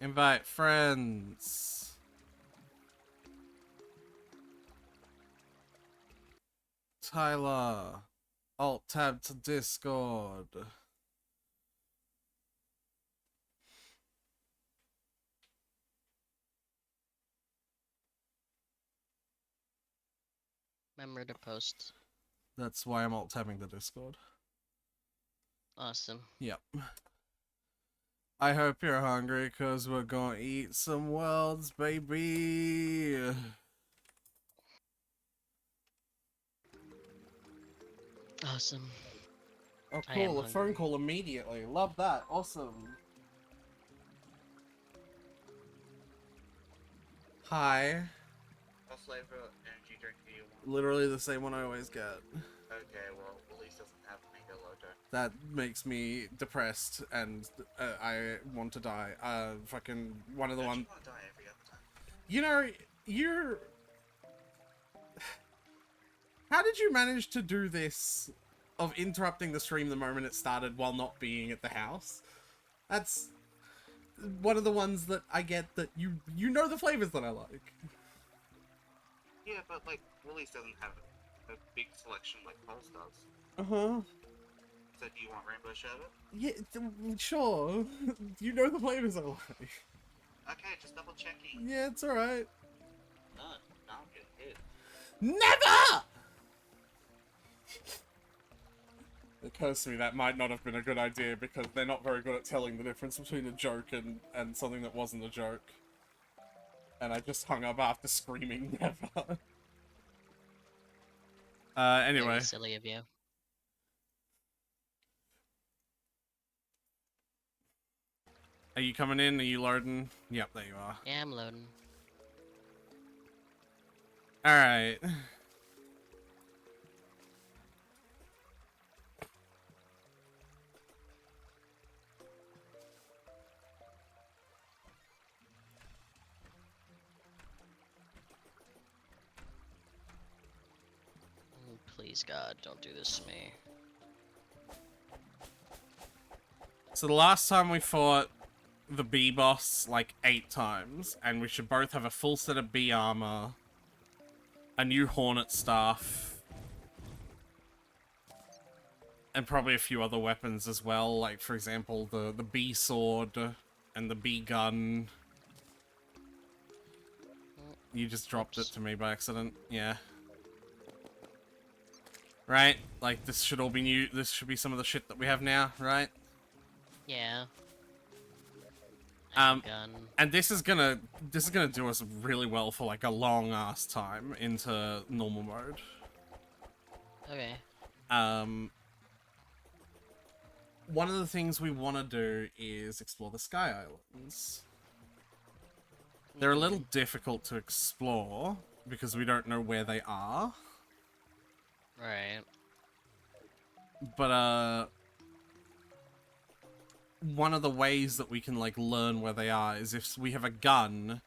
Invite friends. Tyler. Alt tab to Discord. Remember to post. That's why I'm alt tabbing the Discord. Awesome. Yep. I hope you're hungry, cause we're gonna eat some worlds, baby. Awesome. Oh, I am cool. A phone hungry. call immediately. Love that. Awesome. Hi. What flavor energy drink do you want? Literally the same one I always get. Okay, well, Elise doesn't have mango lojo. That makes me depressed and I want to die. Fucking one of the Don't ones. you want to die every other time? You know, you're. How did you manage to do this of interrupting the stream the moment it started while not being at the house? That's one of the ones that I get that you know the flavors that I like. Yeah, but, like, Willie's doesn't have a big selection like Coles does. Uh-huh. So do you want rainbow sherbet? Yeah, sure. You know the flavors I like. Okay, just double checking. Yeah, it's alright. No, now I'm getting hit. Never! It occurs to me that might not have been a good idea because they're not very good at telling the difference between a joke and something that wasn't a joke. And I just hung up after screaming never. Anyway. Very silly of you. Are you coming in? Are you loading? Yep, there you are. Yeah, I'm loading. Alright. Please, God, don't do this to me. So the last time we fought the bee boss like 8 times, and we should both have a full set of bee armor, a new hornet staff, and probably a few other weapons as well, like for example the bee sword and the bee gun. You just dropped it to me by accident. Yeah. Right? Like this should all be new. This should be some of the shit that we have now, right? Yeah. Gun. Gun. And this is gonna do us really well for like a long ass time into normal mode. Okay. One of the things we want to do is explore the Sky Islands. They're a little difficult to explore because we don't know where they are. Right. But one of the ways that we can like learn where they are is if we have a gun,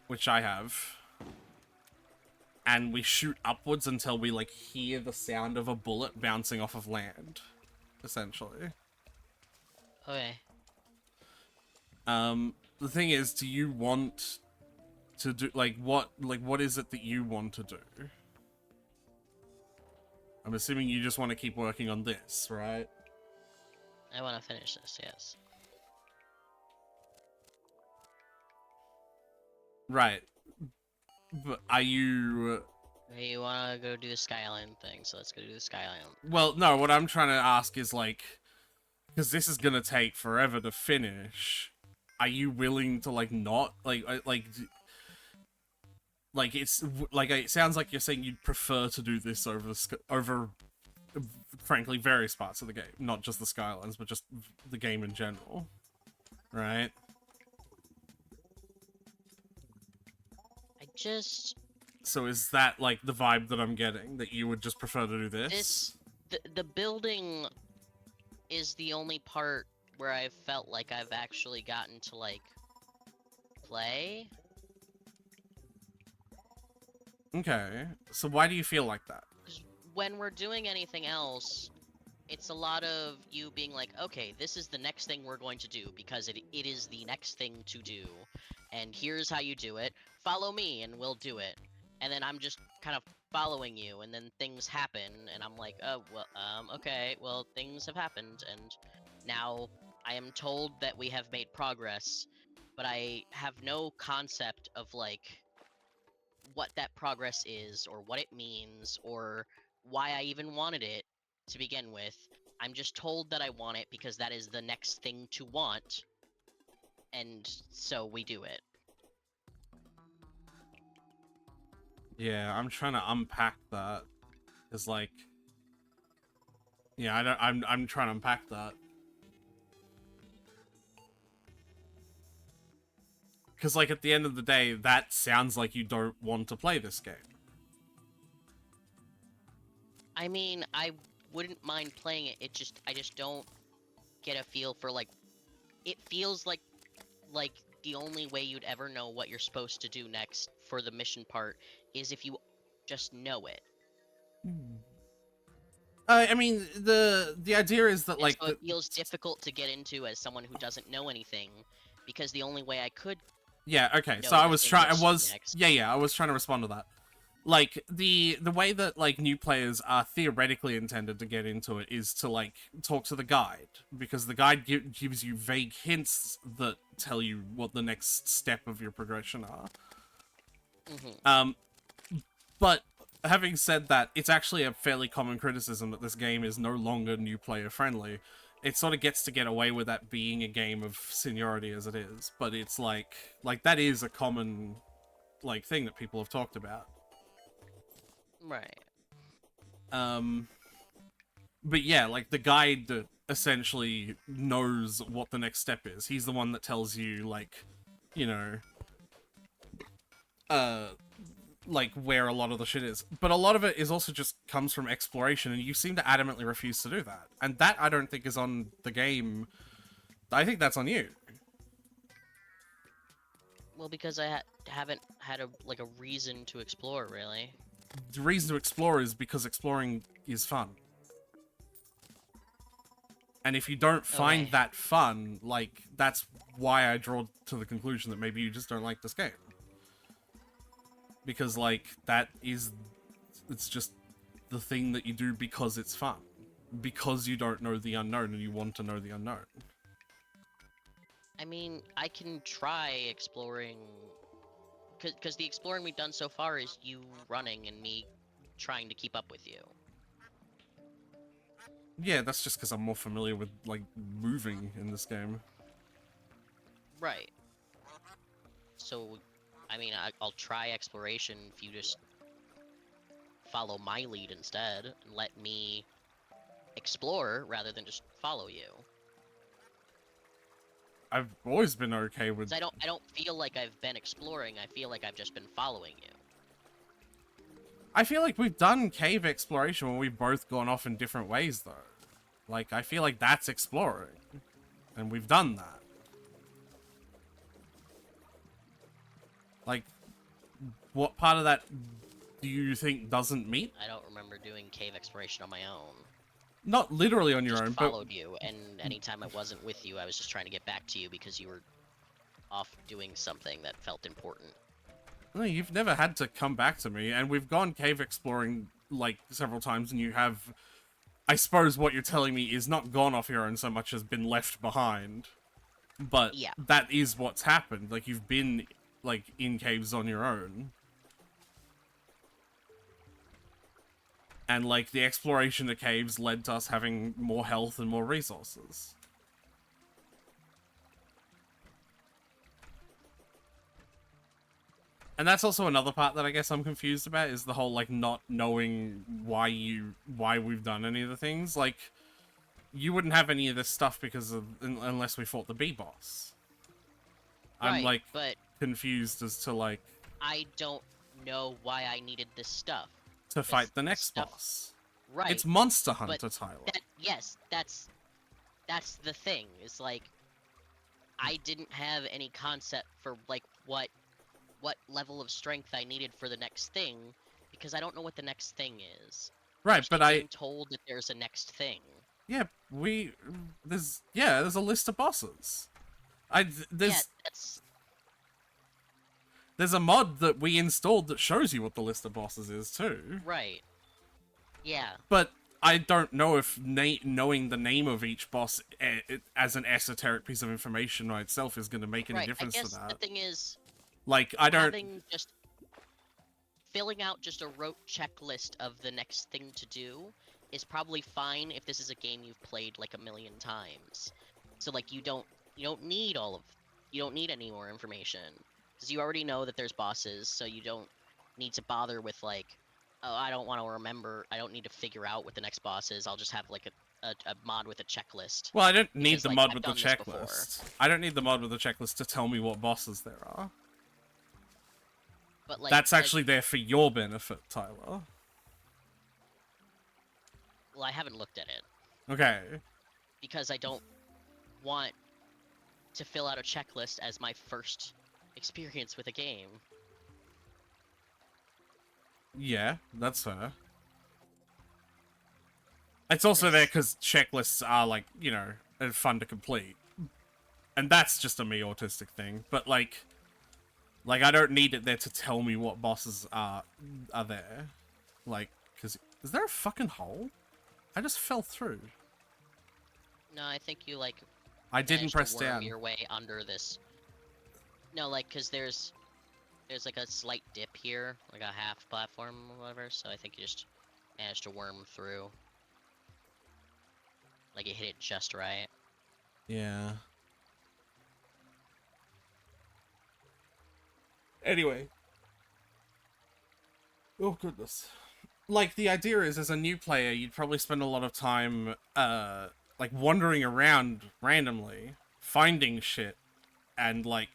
which I have, and we shoot upwards until we like hear the sound of a bullet bouncing off of land, essentially. Okay. The thing is, do you want to do what is it that you want to do? I'm assuming you just want to keep working on this, right? I want to finish this, yes. Right. But are you... You want to go do the Skyline thing, so let's go do the Skyline. Well, no, what I'm trying to ask is, like... Because this is gonna take forever to finish. Are you willing to, like, not... Like, it's... Like, it sounds like you're saying you'd prefer to do this over frankly, various parts of the game. Not just the Skylines, but just the game in general. Right? I just... So is that, like, the vibe that I'm getting? That you would just prefer to do this? The building is the only part where I've felt like I've actually gotten to, like, play. Okay. So why do you feel like that? When we're doing anything else, it's a lot of you being like, okay, this is the next thing we're going to do because it is the next thing to do, and here's how you do it. Follow me, and we'll do it. And then I'm just kind of following you, and then things happen, and I'm like, oh well, okay, well things have happened, and now I am told that we have made progress, but I have no concept of like what that progress is or what it means or why I even wanted it to begin with. I'm just told that I want it because that is the next thing to want, and so we do it. Yeah, I'm trying to unpack that. It's like, yeah, I don't. I'm trying to unpack that. Because, like, at the end of the day, that sounds like you don't want to play this game. I mean, I wouldn't mind playing it. I just don't get a feel for like. It feels like the only way you'd ever know what you're supposed to do next for the mission part is if you just know it. I mean, the idea is that, And like, so it feels difficult to get into as someone who doesn't know anything, because the only way I could yeah, okay. So know I the was thing trying. I you're was. next. Yeah. I was trying to respond to that. Like, the way that, like, new players are theoretically intended to get into it is to, like, talk to the guide, because the guide gives you vague hints that tell you what the next step of your progression are. Mm-hmm. But having said that, it's actually a fairly common criticism that this game is no longer new player friendly. It sort of gets to get away with that being a game of seniority as it is, but it's like that is a common, like, thing that people have talked about. Right. But yeah, like, the guide essentially knows what the next step is. He's the one that tells you, like, you know, like, where a lot of the shit is. But a lot of it is also just comes from exploration, and you seem to adamantly refuse to do that. And that, I don't think, is on the game. I think that's on you. Well, because I haven't had a reason to explore, really. The reason to explore is because exploring is fun. And if you don't find Okay. that fun, like, that's why I draw to the conclusion that maybe you just don't like this game. Because, like, it's just the thing that you do because it's fun. Because you don't know the unknown and you want to know the unknown. I mean, I can try exploring, because the exploring we've done so far is you running and me trying to keep up with you. Yeah, that's just because I'm more familiar with, like, moving in this game. Right. So, I mean, I'll try exploration if you just follow my lead instead and let me explore rather than just follow you. I've always been okay with... 'Cause I don't feel like I've been exploring, I feel like I've just been following you. I feel like we've done cave exploration when we've both gone off in different ways, though. Like, I feel like that's exploring. And we've done that. Like, what part of that do you think doesn't meet? I don't remember doing cave exploration on my own. Not literally on your Just own, followed you, and anytime I wasn't with you, I was just trying to get back to you because you were off doing something that felt important. but... No, you've never had to come back to me, and we've gone cave exploring, like, several times, and you have... I suppose what you're telling me is not gone off your own so much as been left behind. But Yeah. that is what's happened. Like, you've been, like, in caves on your own. And, like, the exploration of caves led to us having more health and more resources. And that's also another part that I guess I'm confused about, is the whole, like, not knowing why we've done any of the things. Like, you wouldn't have any of this stuff because of, unless we fought the B-boss. Right, I'm, like, but confused as to, like... I don't know why I needed this stuff. To fight the next stuff... boss. Right. It's Monster Hunter, but Tyler. Yes, that's the thing. It's like, I didn't have any concept for, like, what level of strength I needed for the next thing, because I don't know what the next thing is. Right, but I'm told that there's a next thing. Yeah, there's a list of bosses. Yeah, There's that's a mod that we installed that shows you what the list of bosses is too. right. Yeah. But I don't know if knowing the name of each boss as an esoteric piece of information by itself is going to make any Right. I difference to guess the that. thing is Like, I don't. filling out just a rote checklist of the next thing to do is probably fine if this is a game you've played like a million times. So like you don't need you don't need any more information because you already know that there's bosses, so you don't need to bother with like, oh, I don't want to remember, I don't need to figure out what the next boss is. I'll just have like a mod with a checklist. Well, I don't need Because, the like, mod I've with the done this before. checklist. I don't need the mod with the checklist to tell me what bosses there are. But like That's actually there for your benefit, Tyler. well, I haven't looked at it Okay. because I don't want to fill out a checklist as my first experience with a game. Yeah, that's fair. It's also there because checklists are, like, you know, fun to complete. And that's just a me autistic thing. But, like, I don't need it there to tell me what bosses are there. Like, because... Is there a fucking hole? I just fell through. No, I think you like I didn't managed press to worm down. your way under this. No, like because there's like a slight dip here, like a half platform or whatever. So I think you just managed to worm through. Like you hit it just right. Yeah. Anyway. Oh, goodness. Like, the idea is, as a new player, you'd probably spend a lot of time, like, wandering around randomly, finding shit, and, like,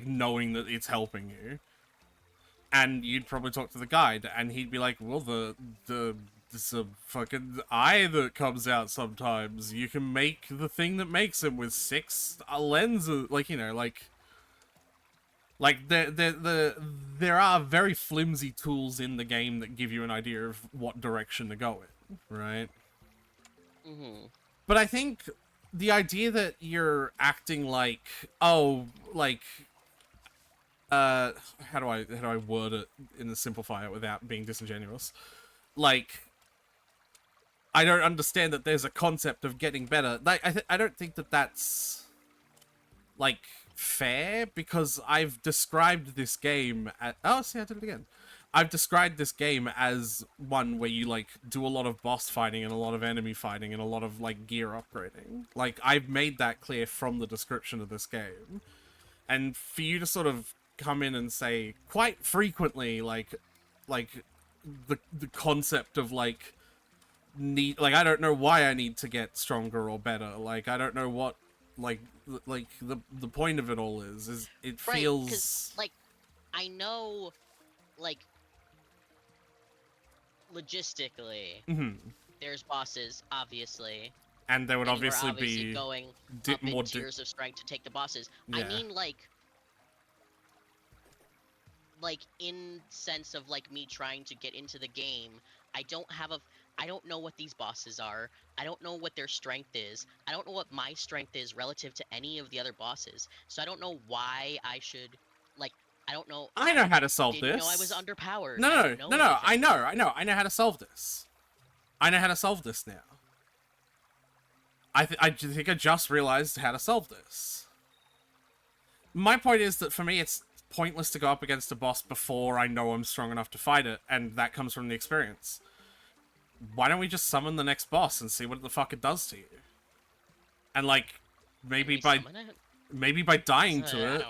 knowing that it's helping you. And you'd probably talk to the guide, and he'd be like, well, there's a fucking eye that comes out sometimes. You can make the thing that makes him with 6 lenses, like, you know, like there are very flimsy tools in the game that give you an idea of what direction to go in, right? Mm-hmm. But I think the idea that you're acting like, oh, like, how do I word it and simplify it without being disingenuous? Like, I don't understand that there's a concept of getting better. Like, I don't think that that's, like, fair, because I've described this game as... Oh, see, I did it again. I've described this game as one where you, like, do a lot of boss fighting and a lot of enemy fighting and a lot of, like, gear upgrading. Like, I've made that clear from the description of this game. And for you to sort of come in and say quite frequently, like the concept of, like, I don't know why I need to get stronger or better. Like, I don't know what, like the point of it all is it Right, feels... because like I know, like logistically, there's bosses, obviously, and there would and you're obviously be going up in more tiers of strength to take the bosses. Yeah. I mean, like in sense of like me trying to get into the game, I don't know what these bosses are. I don't know what their strength is. I don't know what my strength is relative to any of the other bosses. So I don't know why I should, like, I don't know. I know how to solve Didn't this. know I was underpowered. No, I don't know anything. I know how to solve this. I know how to solve this now. I think I just realized how to solve this. My point is that for me, it's pointless to go up against a boss before I know I'm strong enough to fight it, and that comes from the experience. Why don't we just summon the next boss and see what the fuck it does to you? And, like, maybe by dying to it,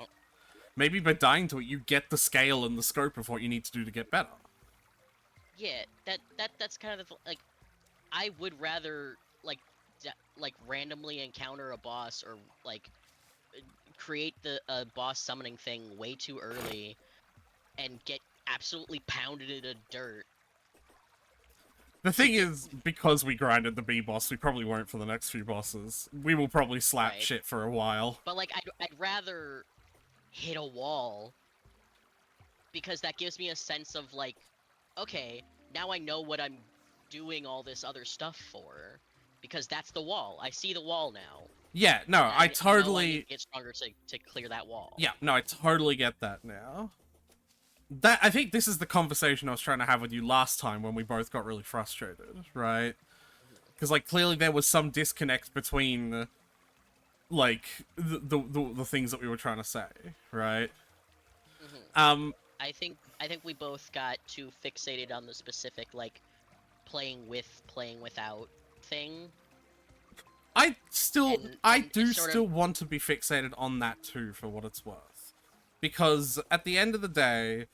maybe by dying to it, you get the scale and the scope of what you need to do to get better. Yeah, that's kind of like, I would rather like randomly encounter a boss or like create the boss summoning thing way too early and get absolutely pounded into dirt. The thing is, because we grinded the B boss, we probably won't for the next few bosses. We will probably slap Right. shit for a while. But like I'd rather hit a wall because that gives me a sense of like, okay, now I know what I'm doing all this other stuff for. because that's the wall. I see the wall now. Yeah, no, And I know I need totally... to get stronger to clear that wall. Yeah, no, I totally get that now. I think this is the conversation I was trying to have with you last time when we both got really frustrated, right? Because, like, clearly there was some disconnect between, like, the things that we were trying to say, right? I think we both got too fixated on the specific, like, playing with, playing without thing. I do sort still of... want to be fixated on that too, for what it's worth. Because at the end of the day,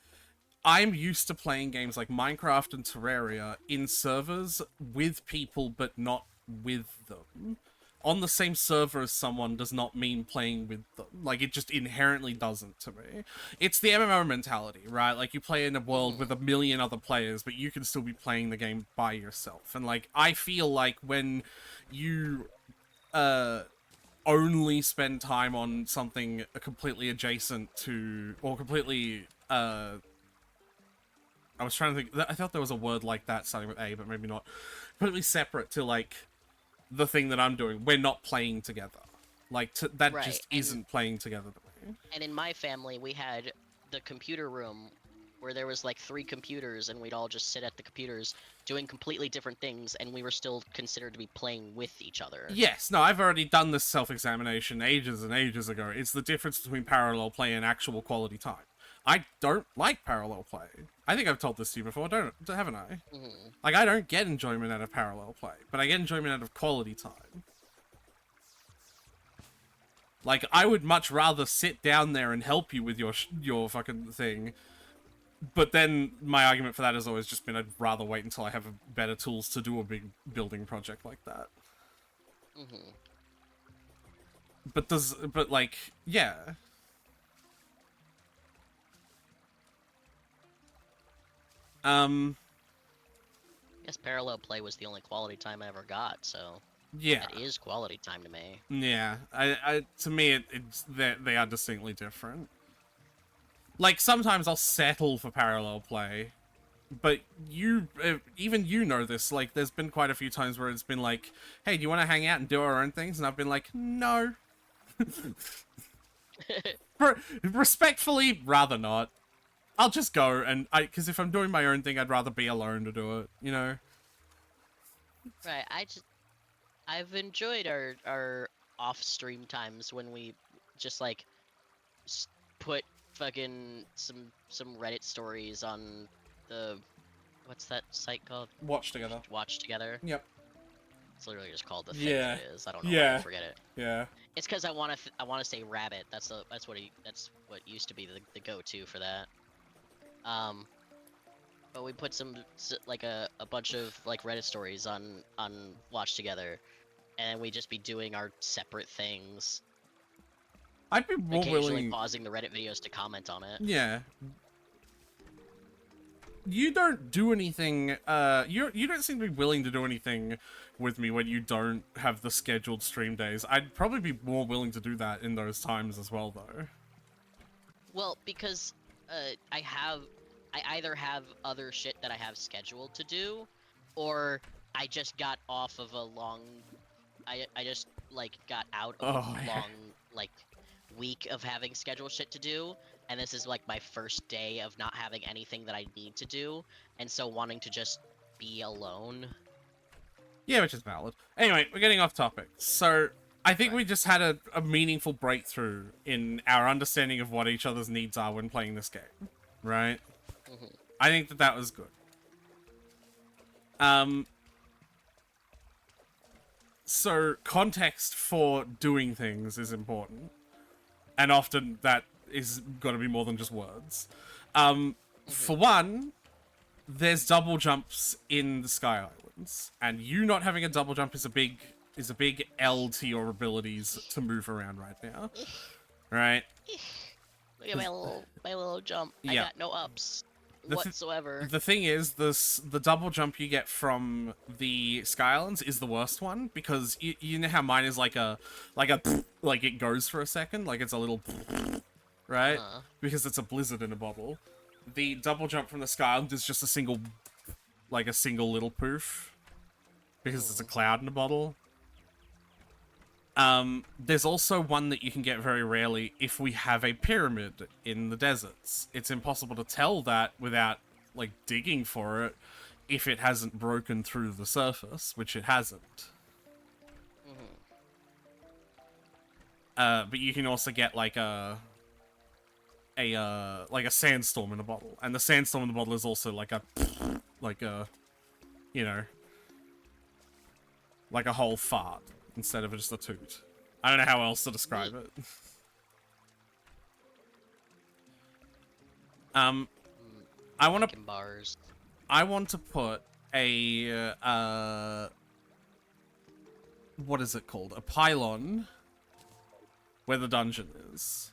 I'm used to playing games like Minecraft and Terraria in servers with people, but not with them. On the same server as someone does not mean playing with them. Like, it just inherently doesn't to me. It's the MMO mentality, right? Like, you play in a world with a million other players, but you can still be playing the game by yourself. And, like, I feel like when you only spend time on something completely adjacent to, or completely, I was trying to think, I thought there was a word like that starting with A, but maybe not. Completely separate to, like, the thing that I'm doing. We're not playing together. Like, that Right, just isn't playing together to me. And in my family, we had the computer room where there was like 3 computers, and we'd all just sit at the computers doing completely different things, and we were still considered to be playing with each other. Yes, no, I've already done this self-examination ages and ages ago. It's the difference between parallel play and actual quality time. I don't like parallel play. I think I've told this to you before, haven't I? Like, I don't get enjoyment out of parallel play, but I get enjoyment out of quality time. Like, I would much rather sit down there and help you with your fucking thing. But then my argument for that has always just been I'd rather wait until I have better tools to do a big building project like that. But like, yeah. I guess parallel play was the only quality time I ever got, so yeah, that is quality time to me. Yeah, to me they are distinctly different. Like, sometimes I'll settle for parallel play, but even you know this. Like, there's been quite a few times where it's been like, "Hey, do you want to hang out and do our own things?" And I've been like, "No." Respectfully, rather not. I'll just go, and because if I'm doing my own thing, I'd rather be alone to do it, you know? Right, I've enjoyed our off-stream times when we just, like, put fucking some Reddit stories on the... what's that site called? Watch Together. Watch Together? Yep. It's literally just called the thing it is. I don't know why I forget it. Yeah. It's because I want to say rabbit. That's what used to be the go-to for that. But we put like a bunch of like Reddit stories on Watch Together, and we just be doing our separate things. I'd be more occasionally pausing the Reddit videos to comment on it. Yeah. You don't do anything, you don't seem to be willing to do anything with me when you don't have the scheduled stream days. I'd probably be more willing to do that in those times as well, though. Well, because, I either have other shit that I have scheduled to do, or I just got off of a long... I just, like, got out of a long, like, week of having scheduled shit to do, and this is, like, my first day of not having anything that I need to do, and so wanting to just be alone. Yeah, which is valid. Anyway, we're getting off topic. So, I think we just had a meaningful breakthrough in our understanding of what each other's needs are when playing this game, right? I think that was good. So, context for doing things is important. And often that is got to be more than just words. For one, there's double jumps in the Sky Islands. And you not having a double jump is a big L to your abilities to move around right now. Right? Look at my little jump. Yeah. I got no ups whatsoever. The thing is, the double jump you get from the Sky Islands is the worst one, because you know how mine is like it goes for a second, like it's a little right? Because it's a blizzard in a bottle. The double jump from the Sky Island is just a single little poof, because it's a cloud in a bottle. There's also one that you can get very rarely if we have a pyramid in the deserts. It's impossible to tell that without, like, digging for it if it hasn't broken through the surface, which it hasn't. But you can also get, like, a sandstorm in a bottle. And the sandstorm in the bottle is also like a, you know, like a whole fart instead of just a toot. I don't know how else to describe it. I want to bars. I want to put a what is it called? A pylon where the dungeon is.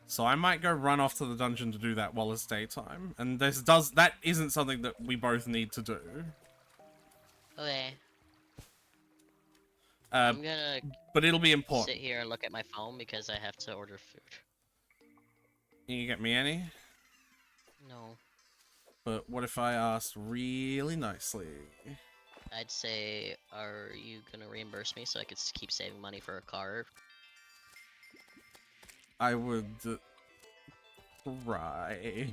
So I might go run off to the dungeon to do that while it's daytime. And that isn't something that we both need to do. Okay. I'm gonna but it'll be important. sit here and look at my phone because I have to order food. Can you get me any? No. But what if I asked really nicely? I'd say, are you gonna reimburse me so I could keep saving money for a car? I would try.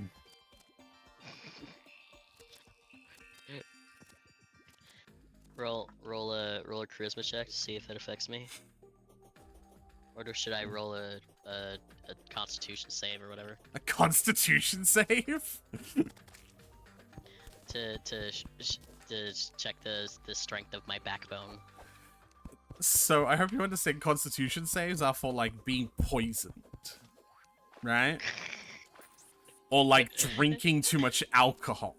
roll a charisma check to see if it affects me. Or should I roll a constitution save or whatever? A constitution save? to check the strength of my backbone. So I hope you understand constitution saves are for, like, being poisoned. Right? Or, like, drinking too much alcohol.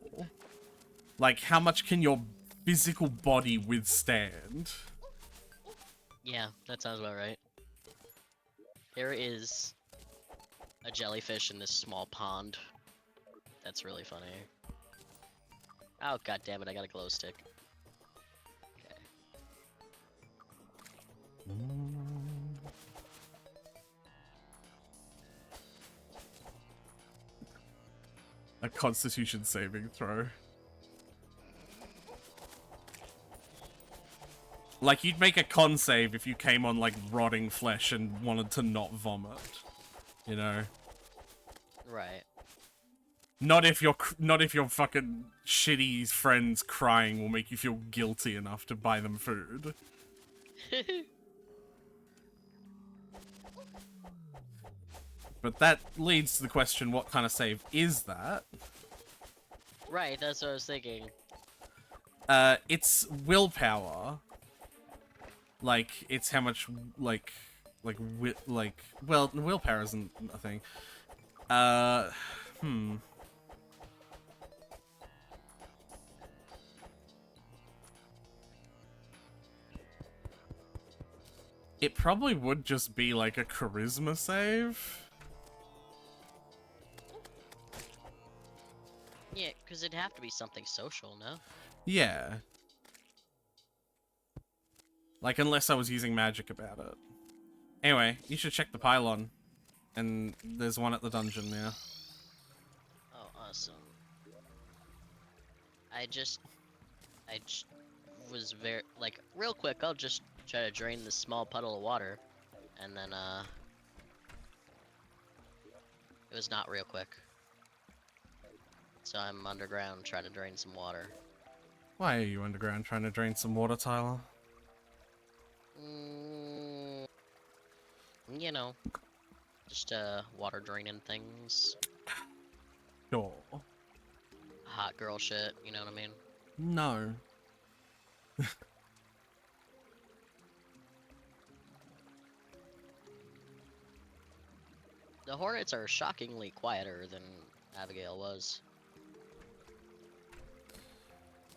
Like, how much can your physical body withstand? Yeah, that sounds about right. There is a jellyfish in this small pond. That's really funny. Oh, god damn it, I got a glow stick. Okay. A constitution saving throw. Like, you'd make a con save if you came on, like, rotting flesh and wanted to not vomit. You know? Right. Not if your fucking shitty friends crying will make you feel guilty enough to buy them food. But that leads to the question, what kind of save is that? Right, that's what I was thinking. It's willpower. Like, it's how much, well, willpower isn't a thing. It probably would just be, like, a charisma save. Yeah, because it'd have to be something social, no? Yeah. Like, unless I was using magic about it. Anyway, you should check the pylon. And there's one at the dungeon now. Oh, awesome. I just was very, like, real quick, I'll just try to drain this small puddle of water. And then, it was not real quick. So I'm underground trying to drain some water. Why are you underground trying to drain some water, Tyler? You know, just, water draining things. Sure. Hot girl shit, you know what I mean? No. The Hornets are shockingly quieter than Abigail was.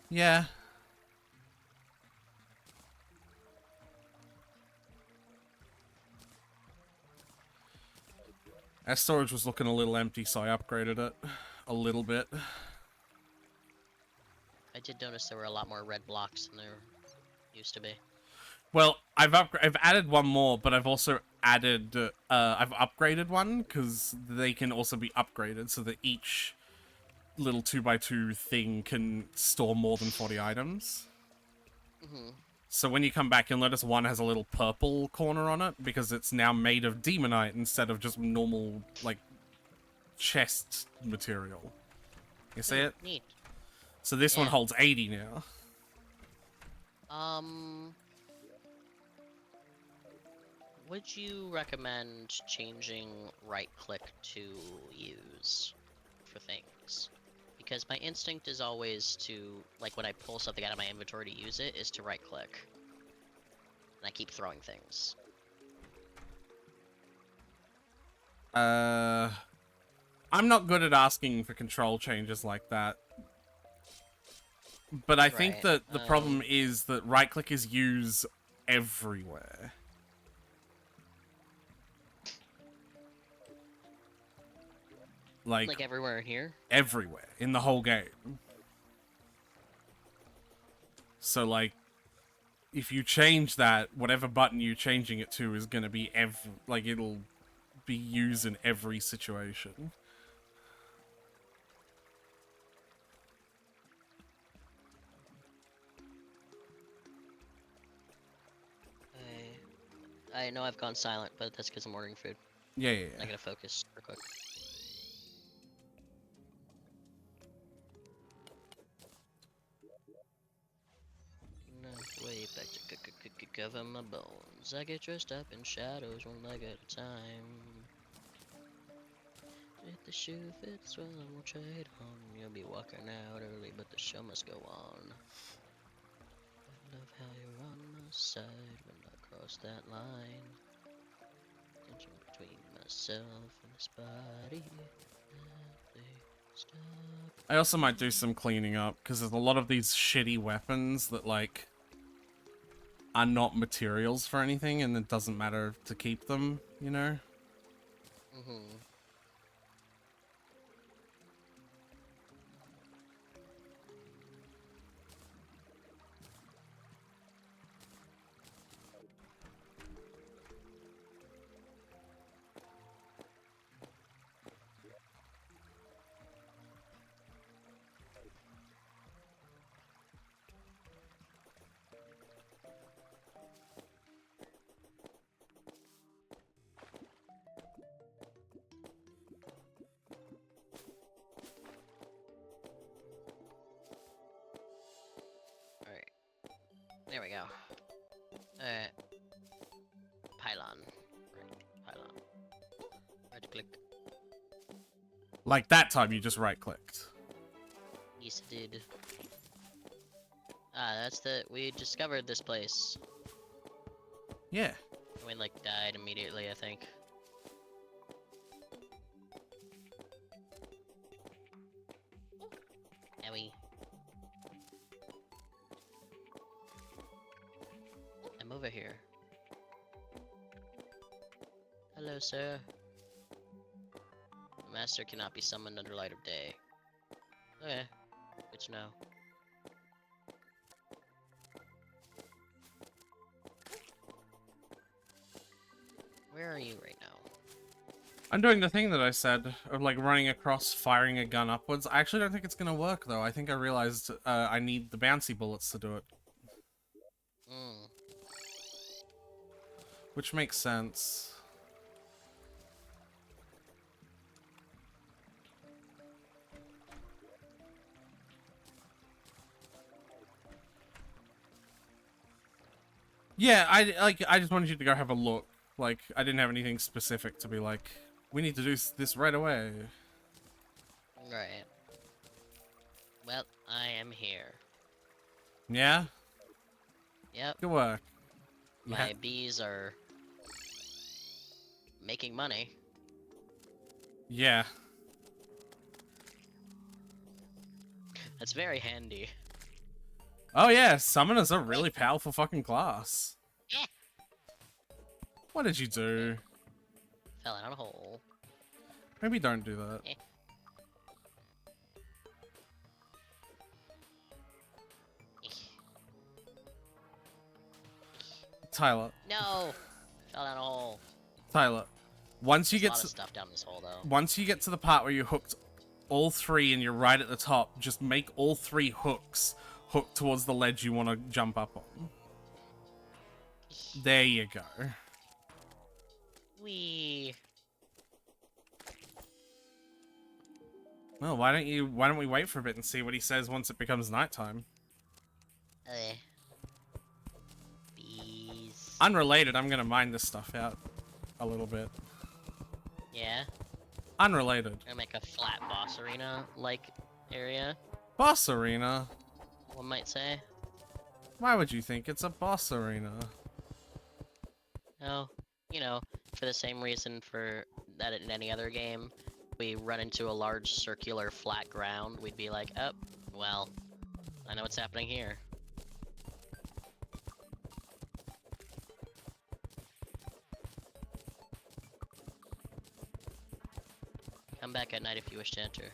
Yeah. Our storage was looking a little empty, so I upgraded it a little bit. I did notice there were a lot more red blocks than there used to be. Well, I've added one more, but I've also added I've upgraded one because they can also be upgraded so that each little 2x2 thing can store more than 40 items. Mm-hmm. So when you come back, you'll notice one has a little purple corner on it because it's now made of demonite instead of just normal, like, chest material. You see it? Neat. So this one Yeah. holds 80 now. Would you recommend changing right-click to use for things? Because my instinct is always to, like, when I pull something out of my inventory to use it, is to right-click. And I keep throwing things. I'm not good at asking for control changes like that. But I think Right, that the problem is that right-click is used everywhere. Like everywhere in here? Everywhere in the whole game. So, like, if you change that, whatever button you're changing it to is going to be it'll be used in every situation. I know I've gone silent, but that's because I'm ordering food. Yeah, yeah, I yeah. gotta focus real quick. Way back to cover my bones. I get dressed up in shadows one leg at a time. If the shoe fits well, then we'll trade on. You'll be walking out early, but the show must go on. I love how you're on my side when I cross that line. Tension between myself and this body. Stop. I also might do some cleaning up, because there's a lot of these shitty weapons that, like, are not materials for anything, and it doesn't matter to keep them, you know? Mm-hmm. Alright. There we go. Alright. Pylon. Right. Pylon. Right click. Like, that time you just right-clicked. Yes, it did. Ah, that's we discovered this place. Yeah. We, like, died immediately, I think. Owie. I'm over here. Hello, sir. The master cannot be summoned under light of day. Okay. Good to know. Where are you right now? I'm doing the thing that I said, of, like, running across, firing a gun upwards. I actually don't think it's gonna work, though. I think I realized I need the bouncy bullets to do it. Hmm. Which makes sense. Yeah, I just wanted you to go have a look. Like, I didn't have anything specific to be like, we need to do this right away. Right. Well, I am here. Yeah? Yep. Good work. My bees are making money. Yeah. That's very handy. Oh yeah, Summoner's a really powerful fucking class. Eh. What did you do? Fell in a hole. Maybe don't do that. Eh. Tyler. No! Fell down a hole. Tyler. Once you There's a get lot to of stuff down this hole, though. once you get to the part where you hooked all three and you're right at the top, just make all three hooks hook towards the ledge you want to jump up on. There you go. Wee. Well, why don't we wait for a bit and see what he says once it becomes nighttime? Bees. Unrelated, I'm gonna mine this stuff out a little bit. Yeah. Unrelated. Gonna make a flat boss arena like area, Boss arena? one might say. Why would you think it's a boss arena? Oh, you know, for the same reason for that in any other game, we run into a large circular flat ground, we'd be like, oh, well, I know what's happening here. Come back at night if you wish to enter.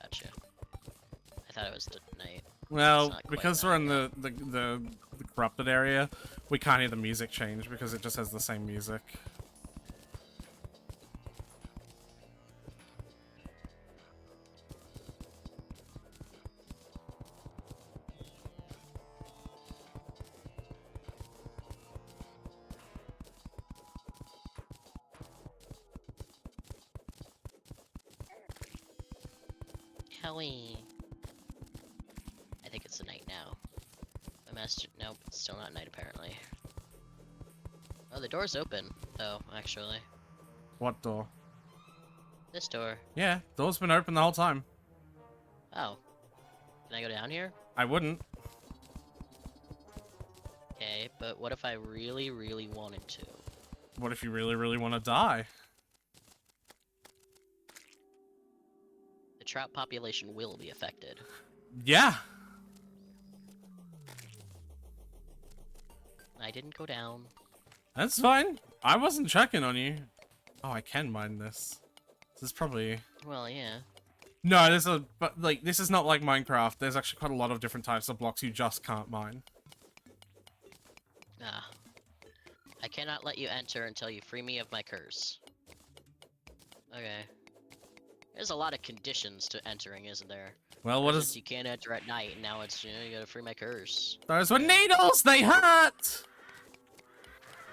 Gotcha. I thought it was night. Well, not quite because that we're in the corrupted area, we can't hear the music change because it just has the same music. Howie. I think it's the night now. My master. Nope, it's still not night apparently. Oh, the door's open, though, actually. What door? This door. Yeah, door's been open the whole time. Oh. Can I go down here? I wouldn't. Okay, but what if I really, really wanted to? What if you really, really want to die? The trout population will be affected. Yeah. I didn't go down. That's fine. I wasn't checking on you. Oh, I can mine this. This is probably... Well, yeah. No, but like, this is not like Minecraft. There's actually quite a lot of different types of blocks you just can't mine. Ah. I cannot let you enter until you free me of my curse. Okay. There's a lot of conditions to entering, isn't there? Well, what First is... you can't enter at night, and now it's, you know, you gotta free my curse. Those were needles! They hurt!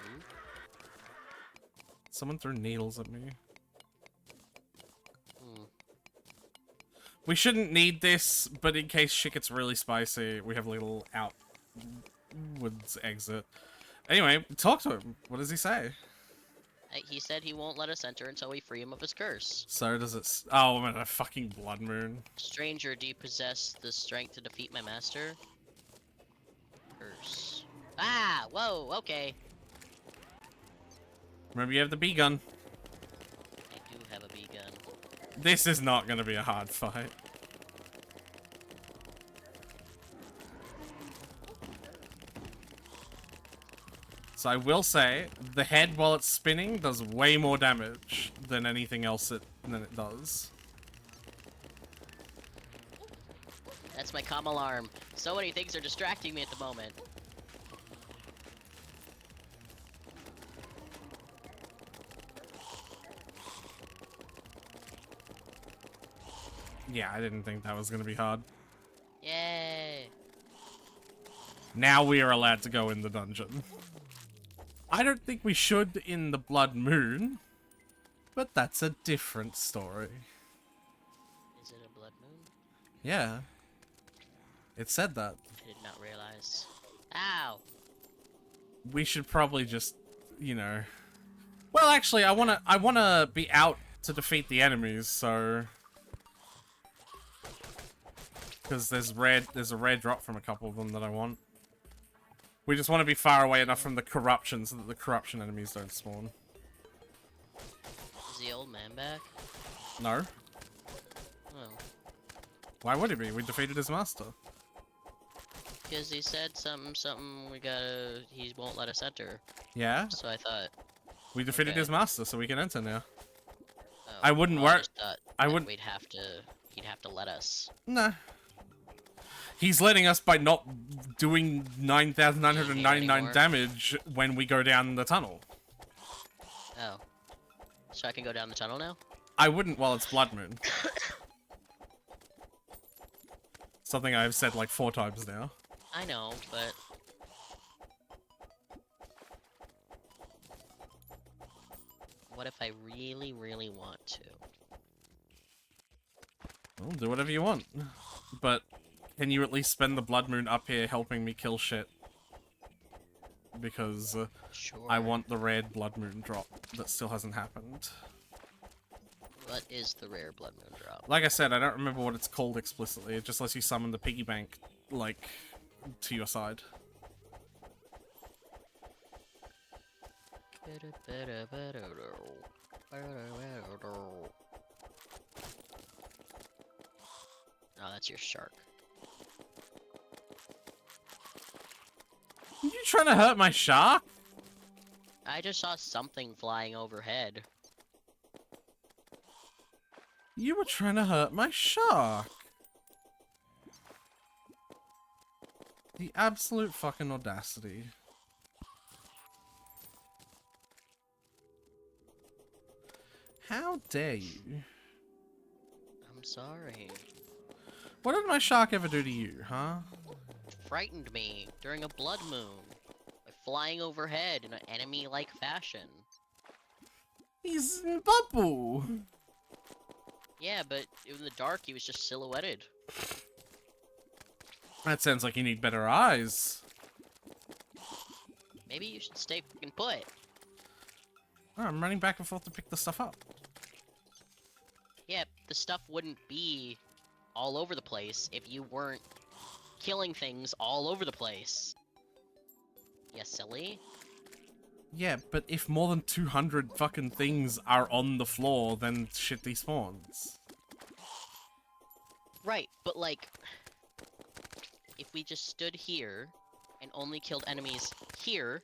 Hmm? Someone threw needles at me. Hmm. We shouldn't need this, but in case shit gets really spicy, we have a little outwards exit. Anyway, talk to him. What does he say? He said he won't let us enter until we free him of his curse. So does it... Oh, I'm in a fucking blood moon. Stranger, do you possess the strength to defeat my master? Curse. Ah! Whoa, okay. Remember, you have the bee gun. I do have a bee gun. This is not going to be a hard fight. So I will say, the head while it's spinning does way more damage than anything else than it does. That's my comm alarm. So many things are distracting me at the moment. Yeah, I didn't think that was going to be hard. Yay! Now we are allowed to go in the dungeon. I don't think we should in the Blood Moon, but that's a different story. Is it a blood moon? Yeah. It said that. I did not realize. Ow! We should probably just, you know... Well, actually, I wanna be out to defeat the enemies, so... Because there's a rare drop from a couple of them that I want. We just want to be far away enough from the corruption so that the corruption enemies don't spawn. Is the old man back? No. Oh. Why would he be? We defeated his master. Because he said something, he won't let us enter. Yeah? So I thought... We defeated Okay. his master, so we can enter now. Oh, I wouldn't well, worry- just thought I that wouldn't- he'd have to let us. Nah. He's letting us by not doing 9,999 anymore. damage when we go down the tunnel. Oh. So I can go down the tunnel now? I wouldn't while it's Blood Moon. Something I've said like 4 times now. I know, but... What if I really, really want to? Well, do whatever you want. But can you at least spend the blood moon up here helping me kill shit? Because Sure. I want the red blood moon drop that still hasn't happened. What is the rare blood moon drop? Like I said, I don't remember what it's called explicitly. It just lets you summon the piggy bank, like, to your side. Oh, that's your shark. Are you trying to hurt my shark? I just saw something flying overhead. You were trying to hurt my shark. The absolute fucking audacity. How dare you? I'm sorry. What did my shark ever do to you, huh? Frightened me during a blood moon by flying overhead in an enemy-like fashion. He's in bubble. Yeah, but in the dark, he was just silhouetted. That sounds like you need better eyes. Maybe you should stay fucking put. Oh, I'm running back and forth to pick the stuff up. Yeah, the stuff wouldn't be all over the place if you weren't killing things all over the place. Yeah, silly. Yeah, but if more than 200 fucking things are on the floor, then shit despawns. Right, but like, if we just stood here and only killed enemies here,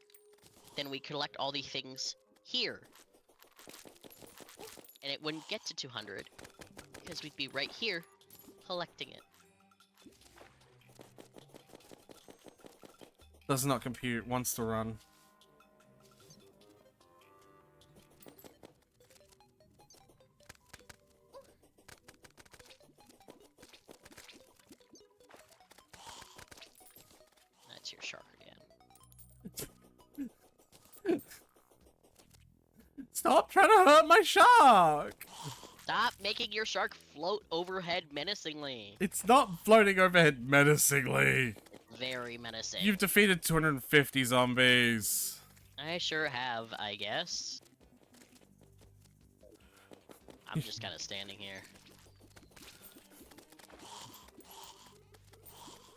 then we collect all the things here. And it wouldn't get to 200, because we'd be right here, collecting it. Does not compute, wants to run. That's your shark again. Stop trying to hurt my shark! Stop making your shark float overhead menacingly. It's not floating overhead menacingly. It's very menacing. You've defeated 250 zombies. I sure have, I guess. I'm just kind of standing here.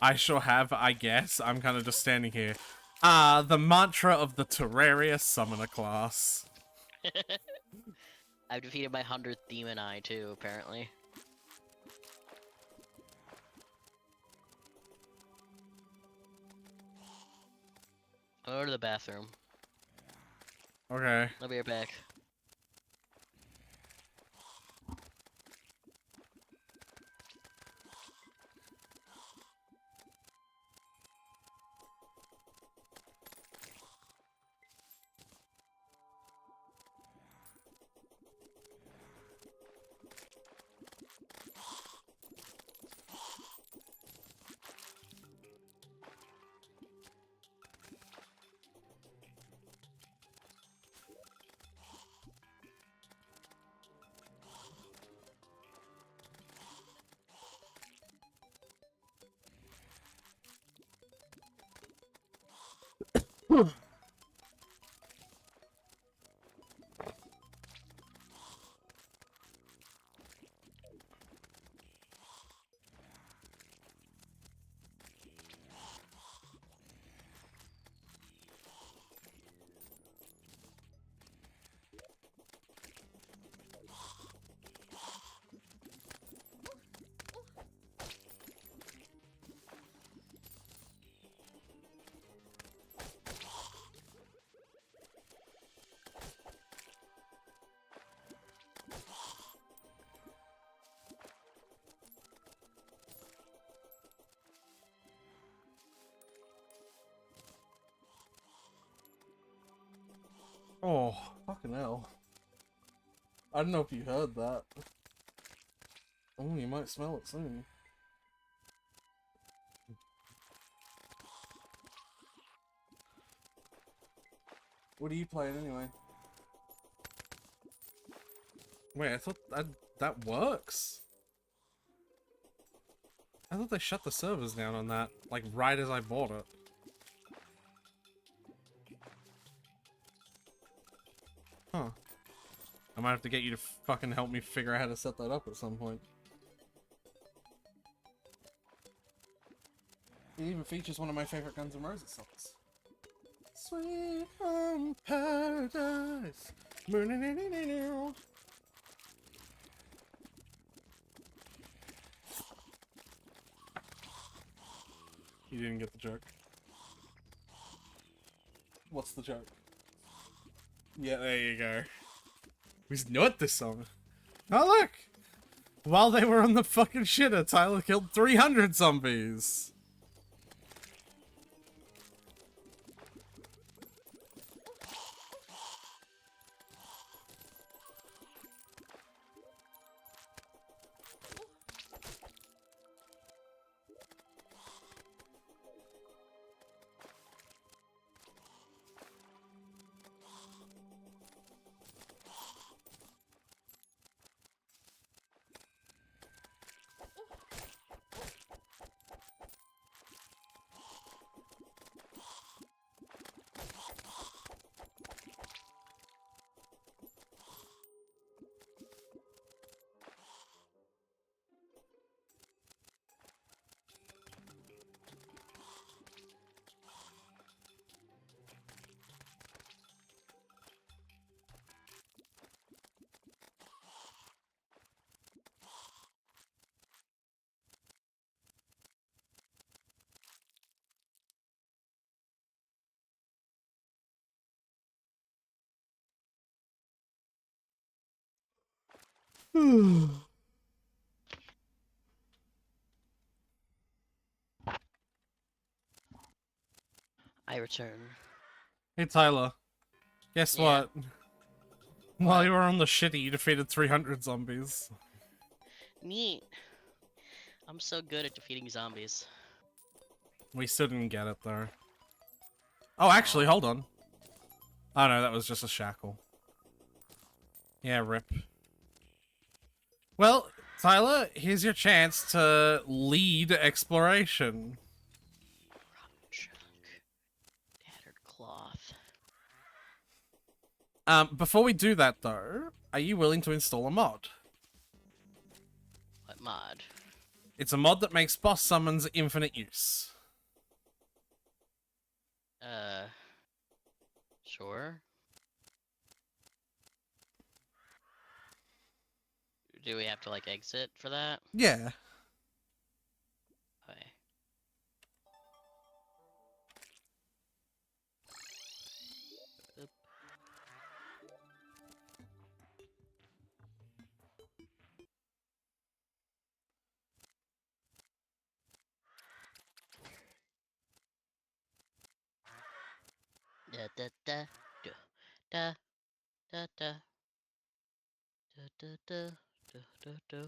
I sure have, I guess. I'm kind of just standing here. The mantra of the Terraria Summoner class. I've defeated my 100th demon eye too, apparently. I'll go to the bathroom. Okay. I'll be right back. Oh, fucking hell. I don't know if you heard that. Oh, you might smell it soon. What are you playing anyway? Wait, I thought that works. I thought they shut the servers down on that, like, right as I bought it. Huh. I might have to get you to fucking help me figure out how to set that up at some point. It even features one of my favorite Guns N' Roses songs. Sweet home paradise. You didn't get the joke. What's the joke? Yeah, there you go. We know it this song. Oh look! While they were on the fucking shitter, Tyler killed 300 zombies! I return. Hey Tyler, guess Yeah. what? While What? you were on the shitty, you defeated 300 zombies. Neat. I'm so good at defeating zombies. We still didn't get it though. Oh, actually, hold on. Oh no, that was just a shackle. Yeah, rip. Well, Tyler, here's your chance to lead exploration. Rotten junk. Tattered cloth. Before we do that though, are you willing to install a mod? What mod? It's a mod that makes boss summons infinite use. Sure. Do we have to, like, exit for that? Yeah. Okay. Oop. Da da da da da da da da da da da da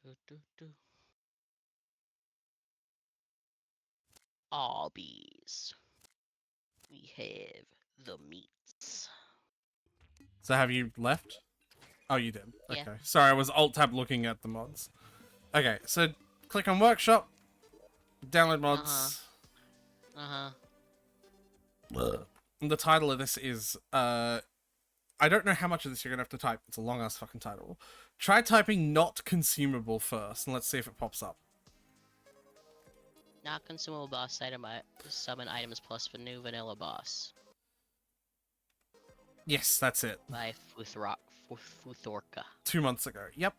da da da. Arby's. We have the meats. So have you left? Oh, you did. Yeah. Okay. Sorry, I was alt-tab looking at the mods. Okay, so click on workshop, download mods. Uh-huh. And the title of this is, I don't know how much of this you're gonna have to type. It's a long-ass fucking title. Try typing not consumable first, and let's see if it pops up. Not consumable boss item. Summon items plus for new vanilla boss Yes, that's it. by Futhorka. 2 months ago. Yep.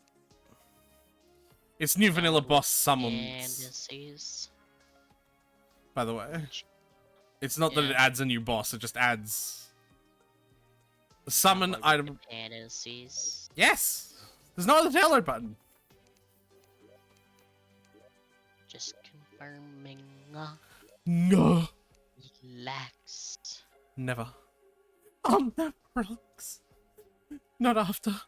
It's new vanilla boss summons, Indices. by the way. It's not that it Yeah. adds a new boss, it just adds... The summon item... Indices. Yes! There's no other download button. Just confirming. No. Relax. Never. I'll never relax. Not after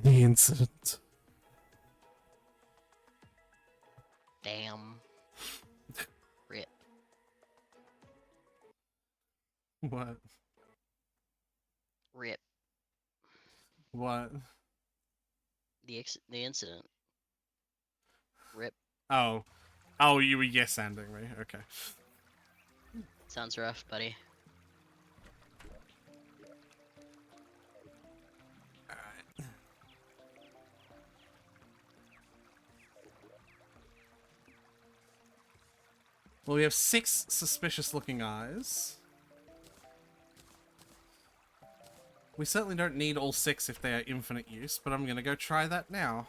the incident. Damn. Rip. What? Rip. What? The incident. Rip. Oh. Oh, you were yes-anding me. Okay. Sounds rough, buddy. Alright. Well, we have 6 suspicious-looking eyes. We certainly don't need all 6 if they are infinite use, but I'm gonna go try that now.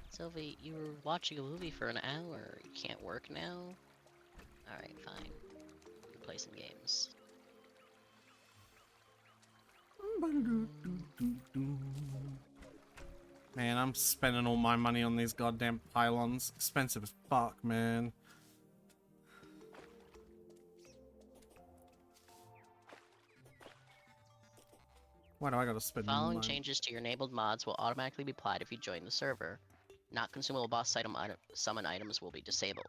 Sylvie, you were watching a movie for an hour. You can't work now? Alright, fine. You play some games. Man, I'm spending all my money on these goddamn pylons. Expensive as fuck, man. Why do I gotta spend Following money? changes to your enabled mods will automatically be applied if you join the server. Not consumable boss summon items will be disabled.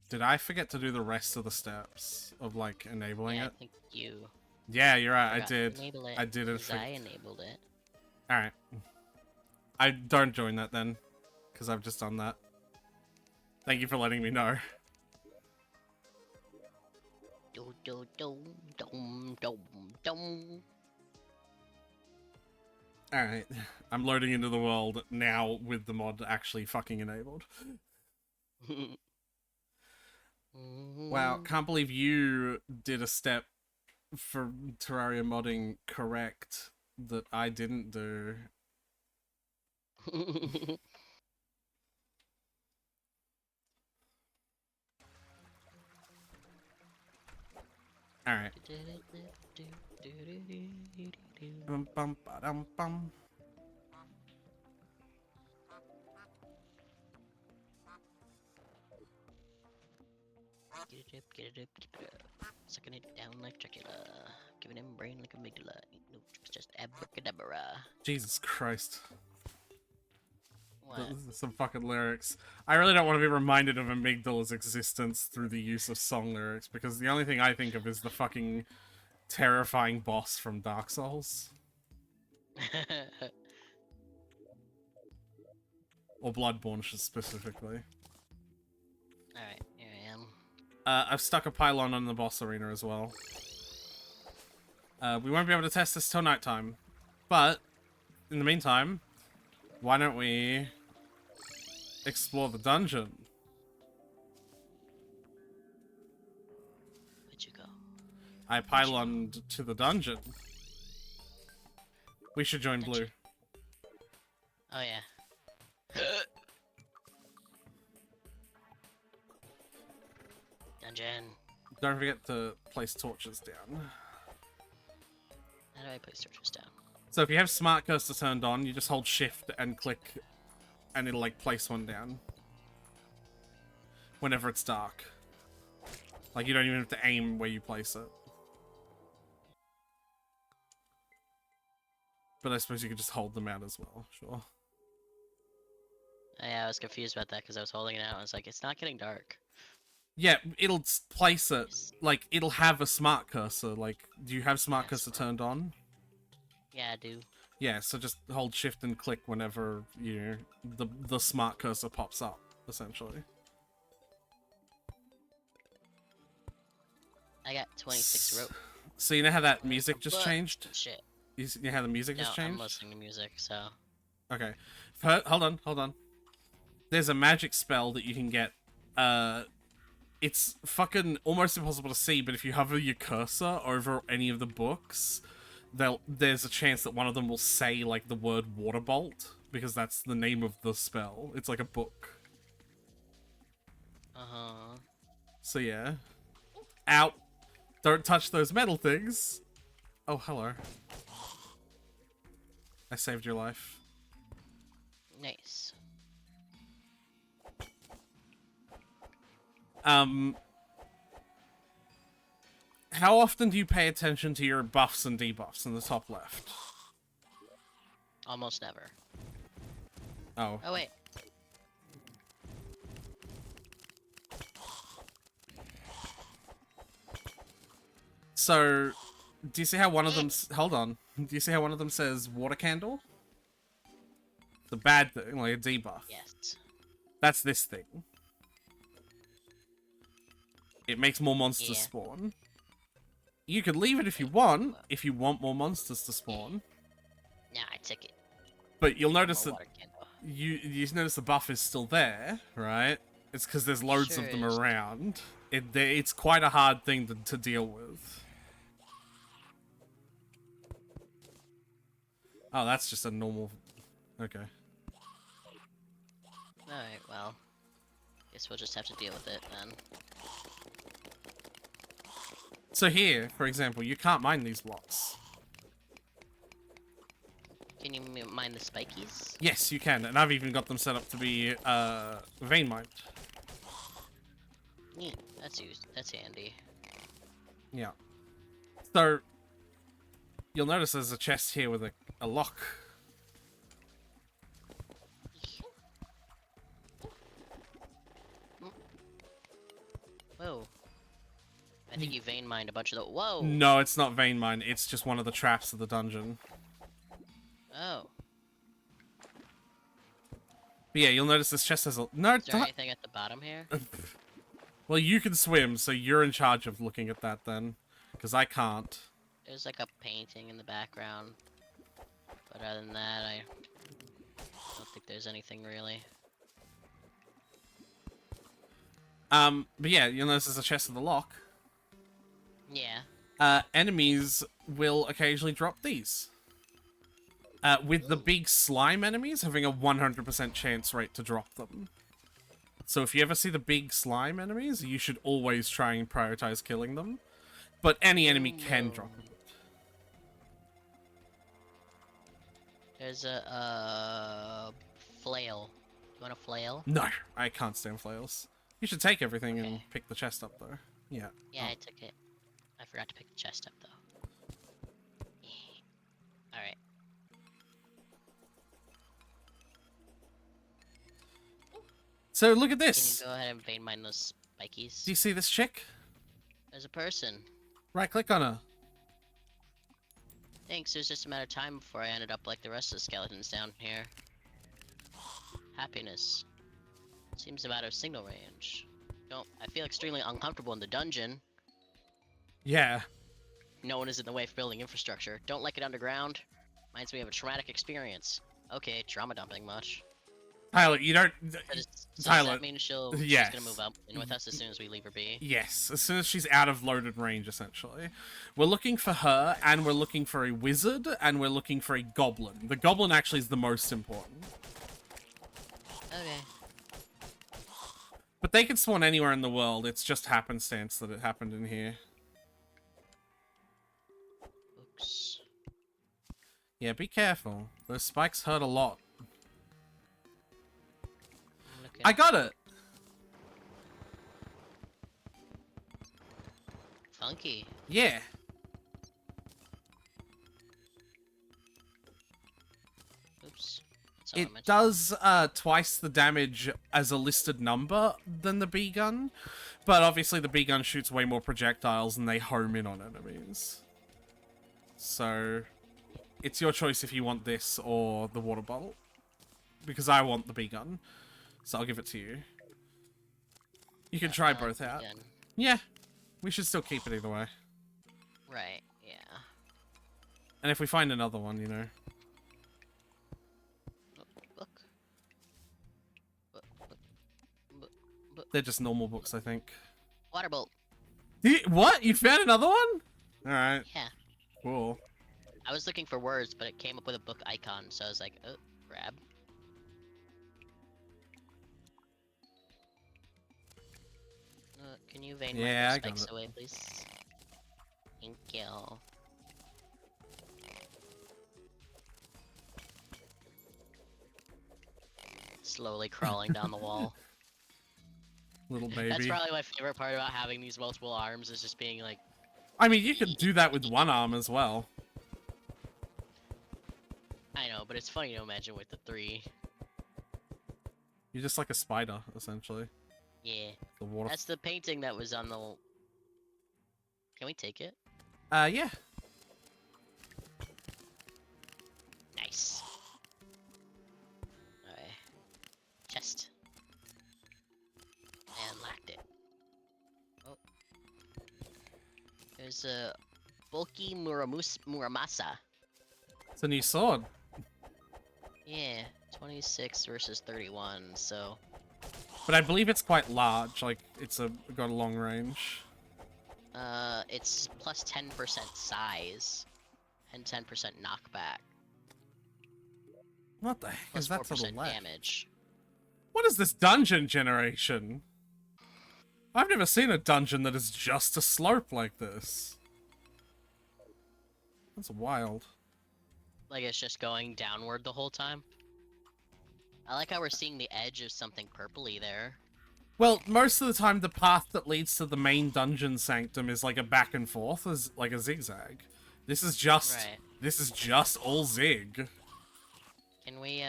Did I forget to do the rest of the steps of, like, enabling Yeah, it? I think you Yeah, you're right, I forgot to did. enable it, I did it. 'cause I enabled it. Alright. I don't join that then, because I've just done that. Thank you for letting me know. Do, do, do, dum, dum, dum. Alright. I'm loading into the world now with the mod actually fucking enabled. Wow, can't believe you did a step for Terraria modding correct that I didn't do. Alright. Bum, bum, ba-dum, bum. Get it up. Sucking it down like Dracula. Giving him brain like amygdala. Ain't no tricks, just abracadabra. Jesus Christ. What? Some fucking lyrics. I really don't want to be reminded of Amygdala's existence through the use of song lyrics, because the only thing I think of is the fucking terrifying boss from Dark Souls. Or Bloodborne specifically. Alright, here I am. I've stuck a pylon on the boss arena as well. We won't be able to test this till nighttime. But, in the meantime, why don't we explore the dungeon? Where'd you go? I pyloned to the dungeon. We should join Blue. Oh yeah. Dungeon. Don't forget to place torches down. How do I place torches down? So if you have smart cursor turned on, you just hold shift and click and it'll like place one down. Whenever it's dark. Like you don't even have to aim where you place it. But I suppose you could just hold them out as well, sure. Yeah, I was confused about that because I was holding it out. I was like, it's not getting dark. Yeah, it'll place it, like, it'll have a smart cursor, like, do you have smart cursor turned on? Yeah, I do. Yeah, so just hold shift and click whenever the smart cursor pops up, essentially. I got 26 rope. So you know how that music just changed? Shit. You know how the music just No, changed? I'm listening to music, so... Okay. Hold on. There's a magic spell that you can get. It's fucking almost impossible to see, but if you hover your cursor over any of the books, there's a chance that one of them will say, like, the word water bolt, because that's the name of the spell. It's like a book. Uh-huh. So yeah. Ow! Don't touch those metal things! Oh, hello. I saved your life. Nice. How often do you pay attention to your buffs and debuffs in the top left? Almost never. Oh. Oh, wait. So, Do you see how one of them... Hold on. Do you see how one of them says water candle? The bad thing, like a debuff. Yes. That's this thing. It makes more monsters Yeah. spawn. You could leave it if you want more monsters to spawn. Nah, I took it. But you'll notice More that water candle. you notice the buff is still there, right? It's because there's loads of them Sure is. around. It's quite a hard thing to deal with. Oh, that's just a normal... Okay. Alright, well. Guess we'll just have to deal with it then. So here, for example, you can't mine these blocks. Can you mine the spikies? Yes, you can, and I've even got them set up to be vein mined. Yeah, that's handy. Yeah. So you'll notice there's a chest here with a lock. Whoa. I think you vein mined a bunch of the. Whoa! No, it's not vein mine, it's just one of the traps of the dungeon. Oh. But yeah, you'll notice this chest has a... No, Is there anything at the bottom here? Well, you can swim, so you're in charge of looking at that then. Because I can't. There's like a painting in the background. But other than that, I don't think there's anything really. But yeah, you'll notice there's a chest with a lock. Yeah. Enemies will occasionally drop these. With the big slime enemies having a 100% chance rate to drop them. So if you ever see the big slime enemies, you should always try and prioritize killing them. But any enemy can drop them. There's a flail. You want a flail? No, I can't stand flails. You should take everything and Okay. pick the chest up, though. Yeah. Yeah, I took it. I forgot to pick the chest up though. Alright. So look at Can you this. go ahead and vein mine those spikies? Do you see this chick? There's a person. Right click on her. Thanks, it was just a matter of time before I ended up like the rest of the skeletons down here. Happiness. Seems about of signal range. I feel extremely uncomfortable in the dungeon. Yeah. No one is in the way of building infrastructure. Don't like it underground. Reminds me of a traumatic experience. Okay, trauma dumping much. Tyler, you don't... So does Tyler, that mean she's yes. gonna move up in with us as soon as we leave her be? Yes, as soon as she's out of loaded range, essentially. We're looking for her, and we're looking for a wizard, and we're looking for a goblin. The goblin actually is the most important. Okay. But they can spawn anywhere in the world, it's just happenstance that it happened in here. Oops. Yeah, be careful. Those spikes hurt a lot. I'm looking. I got it! Funky. Yeah. Oops. Someone It mentioned- does twice the damage as a listed number than the bee gun, but obviously the bee gun shoots way more projectiles and they home in on enemies. So, it's your choice if you want this or the water bottle. Because I want the bee gun, so I'll give it to you. You can try both out. Again. Yeah, we should still keep it either way. Right, yeah. And if we find another one, you know. Book. They're just normal books, I think. Water bolt. What? You found another one? Alright, Yeah. cool. I was looking for words, but it came up with a book icon, so I was like, oh, grab. Can you vein Yeah, my I got spikes it. away, please? Thank you. Slowly crawling down the wall. Little baby. That's probably my favorite part about having these multiple arms, is just being like, I mean, you could do that with one arm as well. I know, but it's funny to imagine with the 3. You're just like a spider, essentially. Yeah. The water. That's the painting that was on the... Can we take it? Yeah. There's a bulky Muramasa. It's a new sword. Yeah, 26 versus 31. So But I believe it's quite large, like, got a long range. it's plus 10% size and 10% knockback. What the heck Plus is that to the 4% left? damage. What is this dungeon generation? I've never seen a dungeon that is just a slope like this. That's wild. Like it's just going downward the whole time. I like how we're seeing the edge of something purpley there. Well, most of the time the path that leads to the main dungeon sanctum is like a back and forth, as like a zigzag. This is just Right. this is just all zig. Can we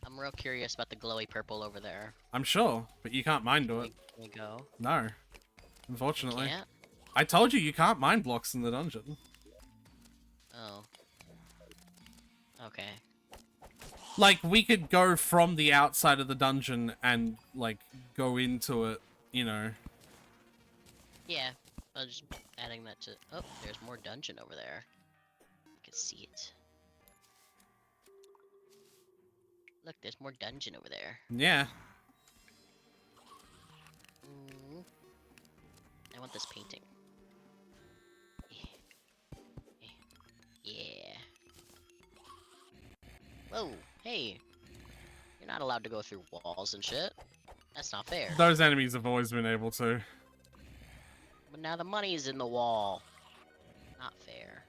I'm real curious about the glowy purple over there. I'm sure, but you can't mine to it. Can we go? No. Unfortunately. Can't? I told you can't mine blocks in the dungeon. Oh. Okay. Like, we could go from the outside of the dungeon and, like, go into it, you know. Yeah. I was just adding that to... Oh, there's more dungeon over there. I can see it. Look, there's more dungeon over there. Yeah. Mm. I want this painting. Yeah. Whoa, hey. You're not allowed to go through walls and shit. That's not fair. Those enemies have always been able to. But now the money's in the wall. Not fair.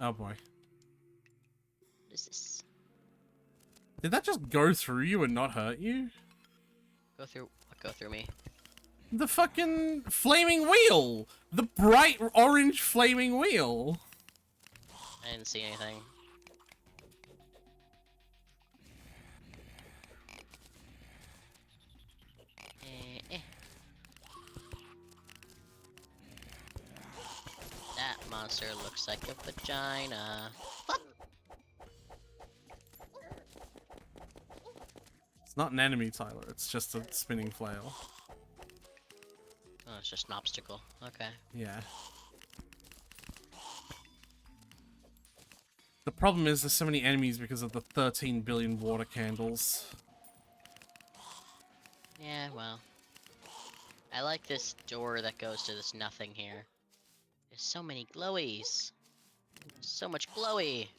Oh boy. What is this? Did that just go through you and not hurt you? Go through me. The fucking flaming wheel! The bright orange flaming wheel! I didn't see anything. That monster looks like a vagina. It's not an enemy, Tyler. It's just a spinning flail. Oh, it's just an obstacle. Okay. Yeah. The problem is there's so many enemies because of the 13 billion water candles. Yeah, well. I like this door that goes to this nothing here. There's so many glowies. So much glowy.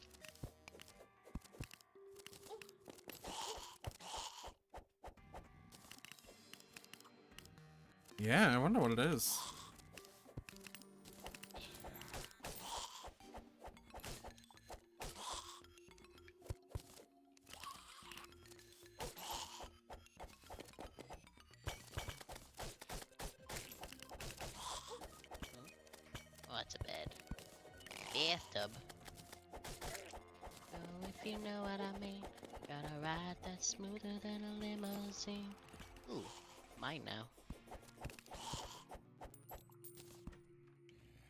Yeah, I wonder what it is. Oh, that's a bed. Bathtub. Oh, if you know what I mean. Got a ride that's smoother than a limousine. Ooh, mine now.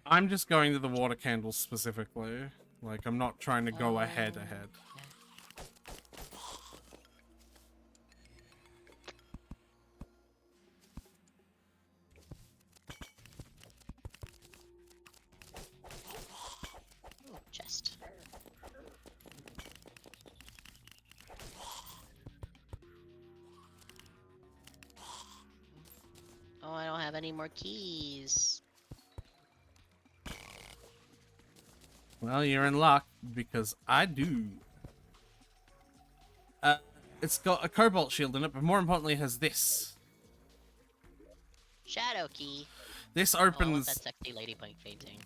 I'm just going to the water candles specifically. Like, I'm not trying to go ahead. Ooh, chest. Oh, I don't have any more keys. Well, you're in luck, because I do. It's got a cobalt shield in it, but more importantly, it has this. Shadow key. This Oh, I want opens... that sexy lady painting.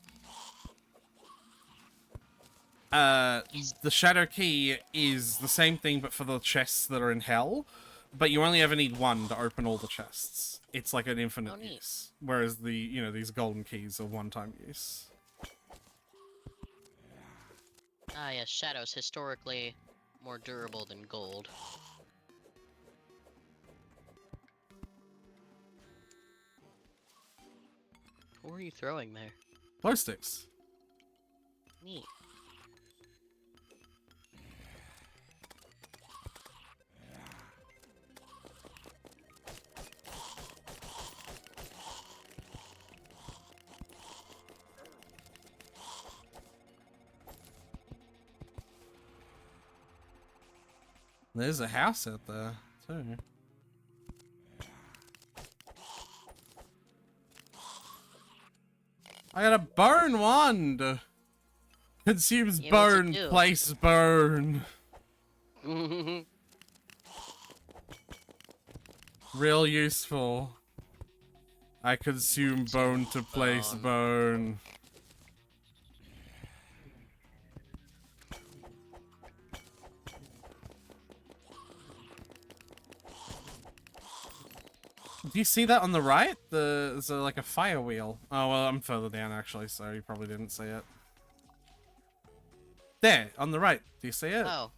The shadow key is the same thing, but for the chests that are in hell. But you only ever need one to open all the chests. It's like an infinite Oh, neat. use. Whereas the, you know, these golden keys are one-time use. Ah, yes, shadows historically more durable than gold. What were you throwing there? Glow sticks. Neat. There's a house out there, too. I got a burn wand! Consumes Yeah, what's it burn, do? place burn. Real useful. I consume bone to place bone. bone. Do you see that on the right? There's like a fire wheel. Oh, well, I'm further down actually, so you probably didn't see it. There, on the right. Do you see it? Oh.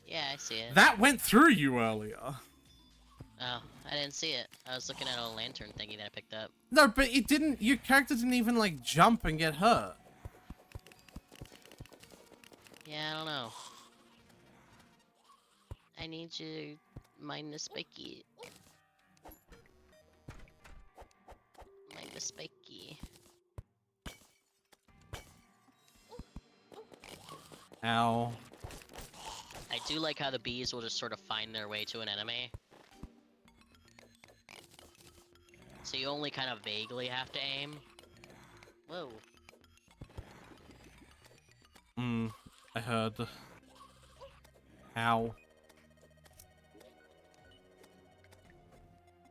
Yeah, I see it. That went through you earlier. Oh, I didn't see it. I was looking at a lantern thingy that I picked up. No, but it didn't. Your character didn't even like jump and get hurt. Yeah, I don't know. I need you to mind the spiky. Mind the spiky. Ow. I do like how the bees will just sort of find their way to an enemy. So you only kind of vaguely have to aim. Whoa. I heard. Ow.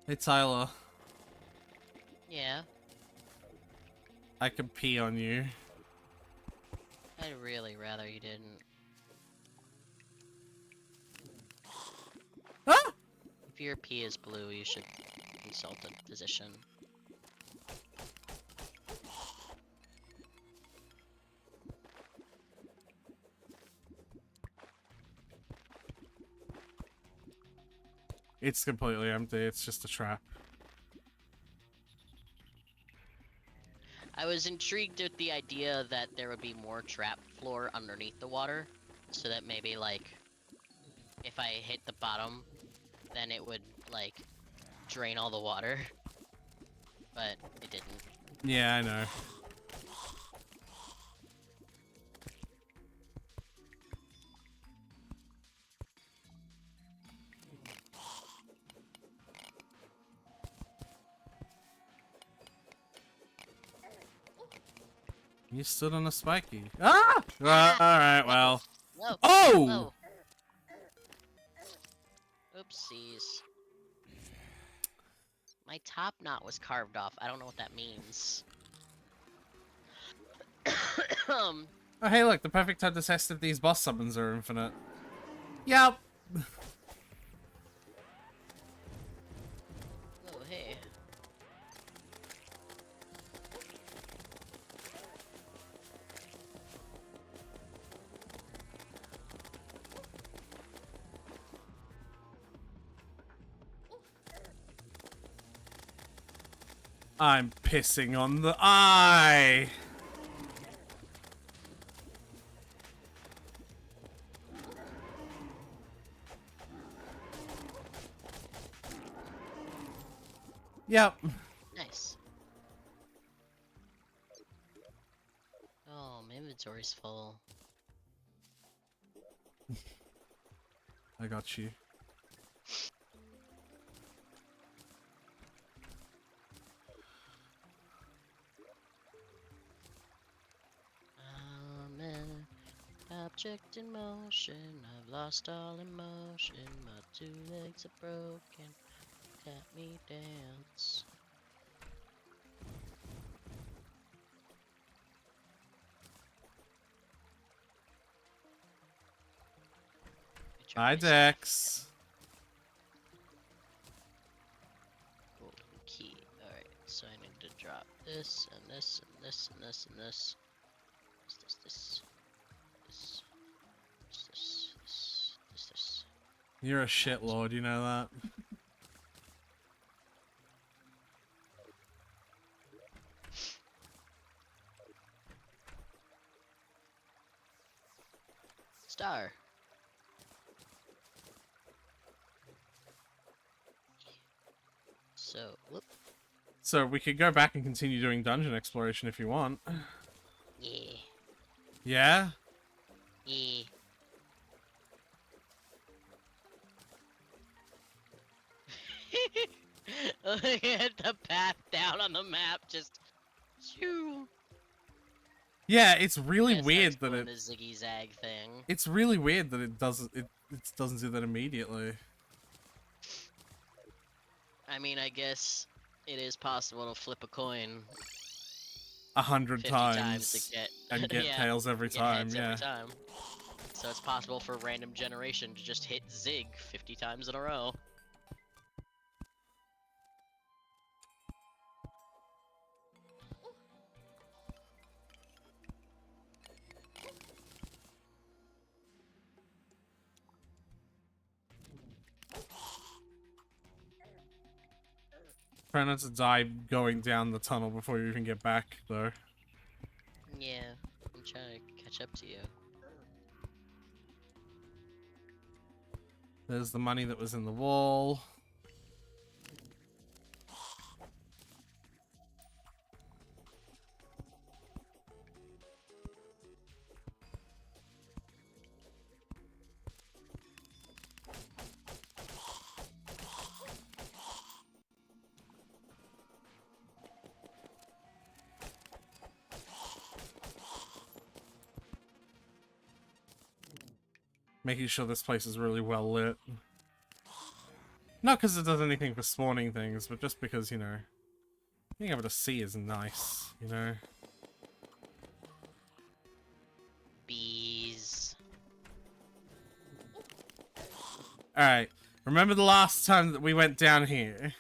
Hey, Tyler. Yeah, I can pee on you. I'd really rather you didn't. Ah! If your pee is blue, you should consult a physician. It's completely empty. It's just a trap. I was intrigued with the idea that there would be more trap floor underneath the water, so that maybe, like, if I hit the bottom, then it would, like, drain all the water. But it didn't. Yeah, I know. You stood on a spiky. Ah! Alright, well. Whoa! Oh! Whoa. Oopsies. My top knot was carved off. I don't know what that means. Oh, hey, look, the perfect time to test if these boss summons are infinite. Yep. Oh, hey. I'm pissing on the eye. Yep. Nice. Oh, my inventory's full. I got you. I'm an object in motion. I've lost all emotion. My two legs are broken. Let me dance. Hi, Dex. Golden key. Alright, so I need to drop this and this and this and this and this. This. You're a shitlord, you know that? star. So, whoop. So we could go back and continue doing dungeon exploration if you want. Yeah. Yeah? Yeah. Look at the path down on the map, just shoo. Yeah, it's really Yeah, weird starts that doing it... the ziggy zag thing. It's really weird that it doesn't do that immediately. I mean, I guess it is possible to flip a coin 100 50 times. times to get And get yeah, tails every get time, heads yeah. every time. So it's possible for random generation to just hit zig 50 times in a row. Try not to die going down the tunnel before you even get back, though. Yeah, I'm trying to catch up to you. There's the money that was in the wall. Making sure this place is really well lit. Not because it does anything for spawning things, but just because, you know, being able to see is nice, you know? Bees. Alright, remember the last time that we went down here?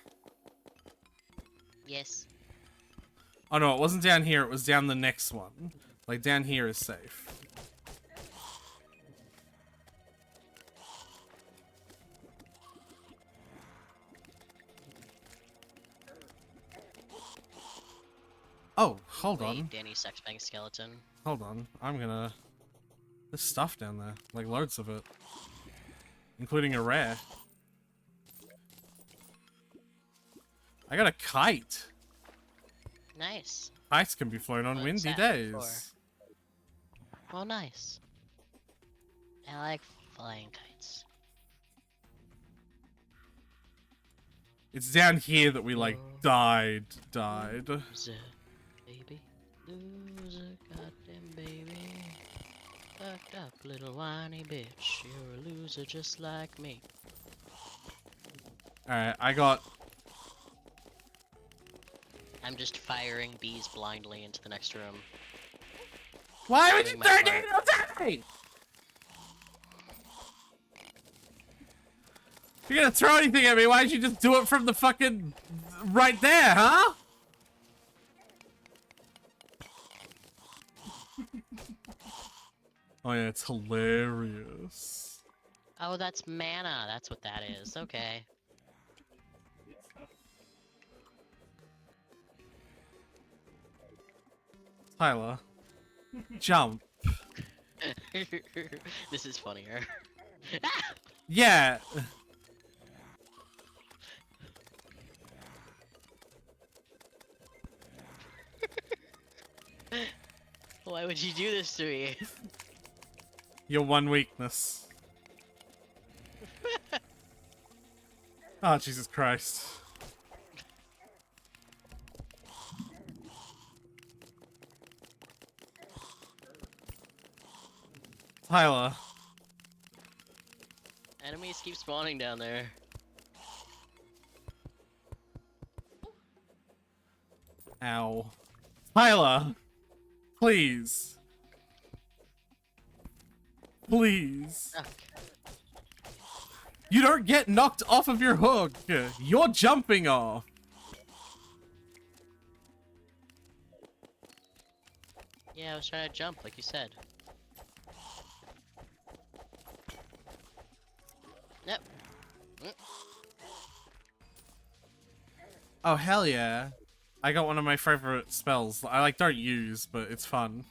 Yes. Oh no, it wasn't down here, it was down the next one. Like, down here is safe. Oh, hold Wait, on. Danny Sexbank skeleton. Hold on. I'm gonna... There's stuff down there. Like, loads of it. Including a rare. I got a kite. Nice. Kites can be flown on What's windy that days. for? Well, nice. I like flying kites. It's down here that we, like, Oh. died. Loser, baby. Loser, goddamn baby. Fucked up little whiny bitch. You're a loser just like me. Alright, I got... I'm just firing bees blindly into the next room. Why would you Doing my turn part. it on me? If you're gonna throw anything at me, why didn't you just do it from the fucking... right there, huh? Oh yeah, it's hilarious. Oh, that's mana. That's what that is. Okay. Tyler. Jump. This is funnier. Yeah. Why would you do this to me? Your one weakness. Oh, Jesus Christ. Tyler. Enemies keep spawning down there. Ow. Tyler. Please. Please. Ugh. You don't get knocked off of your hook. You're jumping off. Yeah, I was trying to jump, like you said. Yep. Oh, hell yeah. I got one of my favorite spells. I, like, don't use, but it's fun.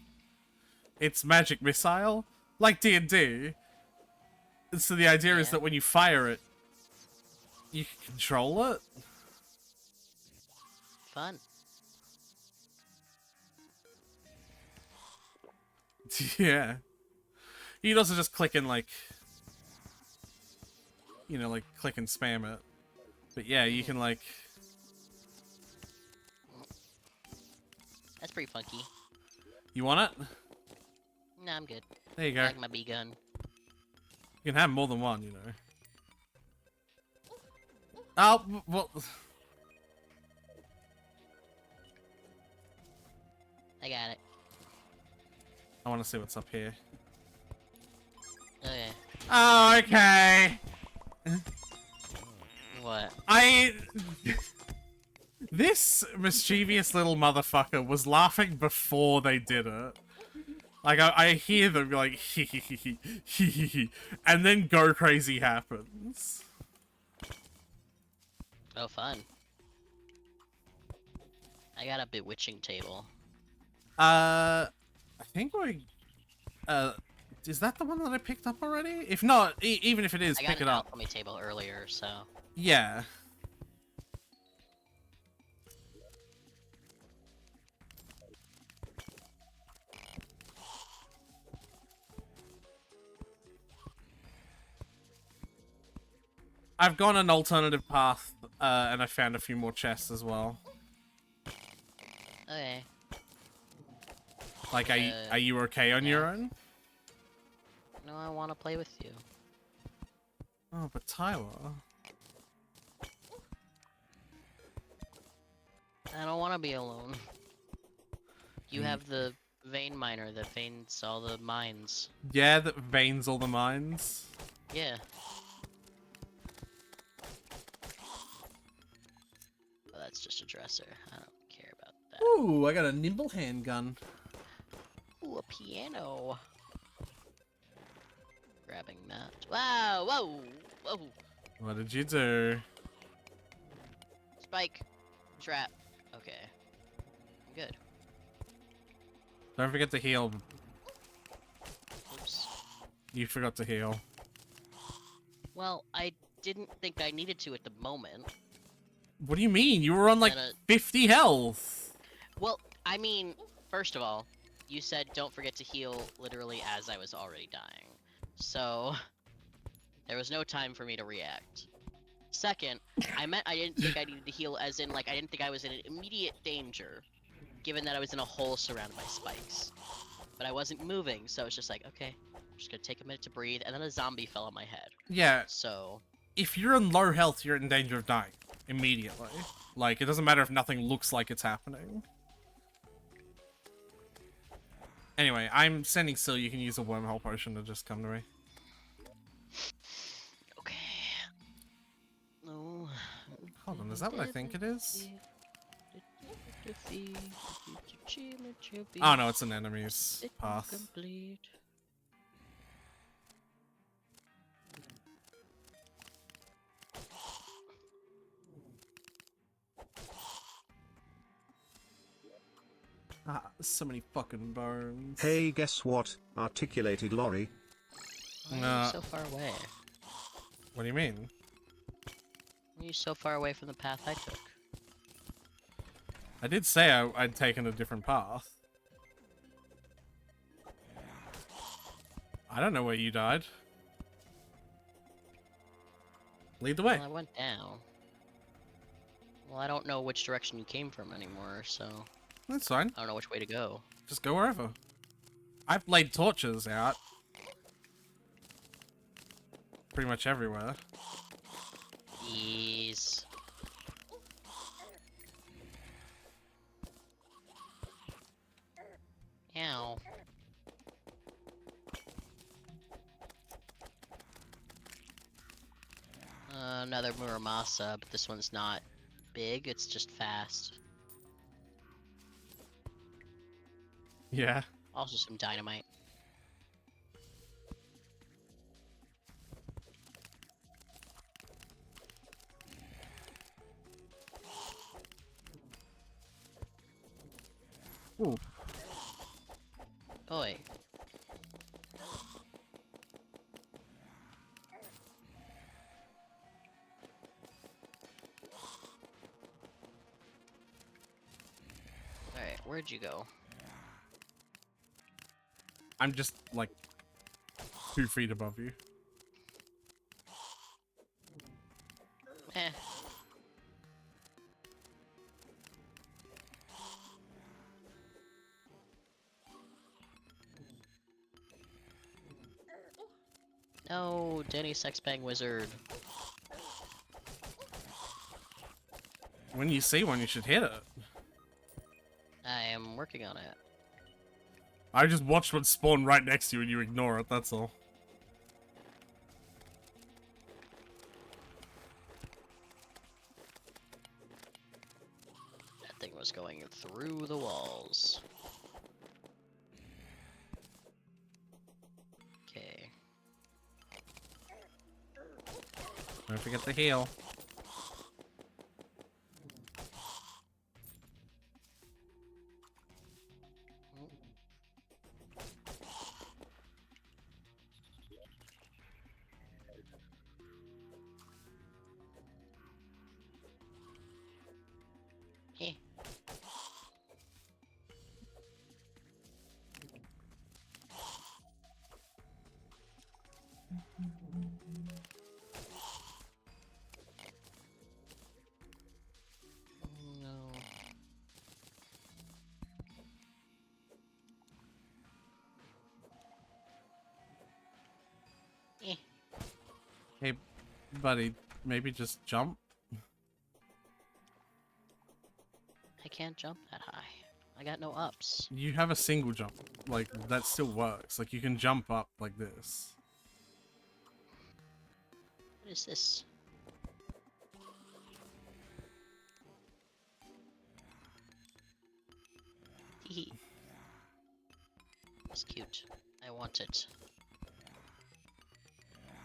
It's Magic Missile. Like D&D. So the idea is Yeah. that when you fire it, you can control it. Fun. Yeah. You can also just click and like, you know, like click and spam it. But yeah, you can like. That's pretty funky. You want it? Nah, I'm good. There you I go. like my B gun. You can have more than one, you know. Oh, well. I got it. I want to see what's up here. Okay. Oh, okay. What? This mischievous little motherfucker was laughing before they did it. Like, I hear them be like, hee hee hee hee hee hee hee, and then go crazy happens. Oh, fun. I got a bewitching table. I think we, is that the one that I picked up already? If not, even if it is, I got pick an it up. alchemy table earlier, so... Yeah. I've gone an alternative path, and I found a few more chests as well. Okay. Like, are you okay on your own? No, I want to play with you. Oh, but Tyler... I don't want to be alone. You have the vein miner that veins all the mines. Yeah, that veins all the mines. Yeah. Oh, that's just a dresser. I don't care about that. Ooh, I got a nimble handgun. Ooh, a piano. Grabbing that. Wow! Whoa! Whoa! What did you do? Spike. Trap. Okay. I'm good. Don't forget to heal. Oops. You forgot to heal. Well, I didn't think I needed to at the moment. What do you mean? You were on like 50 health. Well, I mean, first of all, you said don't forget to heal literally as I was already dying. So, there was no time for me to react. Second, I meant I didn't think I needed to heal as in, like, I didn't think I was in immediate danger, given that I was in a hole surrounded by spikes. But I wasn't moving, so it's just like, okay, I'm just gonna take a minute to breathe, and then a zombie fell on my head. Yeah. So... If you're in low health, you're in danger of dying. Immediately. Like, it doesn't matter if nothing looks like it's happening. Anyway, I'm standing still. You can use a wormhole potion to just come to me. Okay. No. Hold on, is that what I think it is? Oh no, it's an enemy's path. Complete. Ah, so many fucking bones. Hey, guess what? Articulated lorry. Why are you so far away? What do you mean? Why are you so far away from the path I took? I did say I'd taken a different path. I don't know where you died. Lead the way. Well, I went down. Well, I don't know which direction you came from anymore, so... That's fine. I don't know which way to go. Just go wherever. I've laid torches out. Pretty much everywhere. Jeez. Ow. Another Muramasa, but this one's not big, it's just fast. Yeah. Also some dynamite. Ooh. Oi. where'd you go? I'm just, like, 2 feet above you. Eh. No, Danny Sexbang Wizard. When you see one, you should hit it. I am working on it. I just watched one spawn right next to you and you ignore it, that's all. That thing was going through the walls. Okay. Don't forget to heal. Eh. No. Eh. Hey, buddy, maybe just jump? I can't jump that high. I got no ups. You have a single jump. Like, that still works. Like, you can jump up like this. What is this? Hee. It's cute. I want it.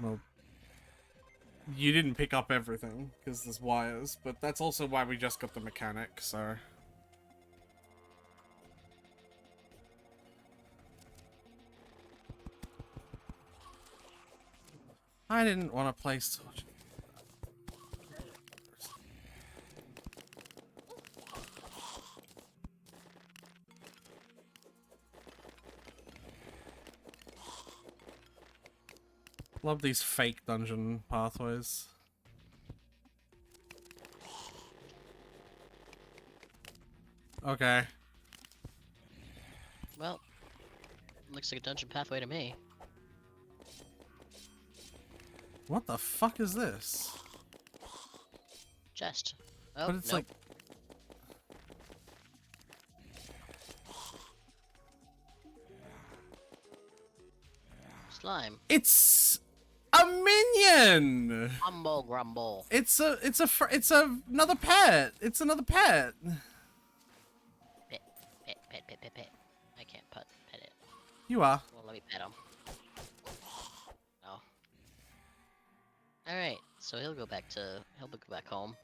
Well, you didn't pick up everything, because there's wires, but that's also why we just got the mechanic, so... I didn't want to play such... Love these fake dungeon pathways. Okay. Well, looks like a dungeon pathway to me. What the fuck is this? Chest. Oh, But it's nope. like... Slime. It's a minion. Humble grumble. It's another pet. It's another pet. Pet, pet, pet, pet, pet, pet. I can't pet it. You are. Well, let me pet him. Oh. Alright, so he'll go back home.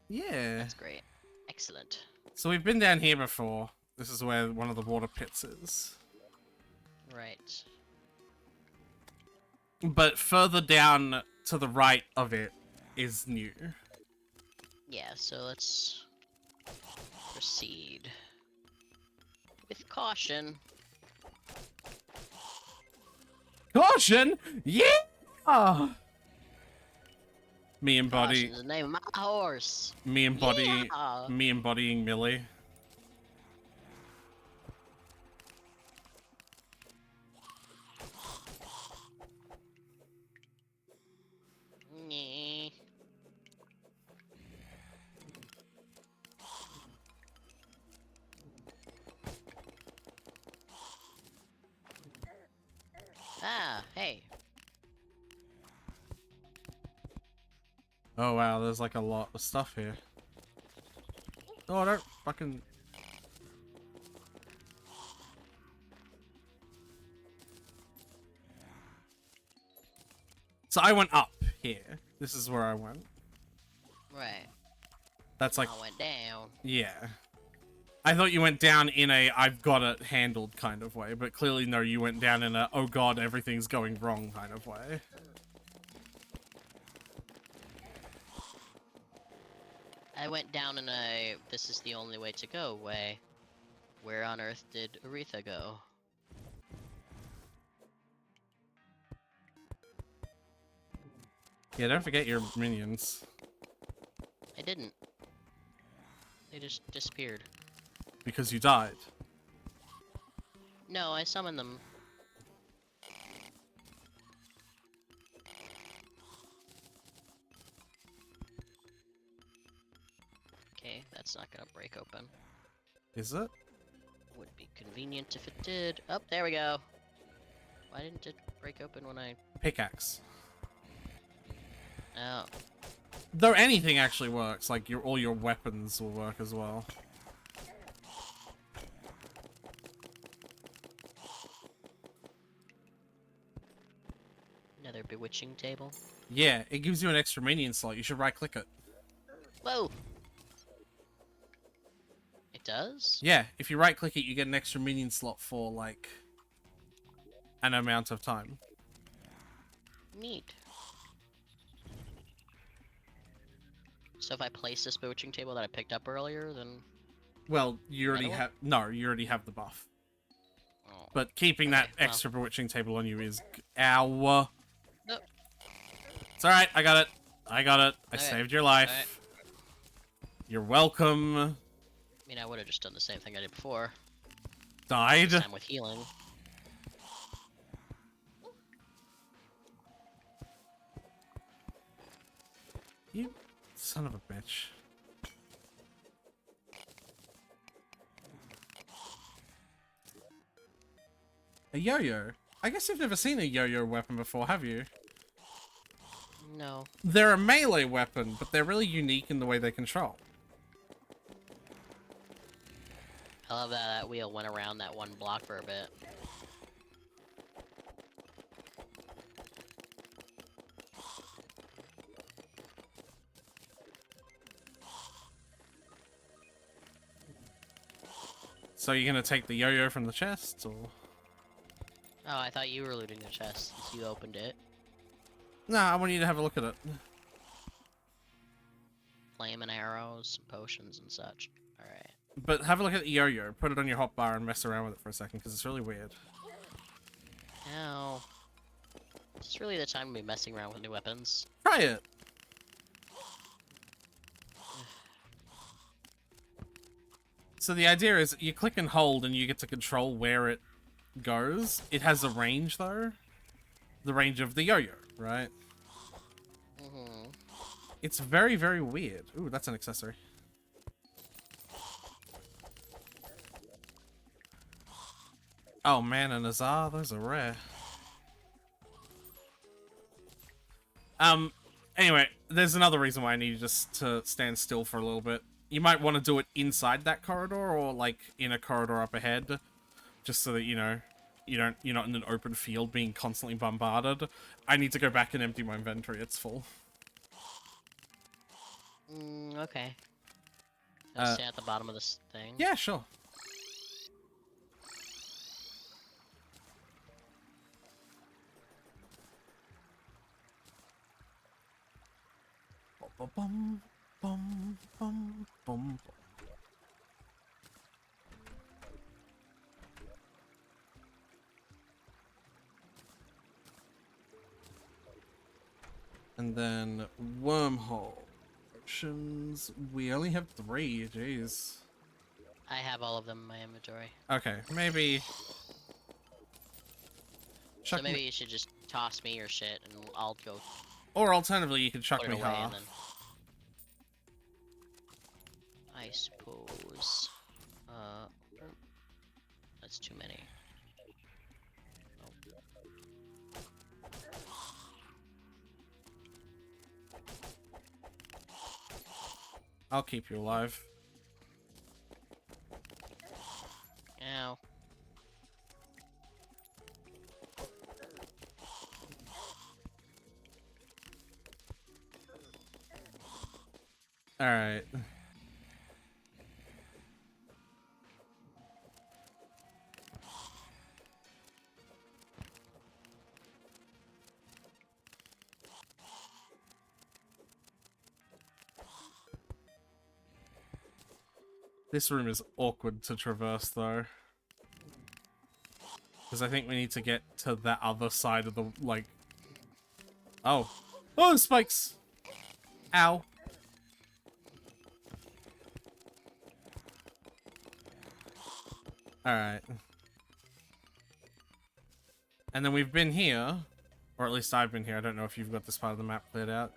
Yeah. That's great. Excellent. So we've been down here before. This is where one of the water pits is. Right. But further down to the right of it is new. Yeah, so let's proceed. With caution. Caution! Yeah! Me embody... Caution's the name of my horse. Me embody... Yeah. Me embodying Millie. Nyeh. Ah, hey. Oh wow, there's like a lot of stuff here. Oh, don't fucking... So I went up here. This is where I went. Right. That's like... I went down. Yeah. I thought you went down in a I've got it handled kind of way, but clearly no, you went down in a oh god, everything's going wrong kind of way. I went down in a this is the only way to go way. Where on earth did Aretha go? Yeah, don't forget your minions. I didn't. They just disappeared. Because you died. No, I summoned them. Okay, that's not gonna break open. Is it? Would be convenient if it did. Oh, there we go. Why didn't it break open when I... Pickaxe. Oh. Though anything actually works, like all your weapons will work as well. Another bewitching table. Yeah, it gives you an extra minion slot. You should right-click it. Whoa! It does? Yeah, if you right-click it, you get an extra minion slot for, like, an amount of time. Neat. So if I place this bewitching table that I picked up earlier, then... Well, you already Another one? have... No, you already have the buff. Oh. But keeping that Okay, well. extra bewitching table on you is... Ow. No. It's alright, I got it. I got it. I Okay, saved your life. alright. You're welcome. I mean, I would have just done the same thing I did before. Died. This time with healing. You son of a bitch. A yo-yo? I guess you've never seen a yo-yo weapon before, have you? No. They're a melee weapon, but they're really unique in the way they control. I love that that wheel went around that one block for a bit. So you're gonna take the yo-yo from the chest, or...? Oh, I thought you were looting the chest since you opened it. Nah, I want you to have a look at it. Flame and arrows, potions and such. Alright. But have a look at the yo-yo, put it on your hotbar and mess around with it for a second, because it's really weird. Now, is this really the time to be messing around with new weapons? Try it! So the idea is, you click and hold and you get to control where it goes. It has a range, though. The range of the yo-yo, right? Mm-hmm. It's very, very weird. Ooh, that's an accessory. Oh man, and Azar, those are rare. Anyway, there's another reason why I need you just to stand still for a little bit. You might want to do it inside that corridor, or like in a corridor up ahead, just so that you know you're not in an open field being constantly bombarded. I need to go back and empty my inventory. It's full. Okay. I'll stand at the bottom of this thing. Yeah, sure. Bum, bum, bum, bum. And then wormhole options. We only have 3. Jeez. I have all of them in my inventory. Okay, maybe. So Chuck maybe me, you should just toss me your shit and I'll go or alternatively, you could chuck put me it away half. and then... I suppose... that's too many. I'll keep you alive. Ow. Alright. This room is awkward to traverse, though. Because I think we need to get to that other side of the, like... Oh. Oh, spikes! Ow. Alright. And then we've been here. Or at least I've been here. I don't know if you've got this part of the map cleared out.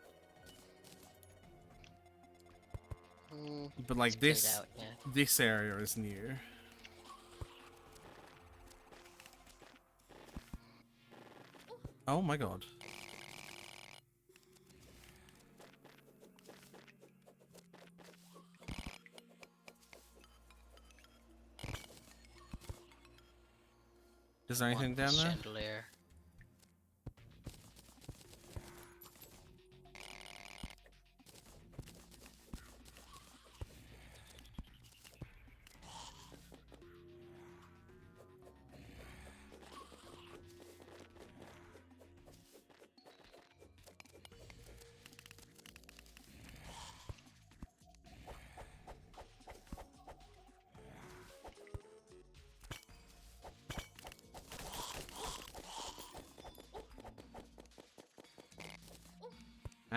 But like It's cleared this, out, yeah. this area is new. Oh my god. Is there anything down there? Chandelier.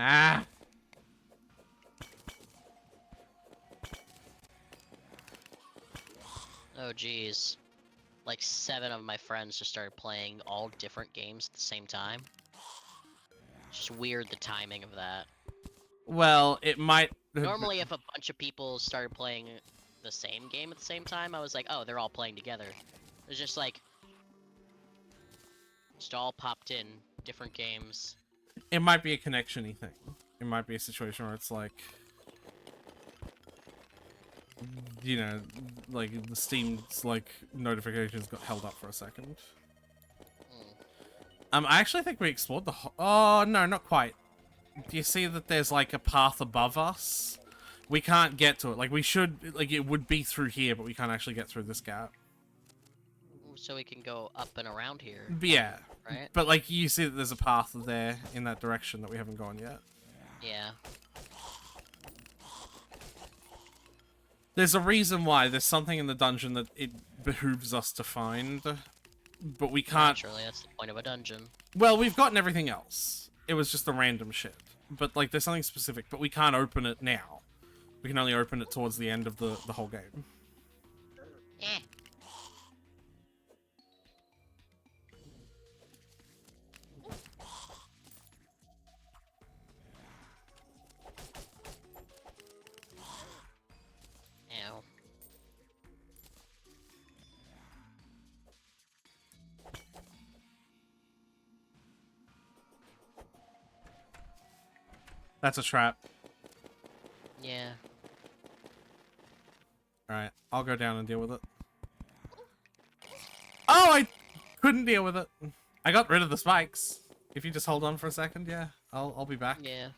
Ah! Oh geez. Like 7 of my friends just started playing all different games at the same time. Just weird the timing of that. Well, it might... Normally if a bunch of people started playing the same game at the same time, I was like, oh, they're all playing together. It was just like... Just all popped in, different games. It might be a connection-y thing. It might be a situation where it's like... You know, like, the Steam's, like, notifications got held up for a second. I actually think we explored the oh, no, not quite. Do you see that there's, like, a path above us? We can't get to it. Like, we should... Like, it would be through here, but we can't actually get through this gap. So we can go up and around here. But yeah. Right? But, like, you see that there's a path there in that direction that we haven't gone yet. Yeah. There's a reason why. There's something in the dungeon that it behooves us to find. But we can't... Naturally, that's the point of a dungeon. Well, we've gotten everything else. It was just the random shit. But, like, there's something specific. But we can't open it now. We can only open it towards the end of the whole game. Eh. Ow. That's a trap. Yeah. Alright, I'll go down and deal with it. Oh, I couldn't deal with it. I got rid of the spikes. If you just hold on for a second, yeah, I'll be back. Yeah.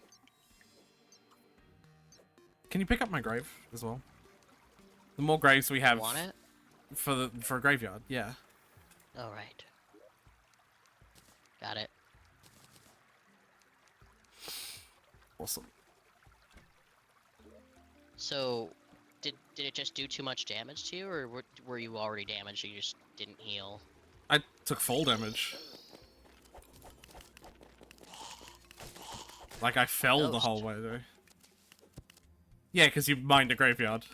Can you pick up my grave as well? The more graves we have Want it? for a graveyard, yeah. Alright. Got it. Awesome. So, did it just do too much damage to you, or were you already damaged and you just didn't heal? I took full damage. Like, I fell the Ghost. whole way, though. Yeah, because you mined a graveyard.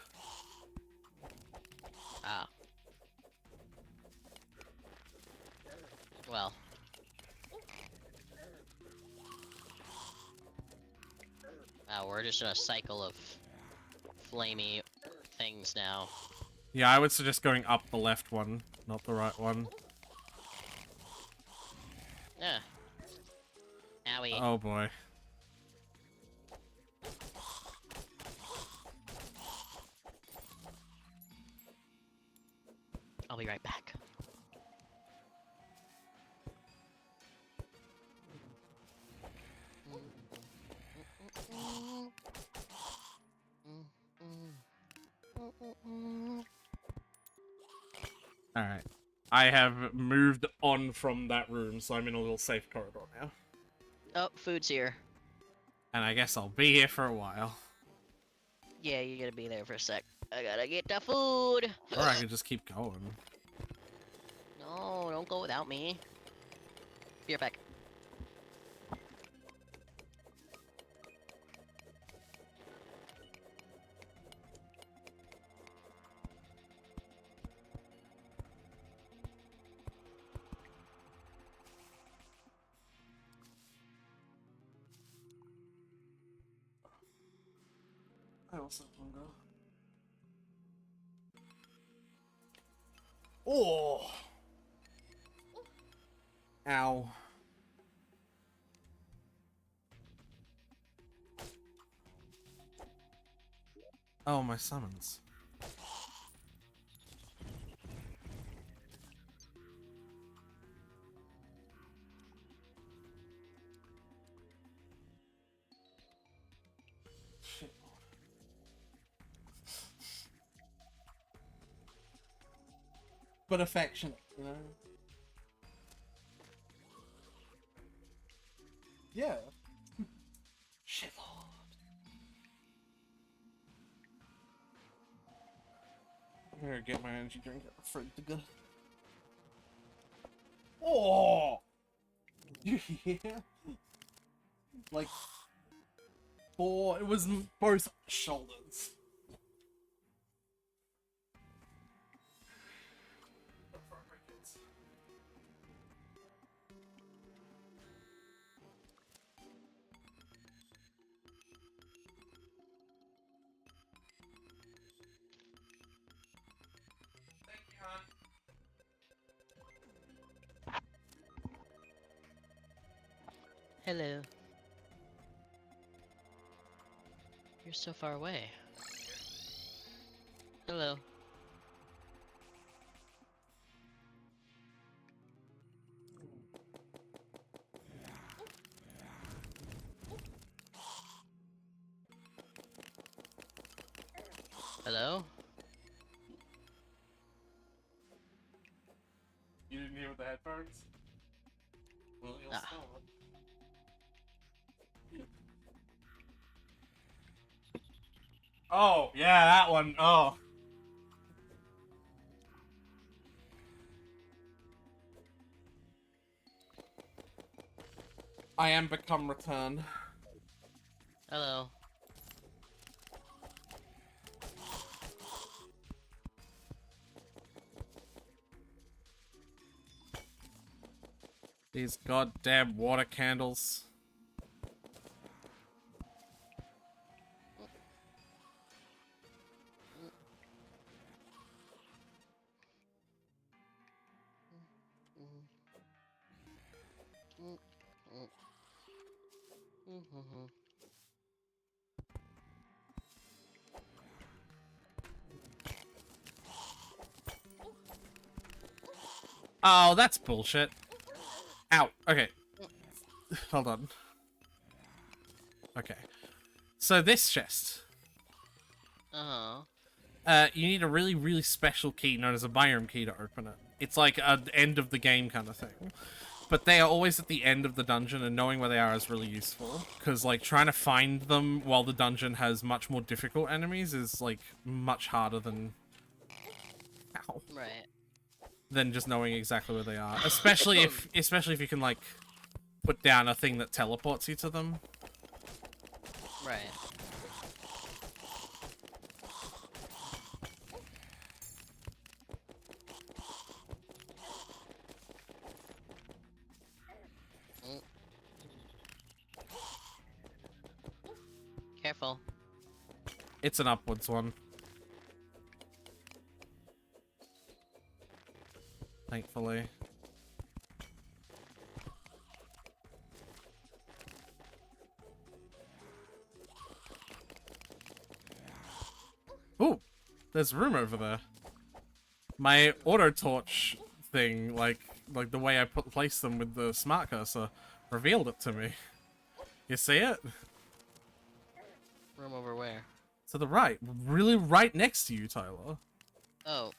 Ah. Well. We're just in a cycle of flamey things now. Yeah, I would suggest going up the left one, not the right one. Yeah. Owie. Oh boy. I'll be right back. Alright. I have moved on from that room, so I'm in a little safe corridor now. Oh, food's here. And I guess I'll be here for a while. Yeah, you're gonna be there for a sec. I gotta get the food. Or I could just keep going. No, don't go without me. Be right back. I also have hunger. Oh! Ow. Oh, my summons. Shit. But affectionate, you know? Yeah. Shit, Lord. I'm gonna get my energy drink at the fridge to go. Oh! You hear? Like, four. It was both shoulders. Hello. You're so far away. Hello. Hello? You didn't hear with the headphones? Well, you'll Ah. still. Oh, yeah, that one. Oh. I am become return. Hello. These goddamn water candles. Oh, that's bullshit. Ow. Okay. Hold on. Okay. So this chest. You need a really, really special key known as a biome key to open it. It's like an end of the game kind of thing. But they are always at the end of the dungeon, and knowing where they are is really useful. Because, like, trying to find them while the dungeon has much more difficult enemies is, like, much harder than... Ow. Right. Than just knowing exactly where they are. Especially if you can, like, put down a thing that teleports you to them. Right. Careful. It's an upwards one. Thankfully. Ooh, there's room over there. My auto torch thing, like the way I place them with the smart cursor, revealed it to me. You see it? Room over where? To the right, really right next to you, Tyler. Oh.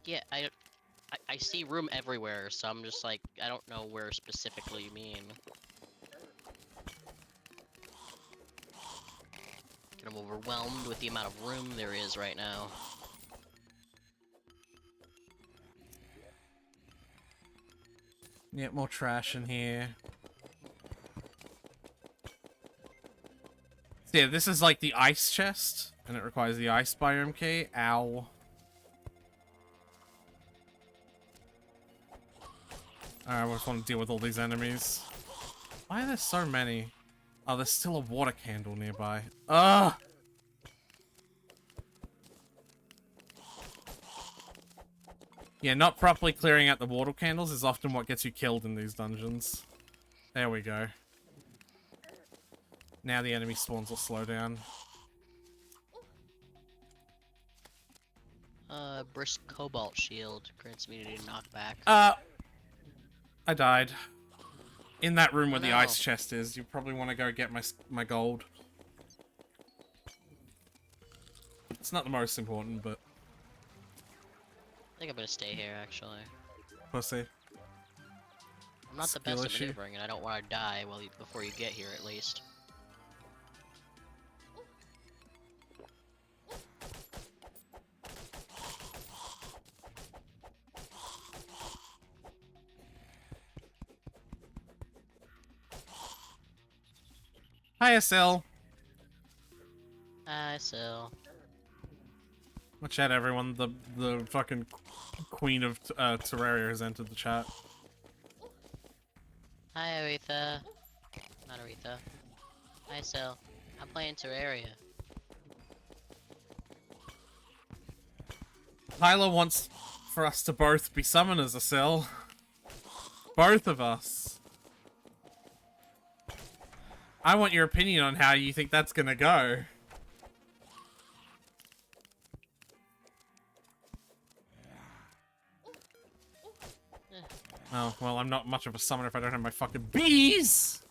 Yeah, I see room everywhere, so I'm just like, I don't know where specifically you mean. Gonna overwhelmed with the amount of room there is right now. Yeah, more trash in here. So yeah, this is like the ice chest, and it requires the ice biome key. Ow. I just want to deal with all these enemies. Why are there so many? Oh, there's still a water candle nearby. Ugh! Yeah, not properly clearing out the water candles is often what gets you killed in these dungeons. There we go. Now the enemy spawns will slow down. Brisk Cobalt Shield grants immunity to knockback. I died. In that room where the No. ice chest is. You probably want to go get my gold. It's not the most important, but... I think I'm gonna stay here, actually. Pussy. I'm not the Skill best at issue. maneuvering, and I don't want to die before you get here, at least. Hi, SL. So... Watch out, everyone. The fucking queen of Terraria has entered the chat. Hi, Aretha. Not Aretha. Hi, Sil. I'm playing Terraria. Tyler wants for us to both be summoners, SL. Both of us. I want your opinion on how you think that's gonna go. Oh, well, I'm not much of a summoner if I don't have my fucking bees!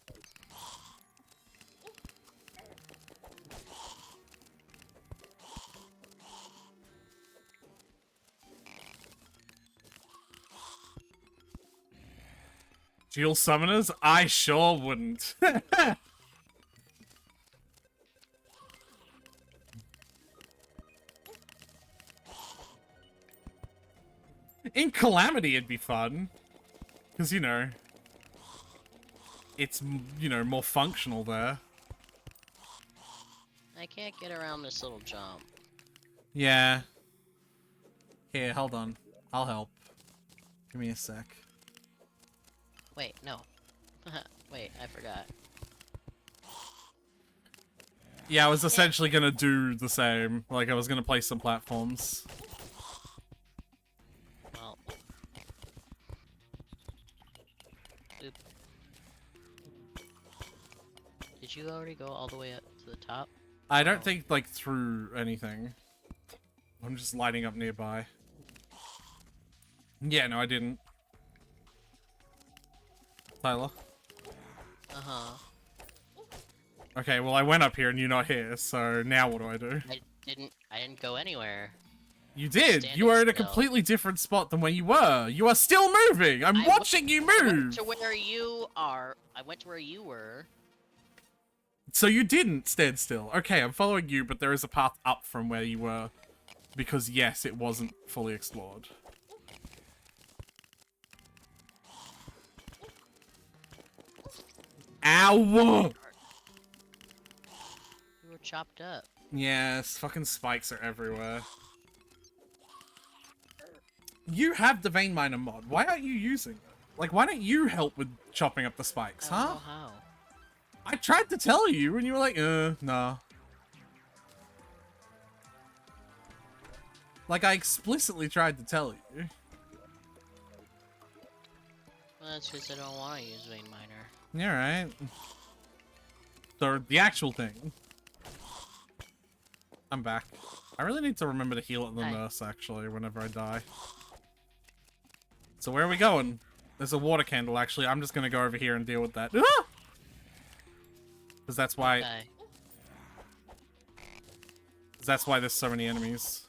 Dual summoners? I sure wouldn't. In Calamity, it'd be fun. Because, you know, it's, you know, more functional there. I can't get around this little jump. Yeah. Here, hold on. I'll help. Give me a sec. Wait, no. Wait, I forgot. Yeah, I was essentially gonna do the same. Like, I was gonna place some platforms. Well. Oop. Did you already go all the way up to the top? I don't think, like, through anything. I'm just lighting up nearby. Yeah, no, I didn't. Tyler? Uh-huh. Okay, well, I went up here and you're not here, so now what do I do? I didn't go anywhere. You did! Standing You were in a still. completely different spot than where you were! You are still moving! I'm watching you I went move! to where you are. I went to where you were. So you didn't stand still. Okay, I'm following you, but there is a path up from where you were. Because, yes, it wasn't fully explored. Ow! You were chopped up. Yes, fucking spikes are everywhere. You have the vein miner mod. Why aren't you using it? Like, why don't you help with chopping up the spikes, I don't huh? know how. I tried to tell you, and you were like, nah. Like, I explicitly tried to tell you. Well, that's because I don't want to use vein miner. You're right. The actual thing. I'm back. I really need to remember to heal at the Hi. nurse, actually, whenever I die. So where are we going? There's a water candle, actually. I'm just gonna go over here and deal with that. Because that's why... Okay. That's why there's so many enemies.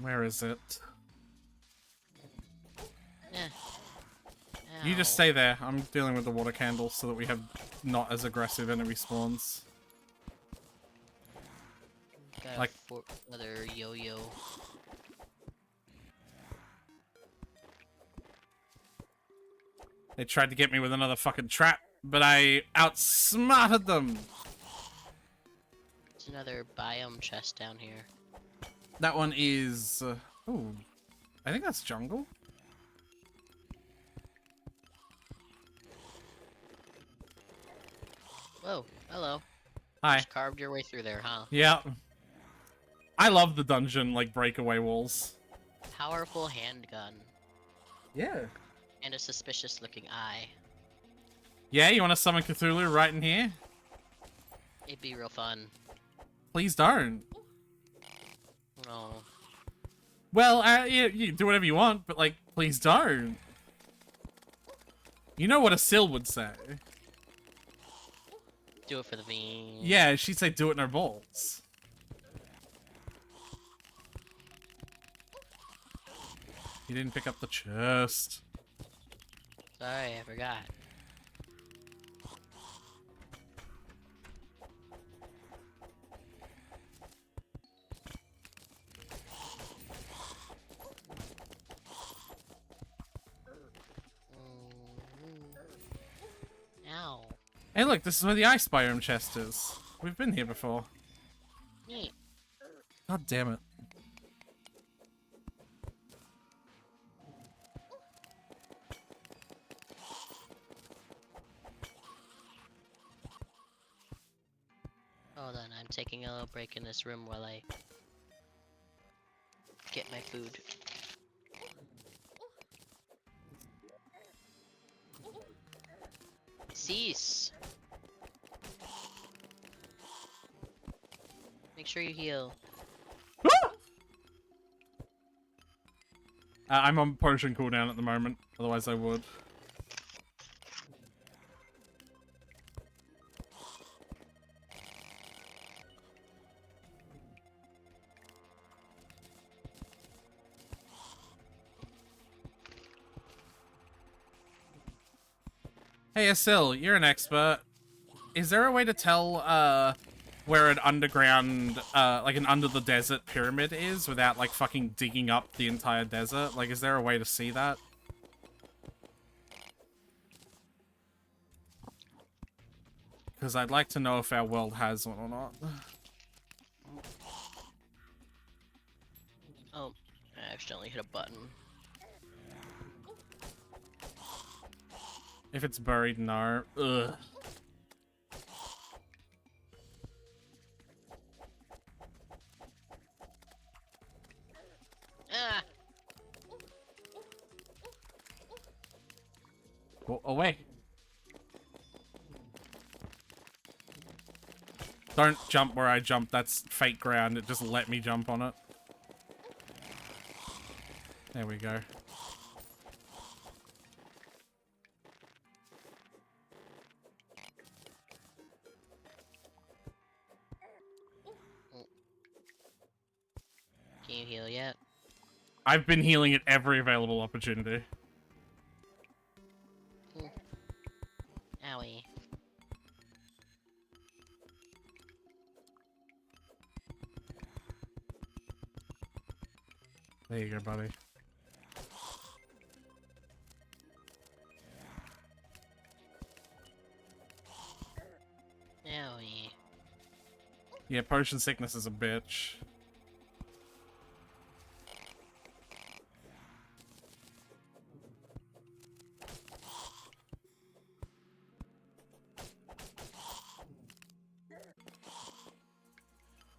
Where is it? Eh. You just Ow. stay there. I'm dealing with the water candle so that we have not as aggressive enemy spawns. Got like- another yo-yo. They tried to get me with another fucking trap, but I outsmarted them. There's another biome chest down here. That one is... ooh, I think that's jungle. Whoa, hello. Hi. Just carved your way through there, huh? Yeah. I love the dungeon, like, breakaway walls. Powerful handgun. Yeah. And a suspicious looking eye. Yeah, you want to summon Cthulhu right in here? It'd be real fun. Please don't. Oh. Well, yeah, you do whatever you want, but, like, please don't. You know what a Sil would say. Do it for the V. Yeah, she'd say do it in her balls. You didn't pick up the chest. Sorry, I forgot. Ow. Hey, look, this is where the ice biome chest is. We've been here before. Neat. God damn it. Hold on, I'm taking a little break in this room while I get my food. Cease! Make sure you heal. I'm on potion cooldown at the moment, otherwise I would. Hey, Asil, you're an expert. Is there a way to tell, where an underground, like an under the desert pyramid is without, like, fucking digging up the entire desert? Like, is there a way to see that? Because I'd like to know if our world has one or not. Oh, I accidentally hit a button. If it's buried, no. Ugh. Ah! Go away. Don't jump where I jump. That's fake ground. It just let me jump on it. There we go. Can you heal yet? I've been healing at every available opportunity. Owie. There you go, buddy. Owie. Yeah, potion sickness is a bitch.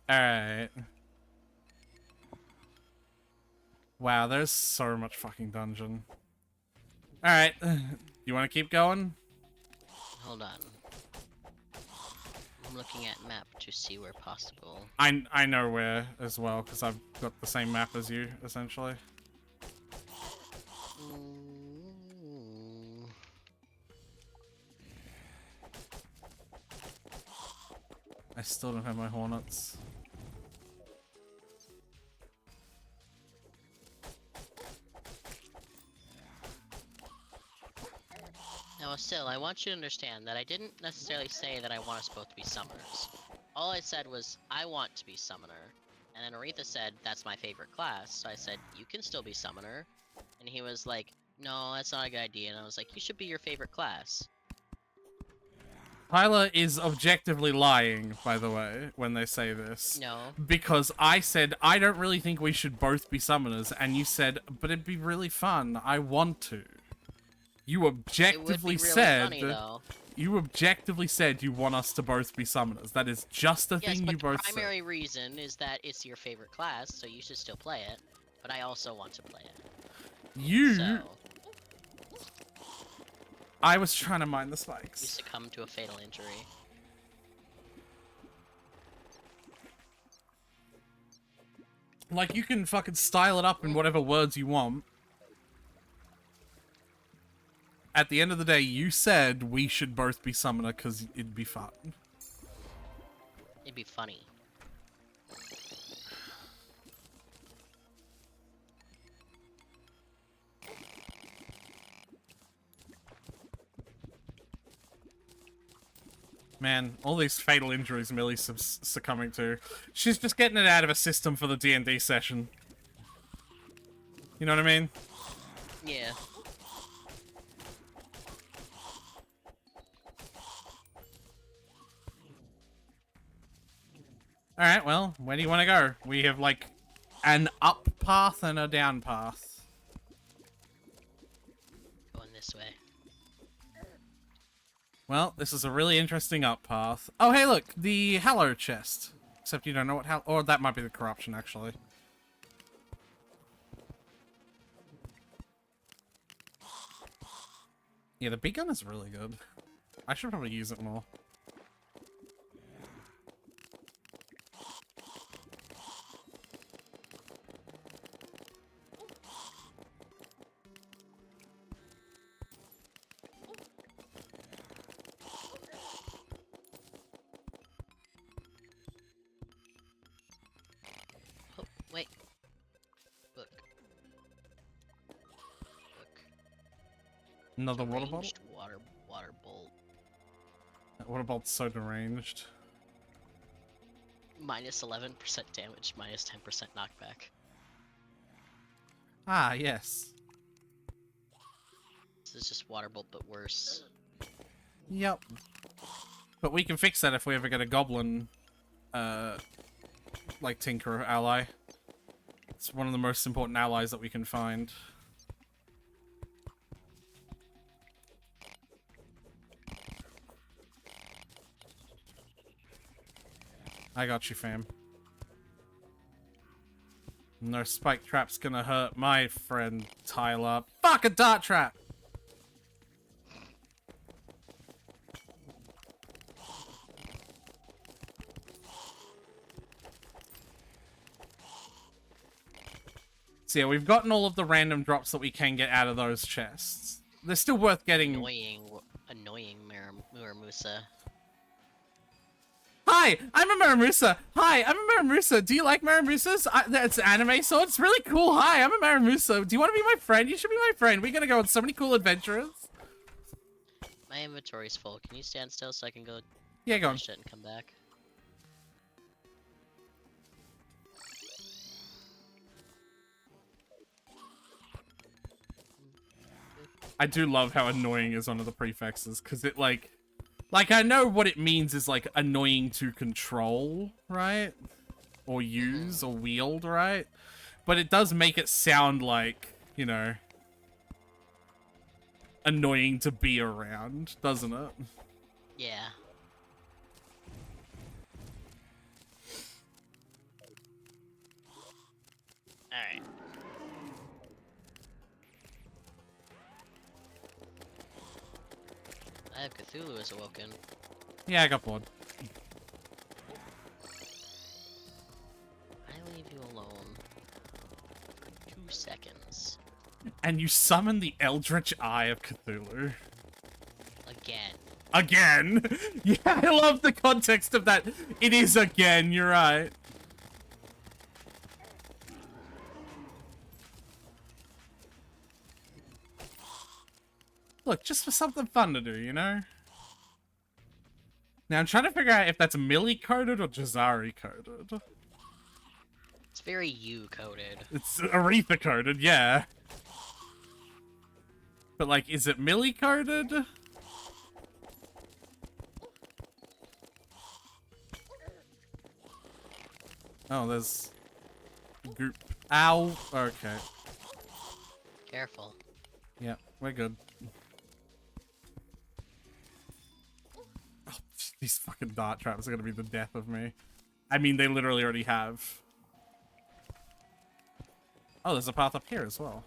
Alright. Wow, there's so much fucking dungeon. Alright. You want to keep going? Hold on. I'm looking at map to see where possible. I know where as well, because I've got the same map as you, essentially. Mm. I still don't have my hornets. Now, Sil, I want you to understand that I didn't necessarily say that I want us both to be summoners. All I said was, I want to be summoner. And then Aretha said, that's my favorite class. So I said, you can still be summoner. And he was like, no, that's not a good idea. And I was like, you should be your favorite class. Tyler is objectively lying, by the way, when they say this. No. Because I said, I don't really think we should both be summoners, and you said, but it'd be really fun. I want to. You objectively It would be really said... funny, though. You objectively said you want us to both be summoners. That is just the thing you both the primary said. reason is that it's your favorite class, so you should still play it. But I also want to play it. You... So, I was trying to mine the you spikes. succumb to a fatal injury. Like, you can fucking style it up in whatever words you want. At the end of the day, you said we should both be summoner because it'd be fun. It'd be funny. Man, all these fatal injuries Millie's succumbing to. She's just getting it out of her system for the D&D session. You know what I mean? Yeah. Alright, well, where do you want to go? We have, like, an up path and a down path. Going this way. Well, this is a really interesting up path. Oh, hey, look, the Hallow chest. Except you don't know what Hallow... Or that might be the corruption, actually. Yeah, the big gun is really good. I should probably use it more. Oh, wait. Look. Look. Another water bottle? Deranged water bolt. That water bolt's so deranged. Minus 11% damage, minus 10% knockback. Ah, yes. This is just water bolt, but worse. Yep. But we can fix that if we ever get a goblin, like Tinker ally. It's one of the most important allies that we can find. I got you, fam. No spike trap's gonna hurt my friend Tyler. Fuck, a dart trap! So yeah, we've gotten all of the random drops that we can get out of those chests. They're still worth getting. Annoying Muramusa. Hi, I'm a Maramusa. Hi, I'm a Maramusa. Do you like Maramusas? That's anime, so it's really cool. Hi, I'm a Maramusa. Do you want to be my friend? You should be my friend. We're gonna go on so many cool adventures. My inventory's full. Can you stand still so I can go Yeah, go on. finish it and come back? I do love how annoying is one of the prefixes, because it, like, I know what it means is, like, annoying to control, right? Or use, or wield, right? But it does make it sound like, you know, annoying to be around, doesn't it? Yeah. Alright. I have Cthulhu is awoken. Yeah, I got bored. I leave you alone for 2 seconds. And you summon the Eldritch Eye of Cthulhu. Again. Again! Yeah, I love the context of that. It is again, you're right. Look, just for something fun to do, you know? Now, I'm trying to figure out if that's Millie-coded or Jazari-coded. It's very you-coded. It's Aretha-coded, yeah. But, like, is it Millie-coded? Oh, there's... Group. Ow! Okay. Careful. Yeah, we're good. Oh, these fucking dart traps are gonna be the death of me. I mean, they literally already have. Oh, there's a path up here as well.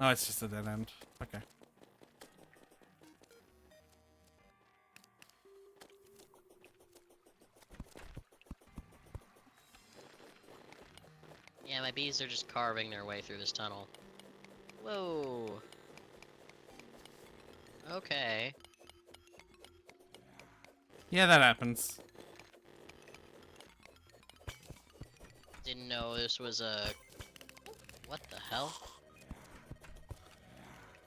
Oh, it's just a dead end. Okay. Yeah, my bees are just carving their way through this tunnel. Whoa. Okay. Yeah, that happens. Didn't know this was a... What the hell?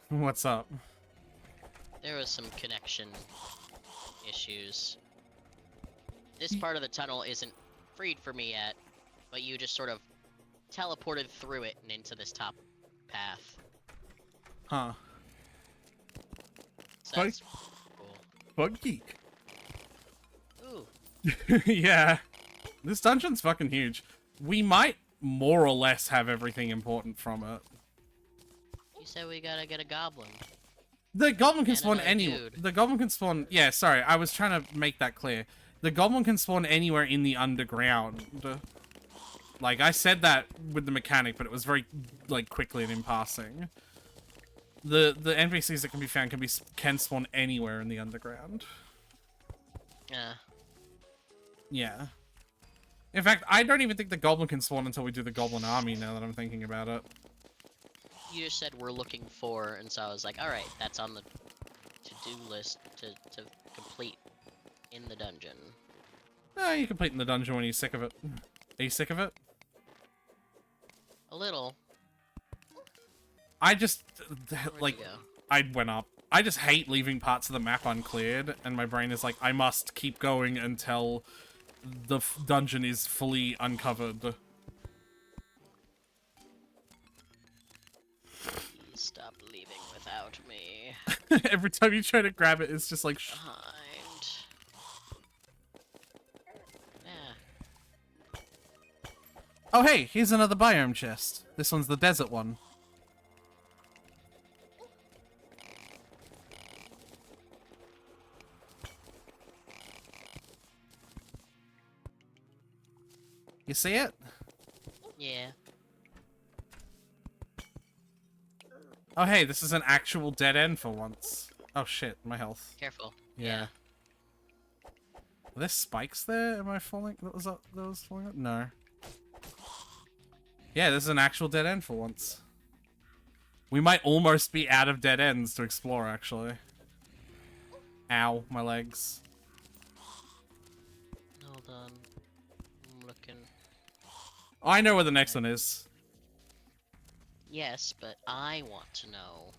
What's up? There was some connection issues. This part of the tunnel isn't freed for me yet, but you just sort of teleported through it and into this top path. Huh. So that's cool. Bug geek. Ooh. Yeah. This dungeon's fucking huge. We might more or less have everything important from it. You said we gotta get a goblin. The goblin can And spawn another anywhere. dude. The goblin can spawn... Yeah, sorry. I was trying to make that clear. The goblin can spawn anywhere in the underground. Like, I said that with the mechanic, but it was very, like, quickly and in passing. The NPCs that can be found can spawn anywhere in the underground. Yeah. In fact, I don't even think the goblin can spawn until we do the goblin army, now that I'm thinking about it. You just said we're looking for, and so I was like, alright, that's on the to-do list to complete in the dungeon. You complete in the dungeon when you're sick of it. Are you sick of it? A little. I just, Where'd like, you go? I went up. I just hate leaving parts of the map uncleared, and my brain is like, I must keep going until the dungeon is fully uncovered. Please stop leaving without me. Every time you try to grab it, it's just like... Behind. Yeah. Oh hey, here's another biome chest. This one's the desert one. You see it? Yeah. Oh hey, this is an actual dead end for once. Oh shit, my health. Careful. Yeah. Are there spikes there? Am I falling? That was falling up? No. Yeah, this is an actual dead end for once. We might almost be out of dead ends to explore, actually. Ow, my legs. Hold on. I'm looking. Oh, I know where the next one is. Yes, but I want to know.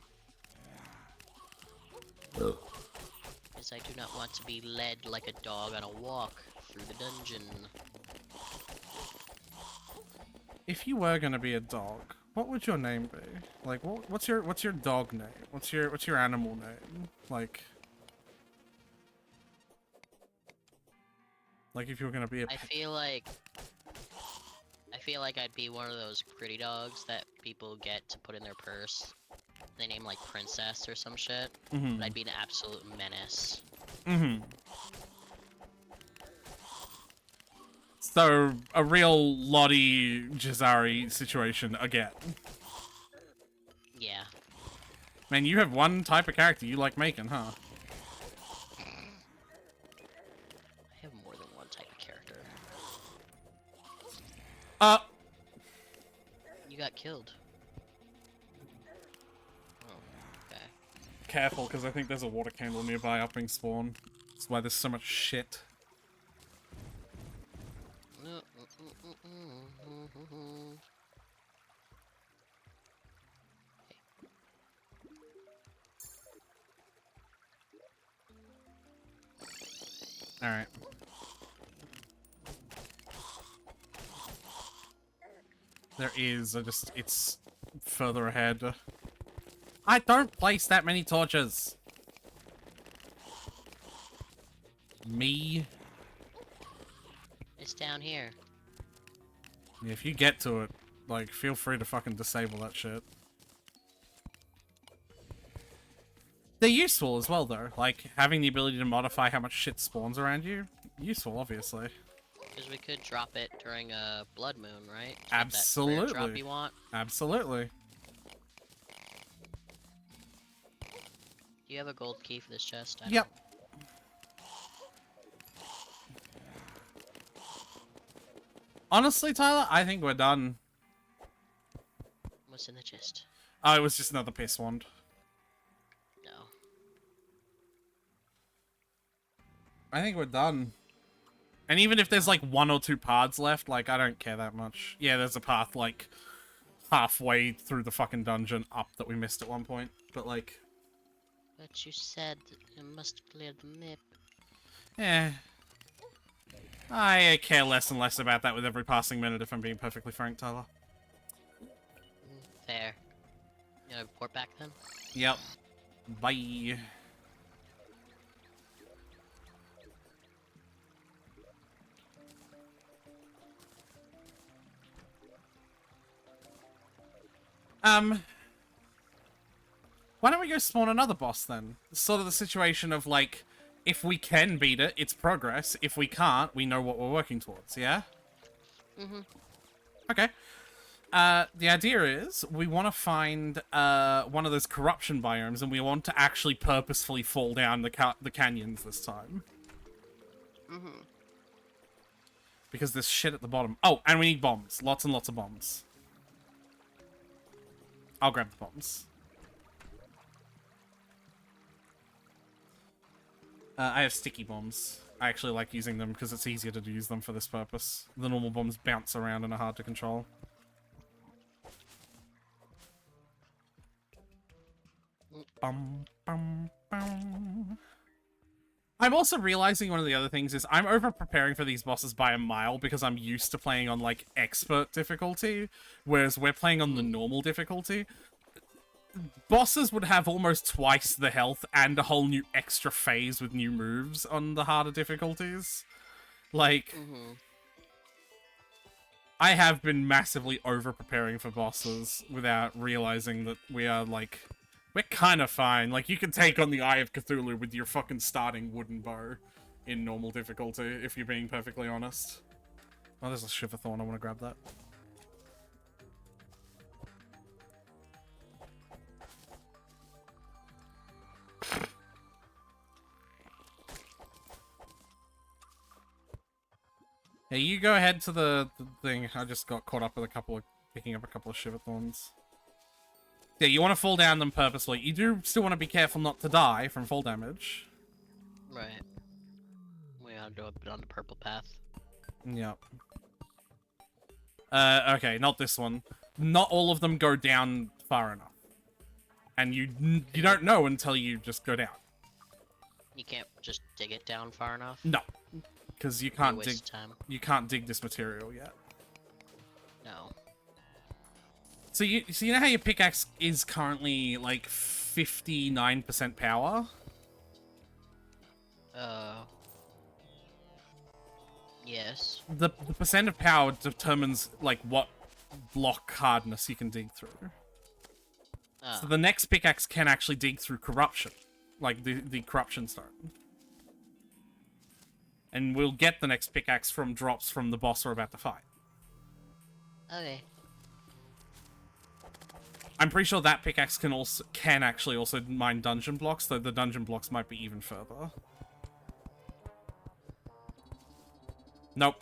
Because I do not want to be led like a dog on a walk through the dungeon. If you were gonna be a dog, what would your name be? Like, what's your dog name? What's your animal name? Like if you were gonna be a I pet. feel like I'd be one of those pretty dogs that people get to put in their purse. They name like Princess or some shit. Mm-hmm. But I'd be an absolute menace. Mm-hmm. So, a real Lottie Jazari situation again. Yeah. Man, you have one type of character you like making, huh? I have more than one type of character. You got killed. Oh, okay. Careful, because I think there's a water candle nearby upping spawn. That's why there's so much shit. Alright. There is, it's further ahead. I don't place that many torches. Me? It's down here. If you get to it, like, feel free to fucking disable that shit. They're useful as well, though. Like, having the ability to modify how much shit spawns around you. Useful, obviously. Because we could drop it during a blood moon, right? To get Absolutely. that rare drop you want. Absolutely. Do you have a gold key for this chest? I Yep. Honestly, Tyler, I think we're done. don't. What's in the chest? Oh, it was just another piss wand. No. I think we're done. And even if there's like 1 or 2 paths left, like, I don't care that much. Yeah, there's a path like halfway through the fucking dungeon up that we missed at one point. But like... But you said you must clear the map. Eh. I care less and less about that with every passing minute, if I'm being perfectly frank, Tyler. Fair. You wanna report back then? Yep. Bye. Why don't we go spawn another boss then? Sort of the situation of like, if we can beat it, it's progress. If we can't, we know what we're working towards, yeah? Mm-hmm. Okay. The idea is, we want to find one of those corruption biomes, and we want to actually purposefully fall down the canyons this time. Mm-hmm. Because there's shit at the bottom. Oh, and we need bombs. Lots and lots of bombs. I'll grab the bombs. I have sticky bombs. I actually like using them because it's easier to use them for this purpose. The normal bombs bounce around and are hard to control. Bum, bum, bum. I'm also realizing one of the other things is I'm over-preparing for these bosses by a mile because I'm used to playing on, like, expert difficulty, whereas we're playing on the normal difficulty. Bosses would have almost twice the health and a whole new extra phase with new moves on the harder difficulties. Like, I have been massively over-preparing for bosses without realizing that we are, like... We're kind of fine. Like, you can take on the Eye of Cthulhu with your fucking starting wooden bow in normal difficulty, if you're being perfectly honest. Oh, there's a Shiverthorn. I want to grab that. Yeah, you go ahead to the thing. I just got caught up with picking up a couple of Shiverthorns. Yeah, you want to fall down them purposely. You do still want to be careful not to die from fall damage. Right. We gotta do a bit on the purple path. Yep. Okay, not this one. Not all of them go down far enough. And you don't know until you just go down. You can't just dig it down far enough? No. Because you can't dig... Time. You can't dig this material yet. No. So you know how your pickaxe is currently, like, 59% power? Yes. The percent of power determines, like, what block hardness you can dig through. So the next pickaxe can actually dig through corruption. Like, the corruption stone. And we'll get the next pickaxe from drops from the boss we're about to fight. Okay. I'm pretty sure that pickaxe can actually also mine dungeon blocks, though the dungeon blocks might be even further. Nope.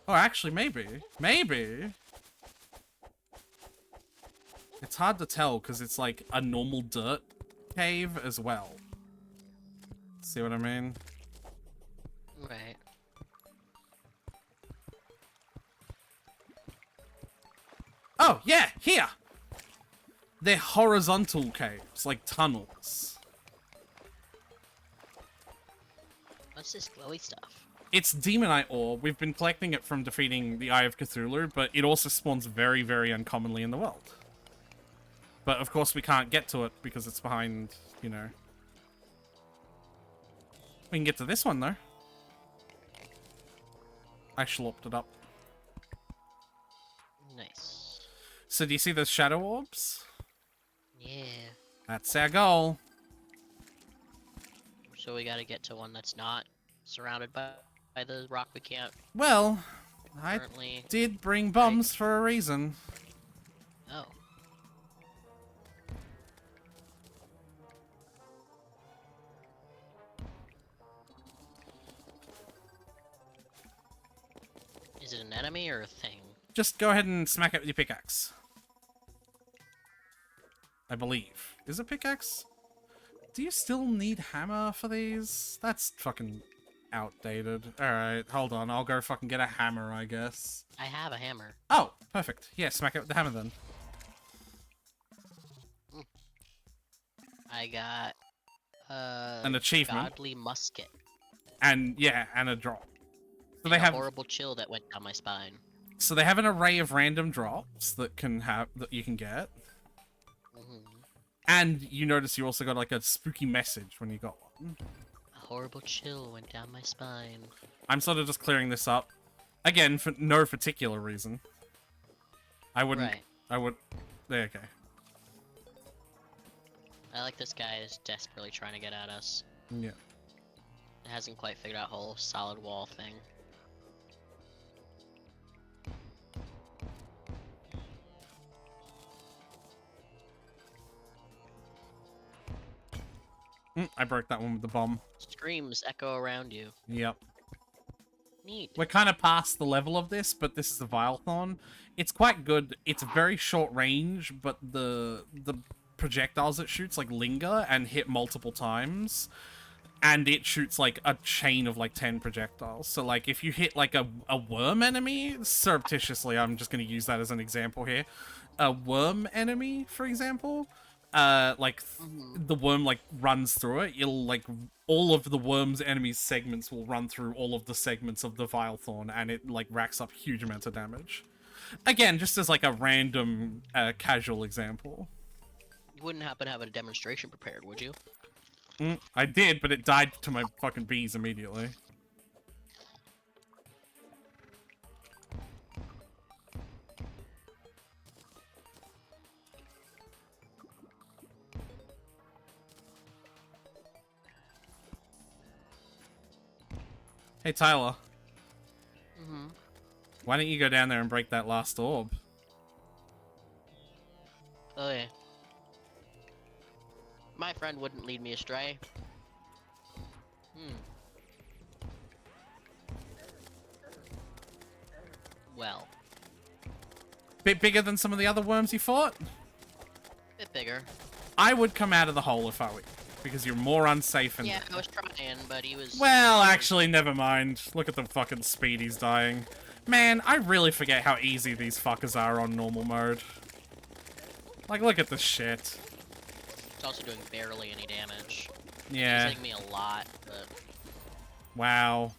Oh, actually, maybe. Maybe. It's hard to tell, because it's like a normal dirt cave as well. See what I mean? Right. Oh, yeah, here! They're horizontal caves, like tunnels. What's this glowy stuff? It's Demonite ore. We've been collecting it from defeating the Eye of Cthulhu, but it also spawns very, very uncommonly in the world. But of course we can't get to it because it's behind, you know. We can get to this one though. I schloped it up. Nice. So do you see those shadow orbs? Yeah. That's our goal. So we gotta get to one that's not surrounded by the rock we can't Well, I currently... did bring bombs for a reason. Oh. Is it an enemy or a thing? Just go ahead and smack it with your pickaxe. I believe. Is it pickaxe? Do you still need hammer for these? That's fucking outdated. Alright, hold on. I'll go fucking get a hammer, I guess. I have a hammer. Oh, perfect. Yeah, smack it with the hammer then. I got An achievement. godly musket. And, yeah, and a drop. So And they a have... horrible chill that went down my spine. So they have an array of random drops that you can get. And you notice you also got like a spooky message when you got one. A horrible chill went down my spine. I'm sort of just clearing this up. Again, for no particular reason. I wouldn't... Right. I would... There, okay. I like this guy is desperately trying to get at us. Yeah. It hasn't quite figured out whole solid wall thing. I broke that one with the bomb. Screams echo around you. Yep. Neat. We're kind of past the level of this, but this is the Vilethorn. It's quite good. It's very short range, but the projectiles it shoots like linger and hit multiple times. And it shoots like a chain of like 10 projectiles. So like if you hit like a worm enemy, surreptitiously, I'm just going to use that as an example here. A worm enemy, for example, the worm like runs through it. It'll like all of the worm's enemy's segments will run through all of the segments of the Vilethorn, and it like racks up huge amounts of damage. Again, just as like a random casual example. You wouldn't happen to have a demonstration prepared, would you? I did, but it died to my fucking bees immediately. Hey, Tyler. Why don't you go down there and break that last orb? Oh yeah. My friend wouldn't lead me astray. Well. Bit bigger than some of the other worms you fought? Bit bigger. I would come out of the hole if I were you, because you're more unsafe and... Yeah, I was trying, but he was... Well, actually, never mind. Look at the fucking speed he's dying. Man, I really forget how easy these fuckers are on normal mode. Like, look at this shit. It's also doing barely any damage. Yeah. He's hitting me a lot, but... Wow.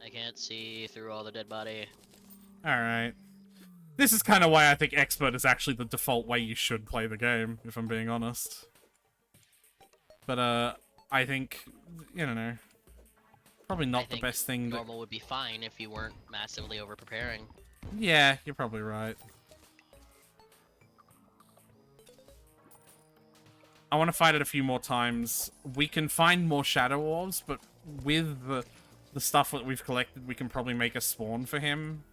I can't see through all the dead body. Alright. This is kind of why I think Expert is actually the default way you should play the game, if I'm being honest. But, I think, you don't know. Probably not the best thing that... Normal would be fine if you weren't massively over-preparing. Yeah, you're probably right. I want to fight it a few more times. We can find more Shadow Orbs, but with the stuff that we've collected, we can probably make a spawn for him.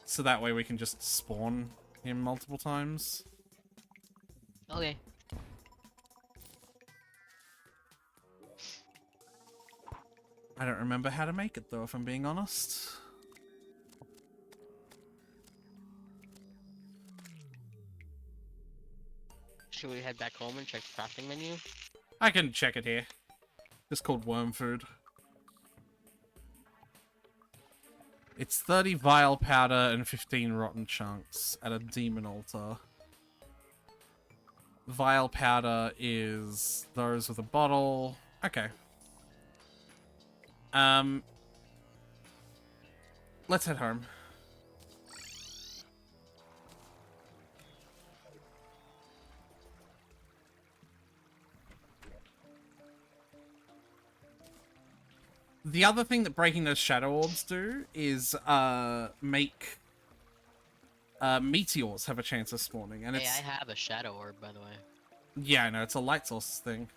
So that way we can just spawn him multiple times. Okay. I don't remember how to make it, though, if I'm being honest. Should we head back home and check the crafting menu? I can check it here. It's called worm food. It's 30 vile powder and 15 rotten chunks at a demon altar. Vial powder is those with a bottle. Okay. Let's head home. The other thing that breaking those shadow orbs do is make meteors have a chance of spawning, and Hey, it's I have a shadow orb, by the way. yeah, I know it's a light source thing.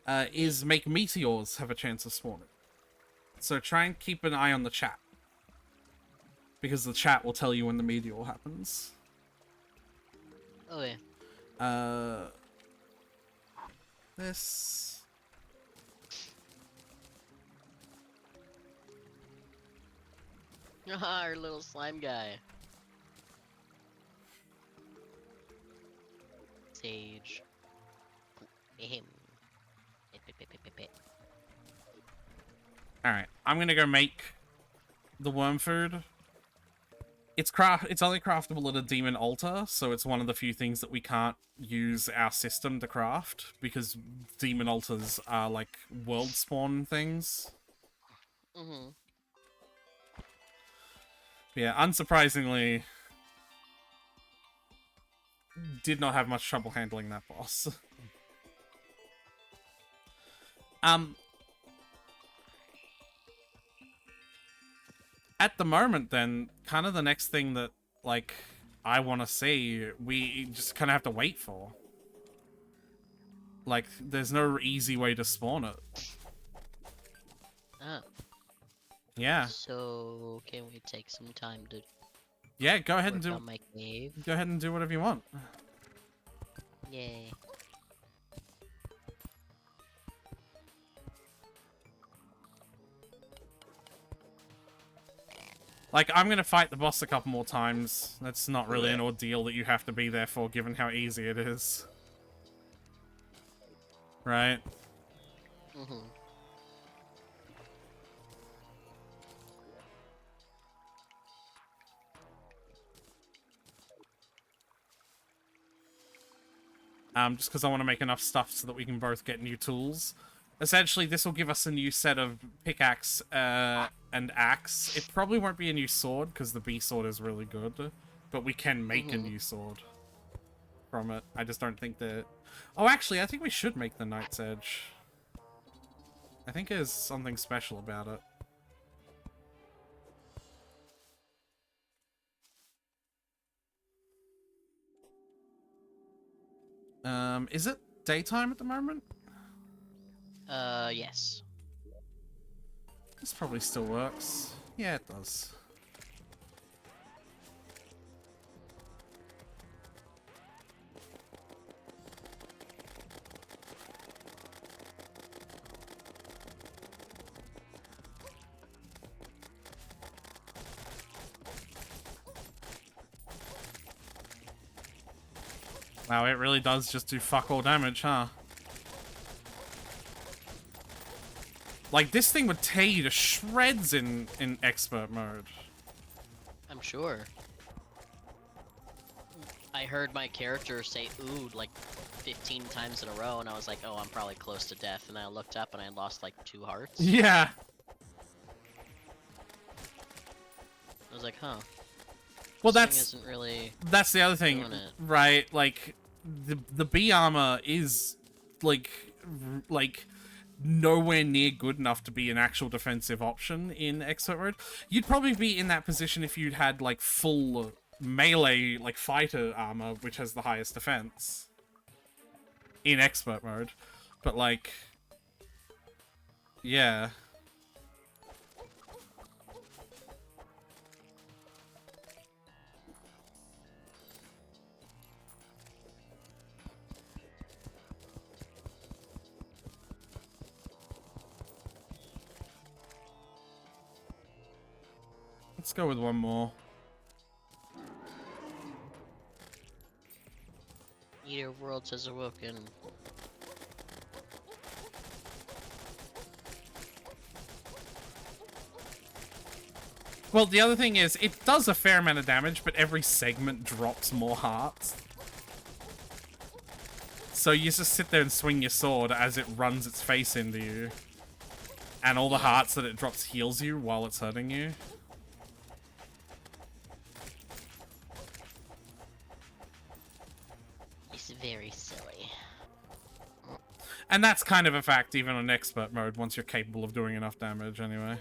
Is make meteors have a chance of spawning. So try and keep an eye on the chat, because the chat will tell you when the meteor happens. Oh yeah. This. Our little slime guy. Sage. Him. All right, I'm gonna go make the worm food. It's only craftable at a demon altar, so it's one of the few things that we can't use our system to craft because demon altars are like world spawn things. Mm-hmm. Yeah, unsurprisingly, did not have much trouble handling that boss. At the moment, then, kind of the next thing that, like, I want to see, we just kind of have to wait for. Like, there's no easy way to spawn it. Oh. Yeah. So can we take some time to Yeah, go ahead and work do. on my cave? Go ahead and do whatever you want. Yay. Like, I'm gonna fight the boss a couple more times. That's not really an ordeal that you have to be there for, given how easy it is. Right? Mm-hmm. Just because I want to make enough stuff so that we can both get new tools. Essentially, this will give us a new set of pickaxe and axe. It probably won't be a new sword, because the bee sword is really good. But we can make a new sword from it. I just don't think that... Oh, actually, I think we should make the Knight's Edge. I think there's something special about it. Is it daytime at the moment? Yes. This probably still works. Yeah, it does. Wow, it really does just do fuck all damage, huh? Like, this thing would tear you to shreds in expert mode. I'm sure. I heard my character say "ooh" like 15 times in a row, and I was like, oh, I'm probably close to death. And I looked up and I lost like 2 hearts. Yeah. I was like, huh. Well, This thing isn't really that's the other thing, doing it. right? Like, the bee armor is like nowhere near good enough to be an actual defensive option in expert mode. You'd probably be in that position if you'd had like full melee like fighter armor, which has the highest defense in expert mode. But like, yeah. Let's go with one more. Eater of Worlds has awoken. Well, the other thing is, it does a fair amount of damage, but every segment drops more hearts. So you just sit there and swing your sword as it runs its face into you. And all the hearts that it drops heals you while it's hurting you. It's very silly. And that's kind of a fact even on expert mode once you're capable of doing enough damage anyway.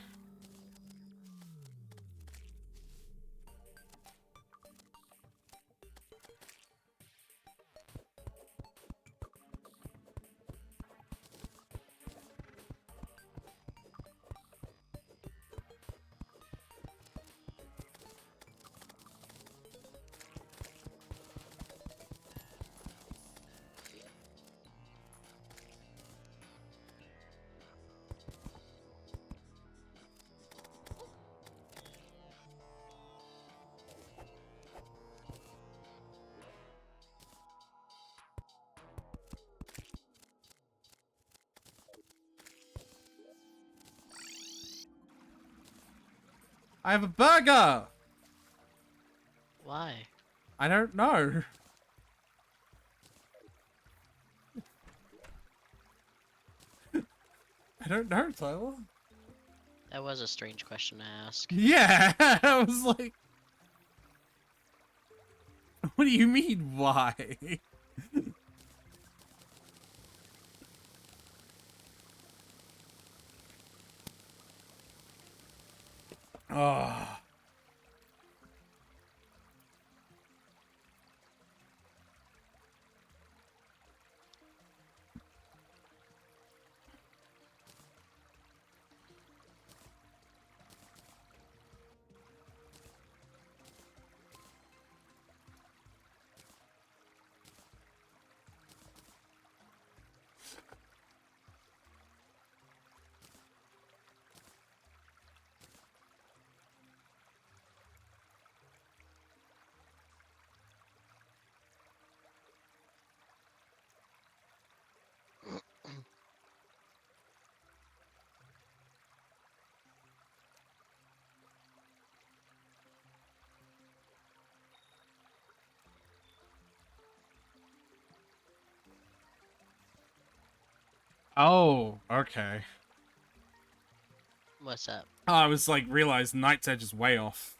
I have a burger! Why? I don't know. I don't know, Tyler. That was a strange question to ask. Yeah, I was like... What do you mean, why? Oh. Oh, okay. What's up? Oh, I was like, realized Night's Edge is way off.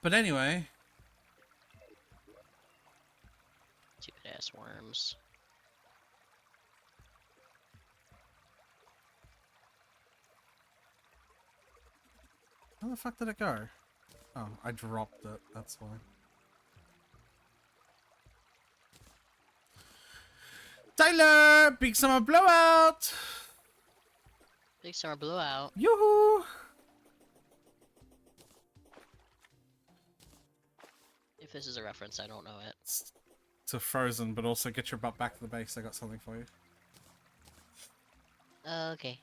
But anyway. Stupid ass worms. Where the fuck did it go? Oh, I dropped it, that's why. Tyler! Big Summer Blowout! Big summer blowout. Yoo-hoo! If this is a reference, I don't know it. It's to Frozen, but also get your butt back to the base. I got something for you. Okay.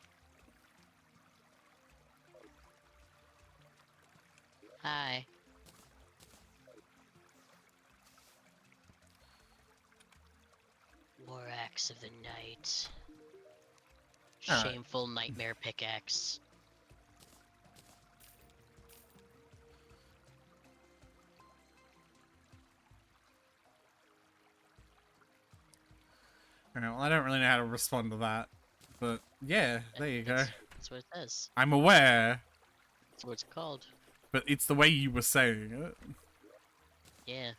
Hi. War axe of the night. Alright. Shameful nightmare pickaxe. Alright, well, I don't really know how to respond to that. But, yeah, there you go. That's what it says. I'm aware, That's what it's called. but it's the way you were saying it. Yeah.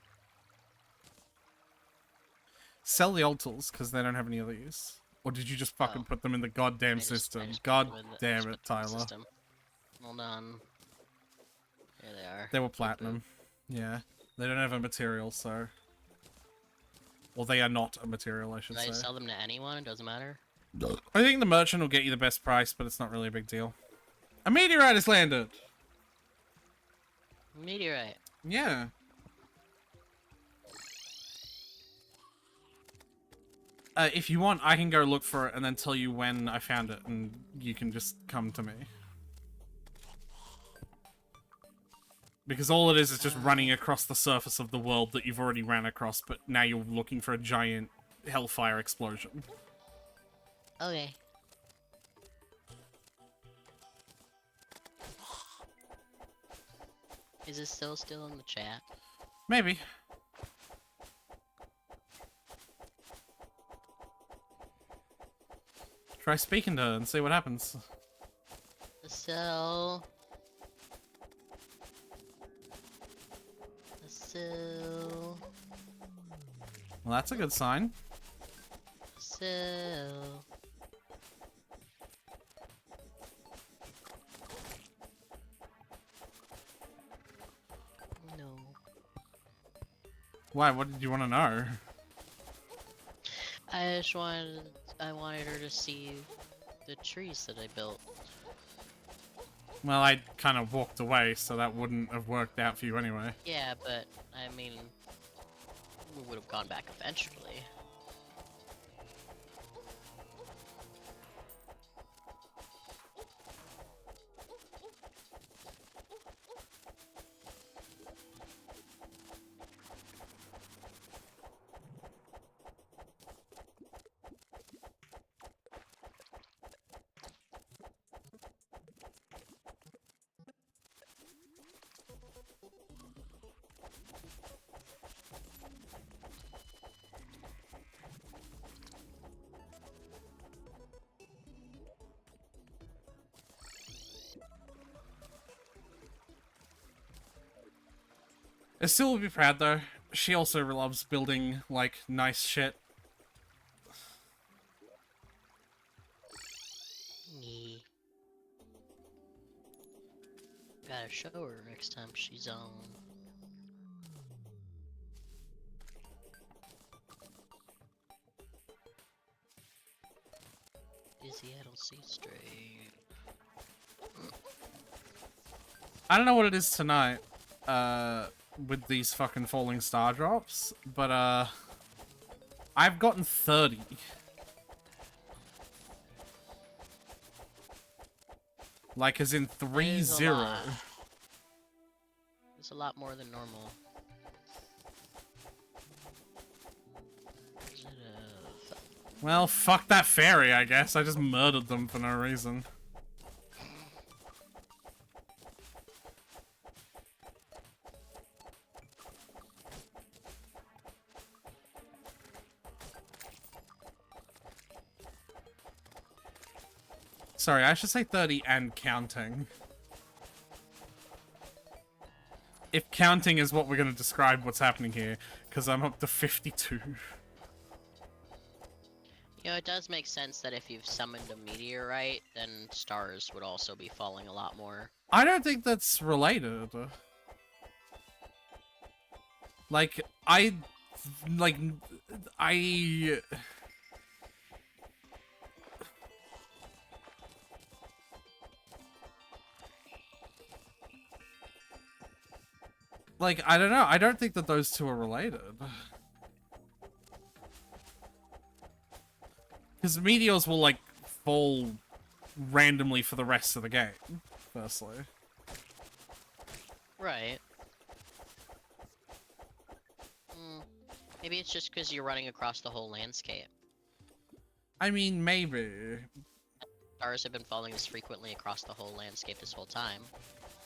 Sell the old tools, because they don't have any of these. Or did you just fucking Oh. put them in the goddamn I system? just put God them in the- I damn just it, put them in the Tyler. system. Hold on. Here they are. They were platinum. Yeah. They don't have a material, so... Well, they are not a material, I should Should I say. sell them to anyone? It doesn't matter. I think the merchant will get you the best price, but it's not really a big deal. A meteorite has landed! Meteorite. Yeah. If you want, I can go look for it and then tell you when I found it, and you can just come to me. Because all it is just running across the surface of the world that you've already ran across, but now you're looking for a giant hellfire explosion. Okay. Is it still in the chat? Maybe. Try speaking to her and see what happens. The cell. The cell. Well, that's a good sign. The cell. No. Why? What did you want to know? I wanted her to see the trees that I built. Well, I kind of walked away, so that wouldn't have worked out for you anyway. Yeah, but I mean, we would have gone back eventually. I still would be proud, though. She also loves building, like, nice shit. Nee. Gotta show her next time she's on. Dizzy, I don't see straight. I don't know what it is tonight, with these fucking falling star drops, but, I've gotten 30. Like, as in 3-0. It's a lot more than normal. Is it Well, fuck that fairy, I guess. I just murdered them for no reason. Sorry, I should say 30 and counting. If counting is what we're going to describe what's happening here, because I'm up to 52. You know, it does make sense that if you've summoned a meteorite, then stars would also be falling a lot more. I don't think that's related. Like, I... Like, I don't know. I don't think that those two are related. Because meteors will, like, fall randomly for the rest of the game, firstly. Right. Maybe it's just because you're running across the whole landscape. I mean, maybe. Stars have been falling this frequently across the whole landscape this whole time.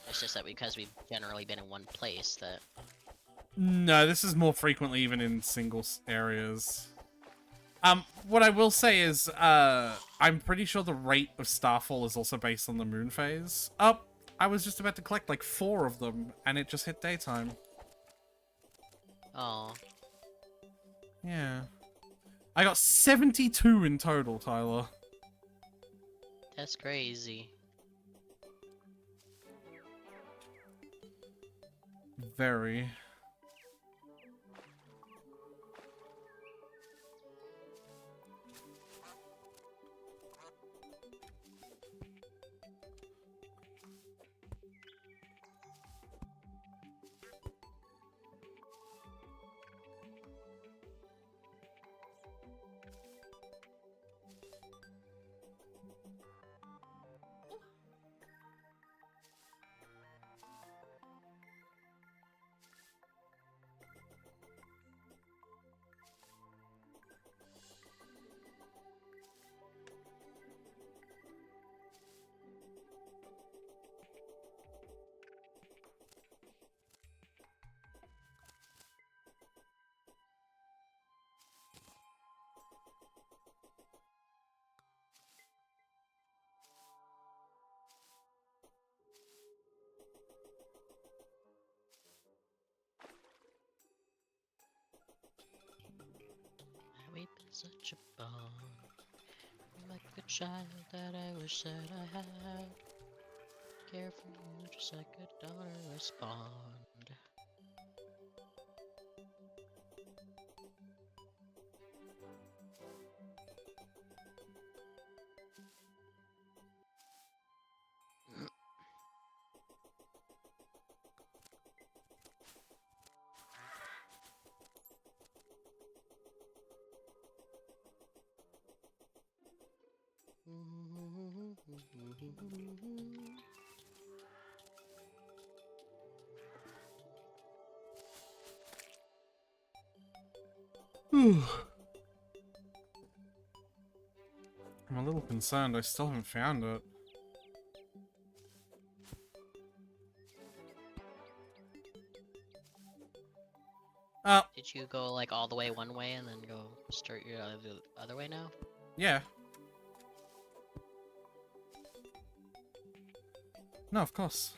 It's just that because we've generally been in one place that... No, this is more frequently even in single areas. What I will say is, I'm pretty sure the rate of starfall is also based on the moon phase. Oh, I was just about to collect like 4 of them, and it just hit daytime. Oh. Yeah. I got 72 in total, Tyler. That's crazy. Very. such a bond. Like a child that I wish that I had. Care for you just like a daughter respond. I'm a little concerned. I still haven't found it. Did you go like all the way one way and then go start your other way now? Yeah. No, of course.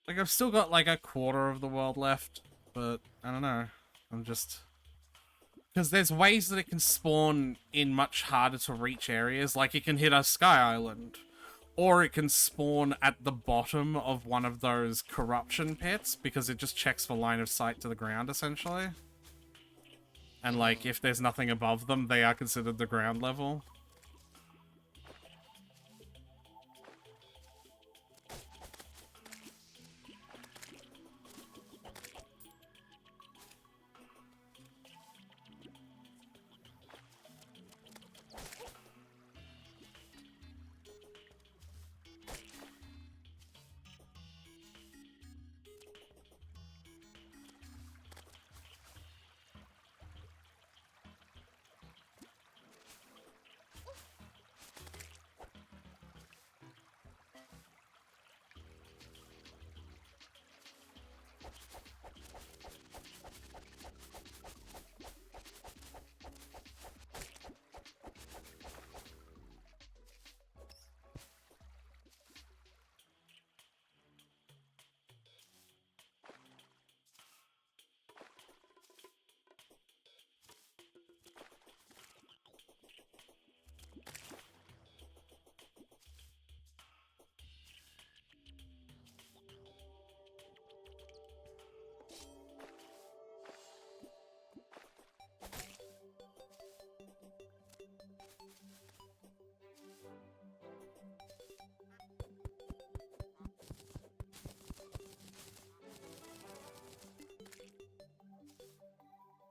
Like, I've still got, like, a quarter of the world left, but I don't know. I'm just... Because there's ways that it can spawn in much harder to reach areas, like it can hit a sky island. Or it can spawn at the bottom of one of those corruption pits, because it just checks for line of sight to the ground, essentially. And, like, if there's nothing above them, they are considered the ground level.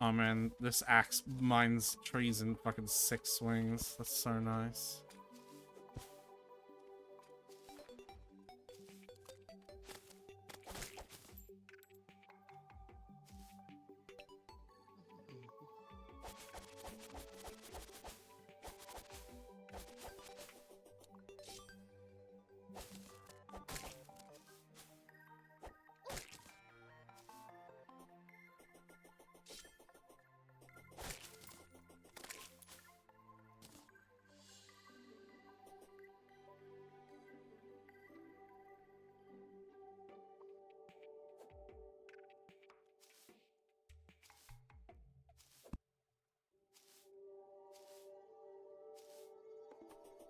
Oh man, this axe mines trees in fucking 6 swings. That's so nice.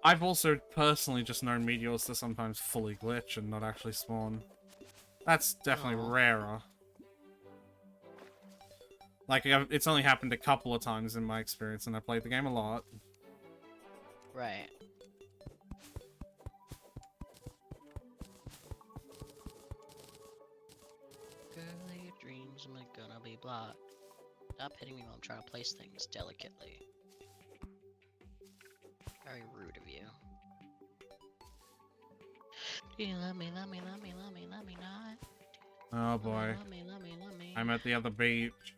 I've also personally just known meteors to sometimes fully glitch and not actually spawn. That's definitely rarer. Like, it's only happened a couple of times in my experience, and I played the game a lot. Right. Girl, your dreams are gonna be blocked. Stop hitting me while I'm trying to place things delicately. Very rude of you. Do you love me, love me, love me, love me, love me not? Oh boy. Love me, love me, love me. I'm at the other beach.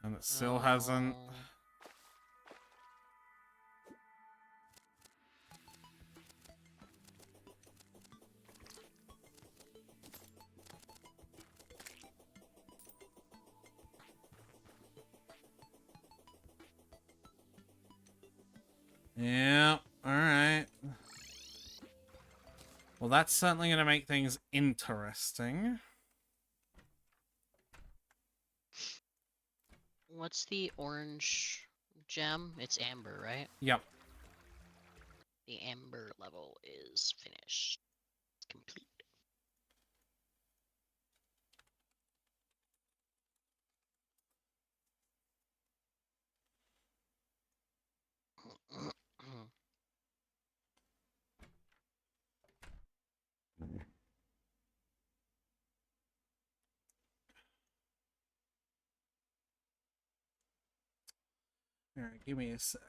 And it still hasn't... Yeah, alright. Well, that's certainly going to make things interesting. What's the orange gem? It's amber, right? Yep. The amber level is finished. It's complete. Alright, give me a sec.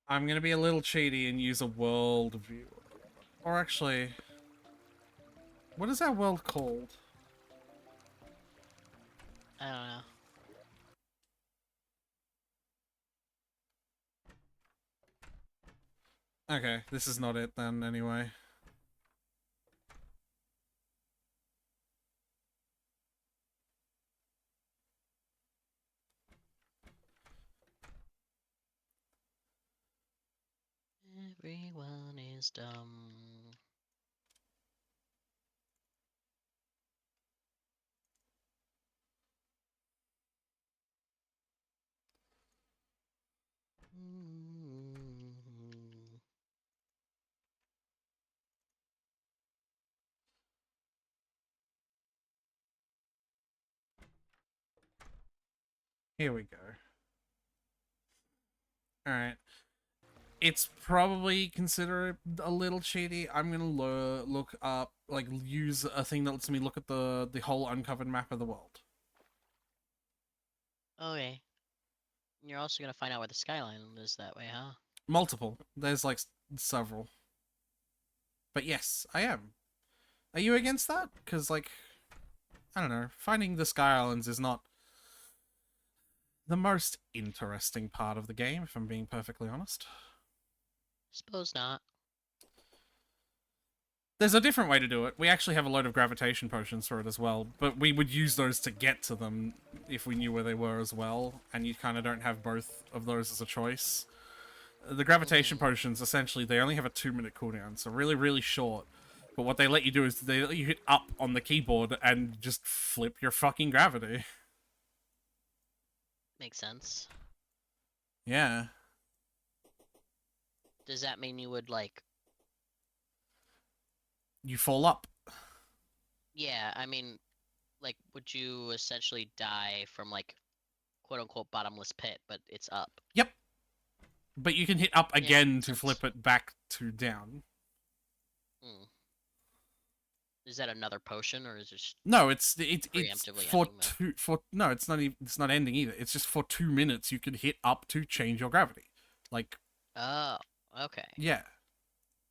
I'm going to be a little cheaty and use a world view. Or actually, what is our world called? I don't know. Okay, this is not it then, anyway. Everyone is dumb. Here we go. Alright. It's probably considered a little cheaty. I'm gonna look up, like, use a thing that lets me look at the whole uncovered map of the world. Okay. You're also gonna find out where the skyline is that way, huh? Multiple. There's, like, several. But yes, I am. Are you against that? Because, like, I don't know. Finding the Sky Islands is not the most interesting part of the game, if I'm being perfectly honest. Suppose not. There's a different way to do it. We actually have a load of gravitation potions for it as well, but we would use those to get to them if we knew where they were as well, and you kind of don't have both of those as a choice. The gravitation potions, essentially, they only have a 2-minute cooldown, so really, really short. But what they let you do is they let you hit up on the keyboard and just flip your fucking gravity. Makes sense. Yeah. Does that mean you would, like... You fall up. Yeah, I mean, like, would you essentially die from, like, quote-unquote bottomless pit, but it's up? Yep. But you can hit up Yeah, again makes to sense. flip it back to down. Hmm. Is that another potion, or is it just No, it's preemptively for ending that? no, it's not even, it's not ending either. It's just for 2 minutes you can hit up to change your gravity. Like, Oh, okay. yeah.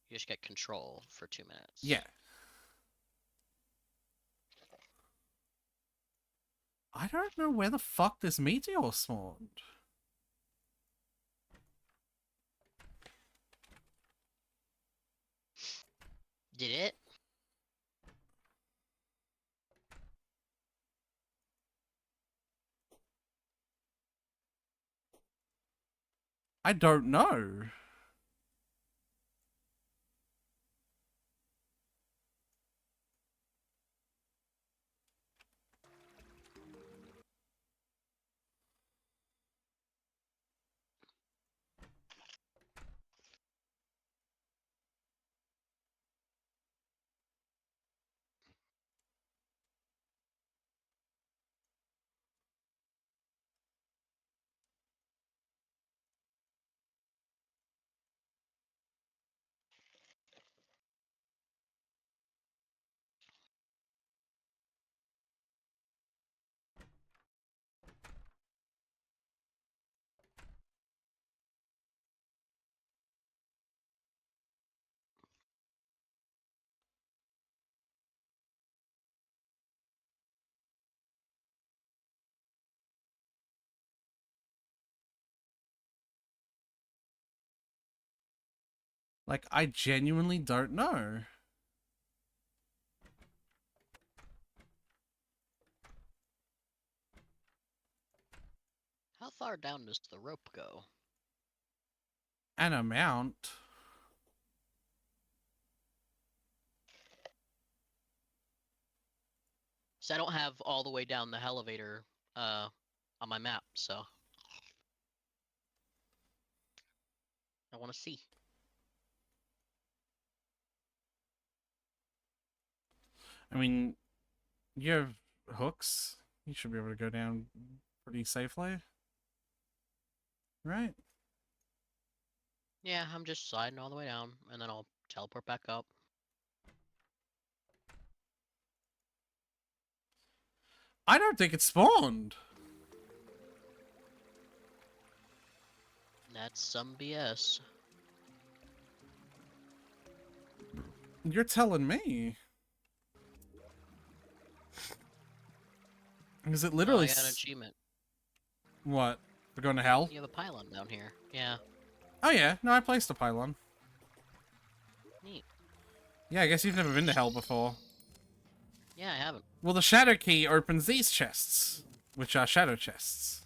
You just get control for 2 minutes. Yeah. I don't know where the fuck this meteor spawned. Did it? I don't know. Like, I genuinely don't know. How far down does the rope go? An amount. So I don't have all the way down the elevator on my map, so I want to see. I mean, you have hooks. You should be able to go down pretty safely. Right? Yeah, I'm just sliding all the way down, and then I'll teleport back up. I don't think it spawned. That's some BS. You're telling me. Because it Oh, literally... I got an achievement. What? We're going to hell? You have a pylon down here. Yeah, Oh yeah, no, I placed a pylon. neat. Yeah, I guess you've never been to hell before. Yeah, I haven't. Well, the shadow key opens these chests, which are shadow chests.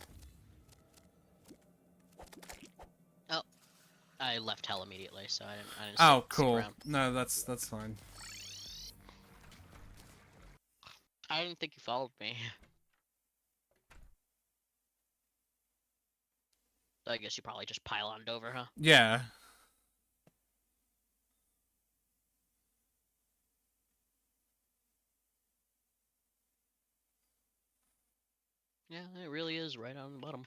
Oh, I left hell immediately, so I didn't. Oh, stick cool. around. No, that's fine. I didn't think you followed me. I guess you probably just pyloned over, huh? Yeah. Yeah, it really is right on the bottom.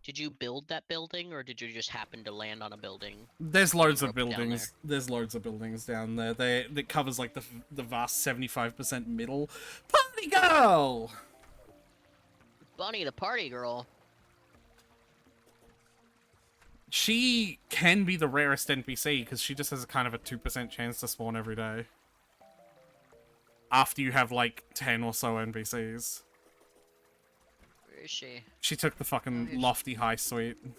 Did you build that building, or did you just happen to land on a building? There's loads You of broke down buildings. There's loads of buildings down there. That covers like the vast 75% middle. Party girl. Bunny, the party girl. She can be the rarest NPC because she just has a kind of a 2% chance to spawn every day. After you have like 10 or so NPCs. Where is she? She took the fucking lofty high suite. We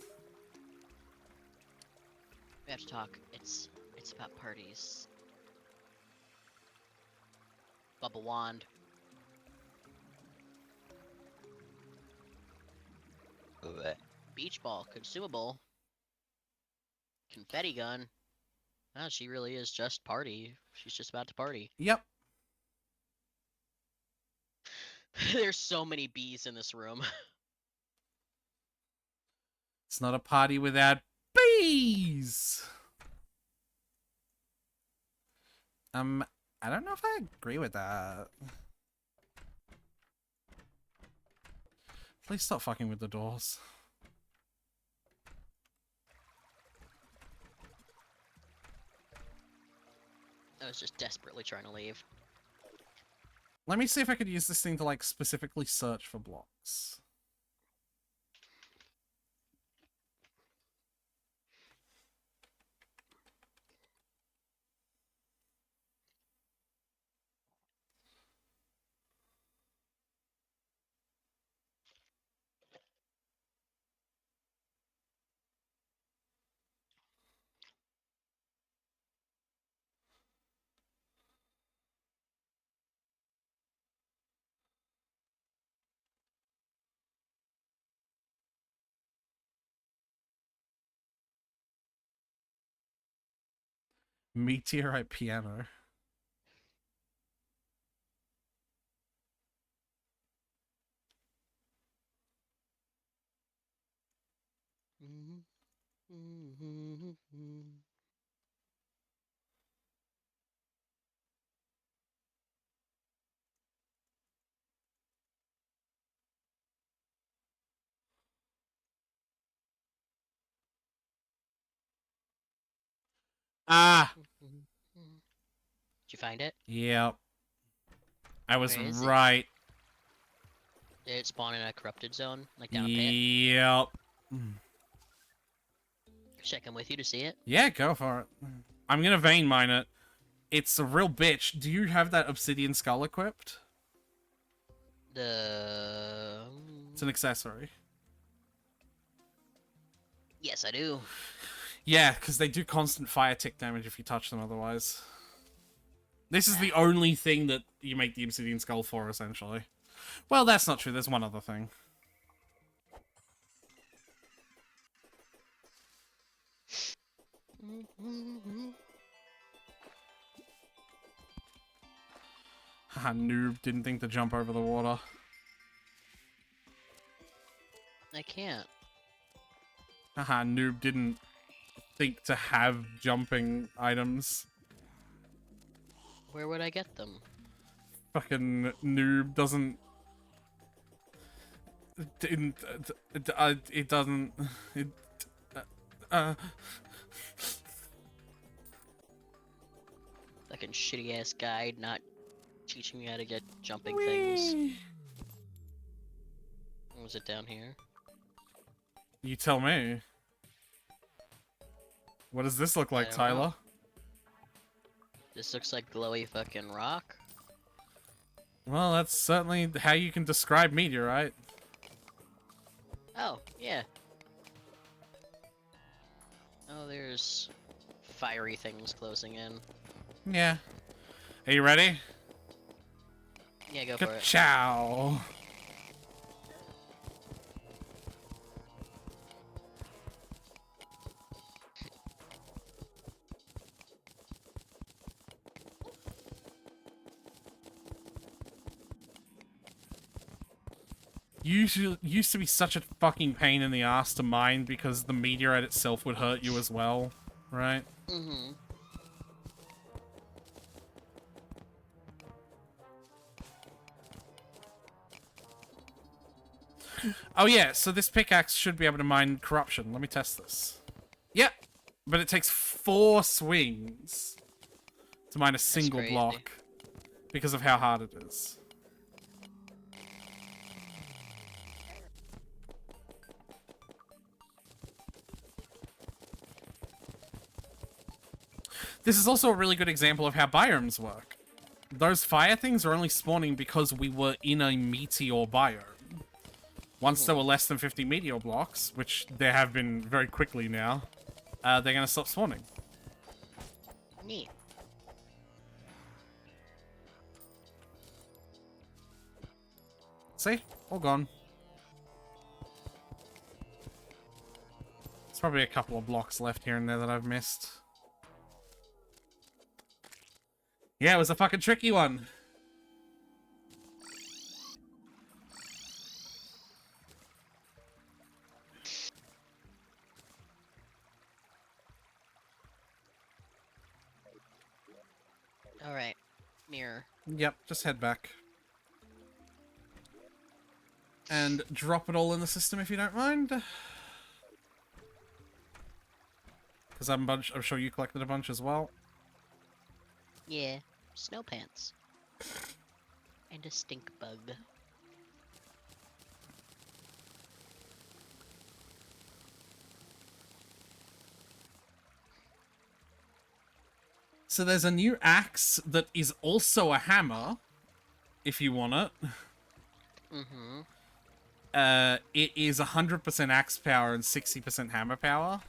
have to talk. It's about parties. Bubble wand. Beach ball, consumable. Confetti gun. Ah, she really is just party. She's just about to party. Yep. There's so many bees in this room. It's not a party without bees. I don't know if I agree with that. Please stop fucking with the doors. I was just desperately trying to leave. Let me see if I could use this thing to like specifically search for blocks. Meteorite piano. Ah! Did you find it? Yep. I was Where is it? right. Did it spawn in a corrupted zone? Like down a pit? Yep. Should I come with you to see it? Yeah, go for it. I'm gonna vein mine it. It's a real bitch. Do you have that obsidian skull equipped? The... It's an accessory. Yes, I do. Yeah, because they do constant fire tick damage if you touch them otherwise. This is the only thing that you make the obsidian skull for, essentially. Well, that's not true. There's one other thing. Haha, noob. Didn't think to jump over the water. I can't. Haha, noob didn't think to have jumping items. Where would I get them? Fucking noob doesn't... It doesn't... Fucking shitty ass guide not teaching me how to get jumping things. Whee! Was it down here? You tell me. What does this look like, I don't Tyler? know. This looks like glowy fucking rock. Well, that's certainly how you can describe meteorite. Oh, yeah. Oh, there's fiery things closing in. Yeah. Are you ready? Yeah, go for it. Ka-chow! Used to be such a fucking pain in the ass to mine because the meteorite itself would hurt you as well, right? Mm-hmm. Oh yeah, so this pickaxe should be able to mine corruption. Let me test this. Yep, but it takes 4 swings to mine a single crazy. block because of how hard it is. This is also a really good example of how biomes work. Those fire things are only spawning because we were in a meteor biome. Once there were less than 50 meteor blocks, which there have been very quickly now, they're going to stop spawning. Neat. See? All gone. There's probably a couple of blocks left here and there that I've missed. Yeah, it was a fucking tricky one. Alright. Mirror. Yep, just head back. And drop it all in the system if you don't mind. Because I'm sure you collected a bunch as well. Yeah. Snow pants. And a stink bug. So there's a new axe that is also a hammer, if you want it. Mm-hmm. It is 100% axe power and 60% hammer power.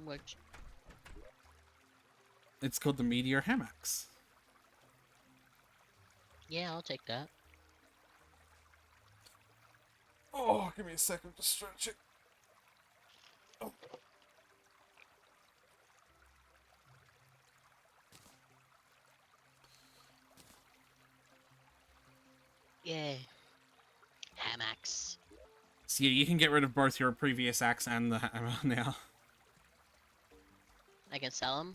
Which... It's called the Meteor Hamax. Yeah, I'll take that. Oh, give me a second to stretch it. Oh. Yay. Hammocks. So yeah, you can get rid of both your previous axe and the hammer now. I can sell them?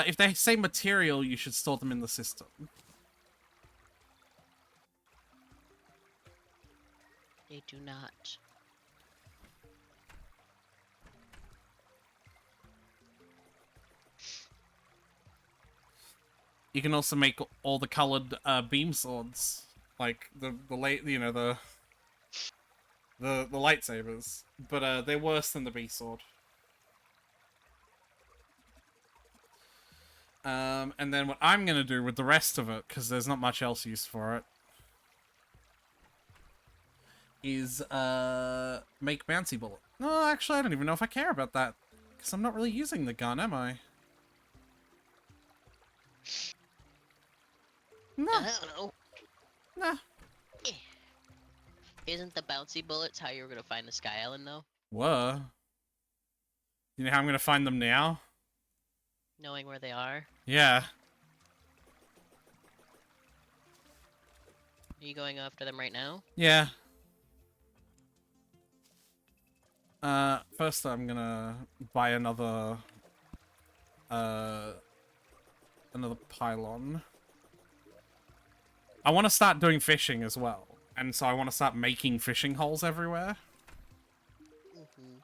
If they say material, you should store them in the system. They do not. You can also make all the colored beam swords, like the lightsabers, but they're worse than the beast sword. And then what I'm gonna do with the rest of it, because there's not much else use for it, is make bouncy bullet. No, actually, I don't even know if I care about that because I'm not really using the gun, am I? No, I don't know. nah. Isn't the bouncy bullets how you were gonna find the Sky Island though? Whoa. You know how I'm gonna find them now? Knowing where they are? Yeah. Are you going after them right now? Yeah. First I'm gonna buy another pylon. I want to start doing fishing as well, and so I want to start making fishing holes everywhere. Mm-hmm.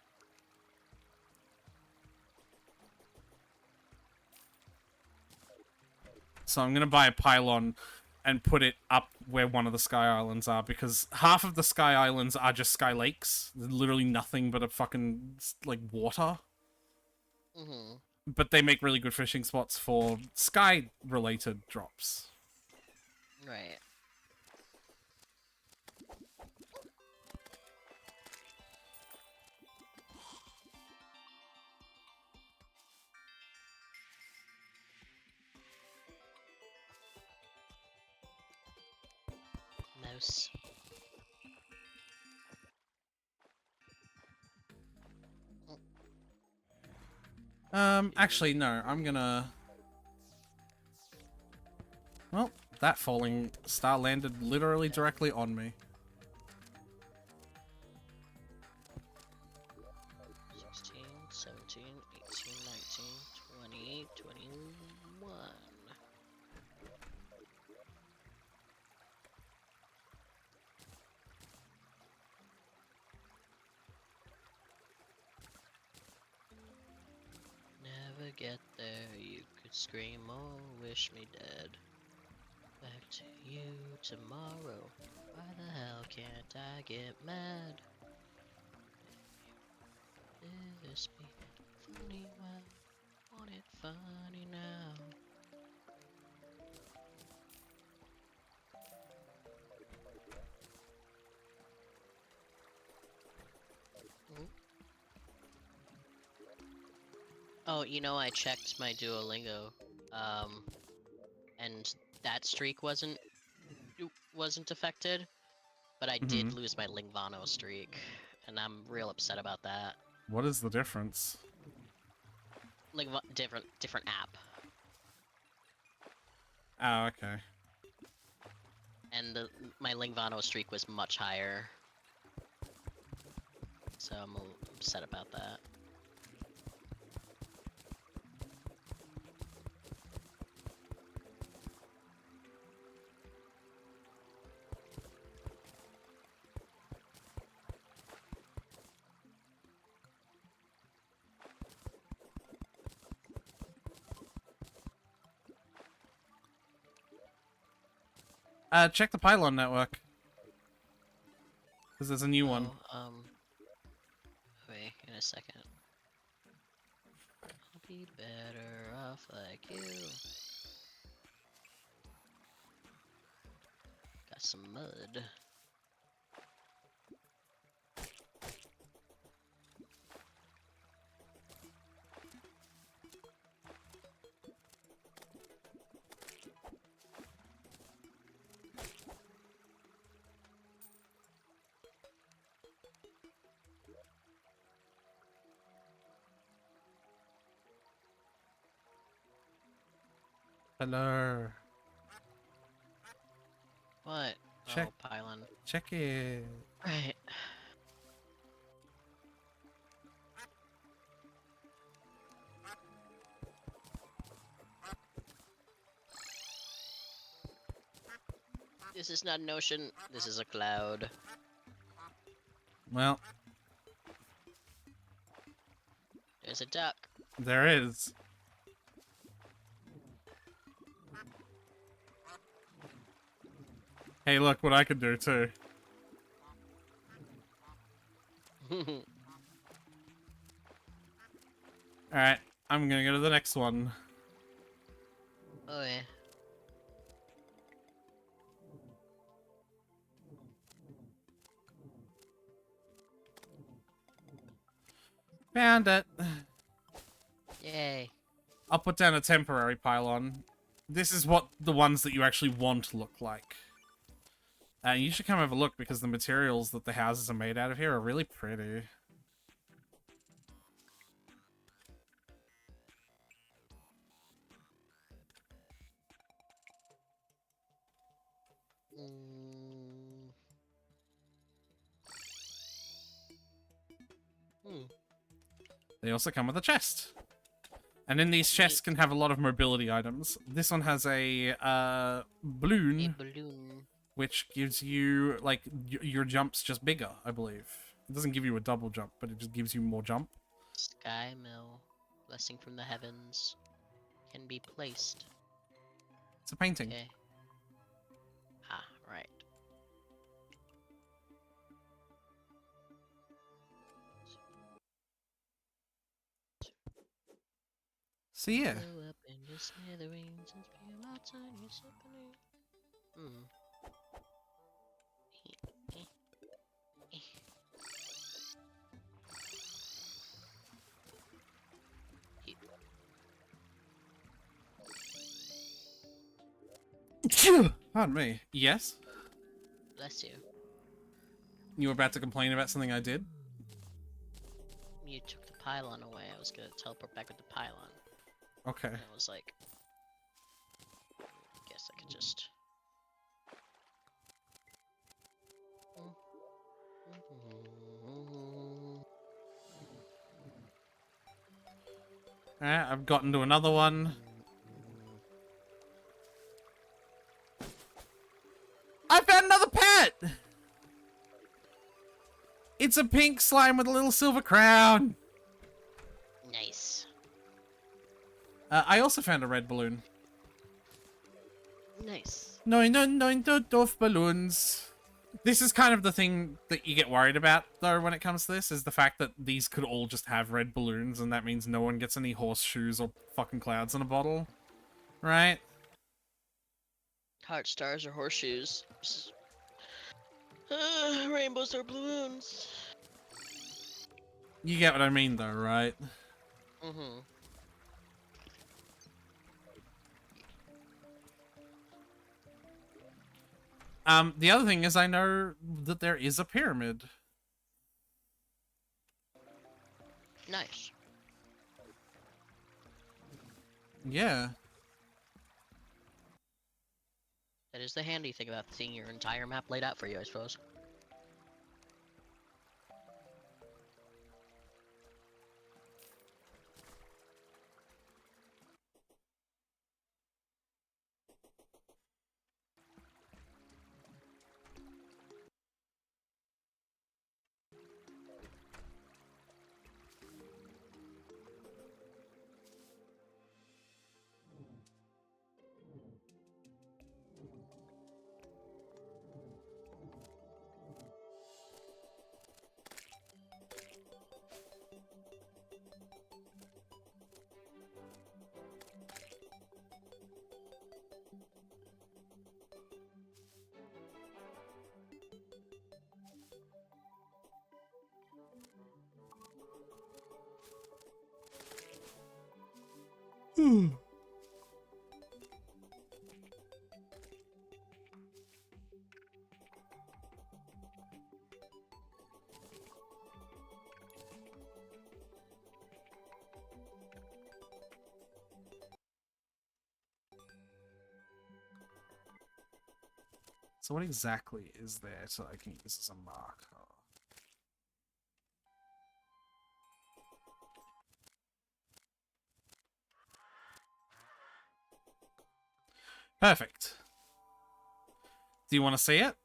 So I'm gonna buy a pylon and put it up where one of the Sky Islands are, because half of the Sky Islands are just Sky Lakes. They're literally nothing but a fucking, like, water. Mm-hmm. But they make really good fishing spots for Sky-related drops. Right. Mouse. Actually, no, I'm gonna... Well, that falling star landed literally directly on me. 16, 17, 18, 19, 20, 21. Never get there, you could scream or wish me dead. Back to you tomorrow. Why the hell can't I get mad? This be funny well, want it funny now. Mm. Oh, you know, I checked my Duolingo, and that streak wasn't affected, but I did Mhm. lose my Lingvano streak, and I'm real upset about that. What is the difference? Different app, Oh, okay. and my Lingvano streak was much higher, so I'm upset about that. Check the pylon network. Because there's a new one. Wait, in a second. I'll be better off like you. Got some mud. Hello. What? Check. Oh, pylon. Check it. Right. This is not an ocean, this is a cloud. Well, There's a duck. there is. Hey, look what I could do too. Alright, I'm gonna go to the next one. Oh yeah. Found it. Yay. I'll put down a temporary pylon. This is what the ones that you actually want look like. You should come have a look because the materials that the houses are made out of here are really pretty. Mm. Hmm. They also come with a chest. And in these chests can have a lot of mobility items. This one has a balloon. A balloon. Which gives you, like, your jump's just bigger, I believe. It doesn't give you a double jump, but it just gives you more jump. Sky mill. Blessing from the heavens. Can be placed. It's a painting. Okay. Ah, right. So yeah. Blow up in your smithereens and spew outside your symphony. Hmm. Pardon me. Yes? Bless you. You were about to complain about something I did? You took the pylon away. I was gonna teleport back with the pylon. Okay. And I was like, guess I could just. Alright, I've gotten to another one. I found another pet! It's a pink slime with a little silver crown. Nice. I also found a red balloon. Nice. 999 Dorf balloons. This is kind of the thing that you get worried about, though, when it comes to this, is the fact that these could all just have red balloons, and that means no one gets any horseshoes or fucking clouds in a bottle. Right? Heart stars or horseshoes. Rainbows or balloons. You get what I mean, though, right? Mm-hmm. The other thing is I know that there is a pyramid. Nice. Yeah. That is the handy thing about seeing your entire map laid out for you, I suppose. So what exactly is there so I can use as a marker? Perfect. Do you want to see it?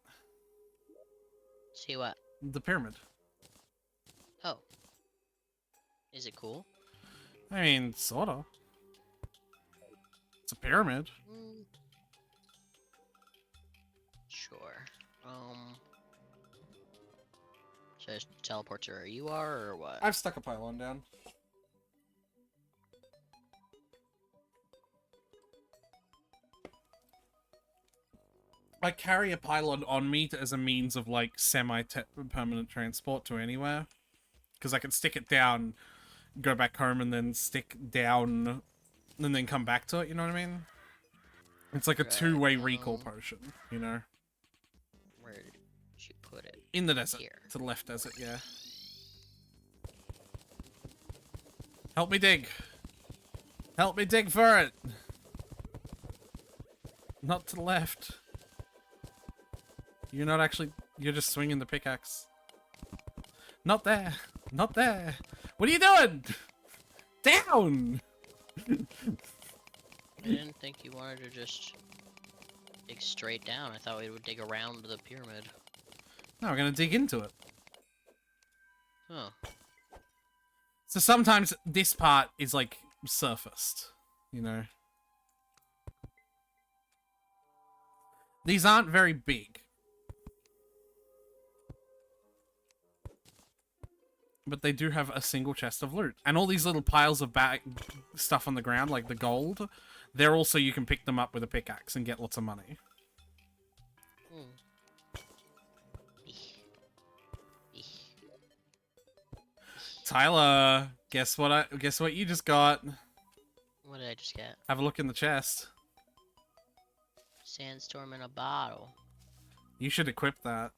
See what? The pyramid. Oh. Is it cool? I mean, sorta. It's a pyramid. Mm. Sure. Should I just teleport to where you are, or what? I've stuck a pylon down. I carry a pylon on me as a means of, like, semi-permanent transport to anywhere. Because I can stick it down go back home and then stick down and then come back to it, you know what I mean? It's like a Right, two-way recall potion, you know? Where did you put it? In the desert. Here. To the left desert, yeah. Help me dig. Help me dig for it. Not to the left. You're not actually... You're just swinging the pickaxe. Not there. Not there. What are you doing? Down! I didn't think you wanted to just dig straight down. I thought we would dig around the pyramid. No, we're gonna dig into it. Oh. So sometimes this part is, like, surfaced. You know? These aren't very big. But they do have a single chest of loot. And all these little piles of stuff on the ground, like the gold, they're also, you can pick them up with a pickaxe and get lots of money. Tyler, guess what you just got? What did I just get? Have a look in the chest. Sandstorm in a bottle. You should equip that.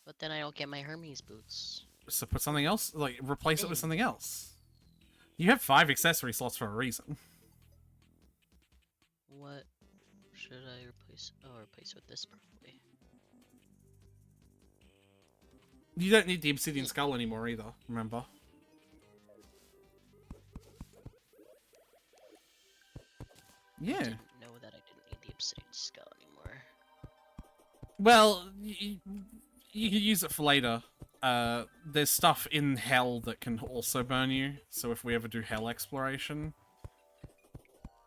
But then I don't get my Hermes boots. So put something else, like, replace it with something else. You have 5 accessory slots for a reason. What should I replace? Oh, replace with this probably. You don't need the obsidian skull anymore either, remember? Yeah. I didn't know that I didn't need the obsidian skull anymore. Well, you can use it for later. There's stuff in hell that can also burn you, so if we ever do hell exploration.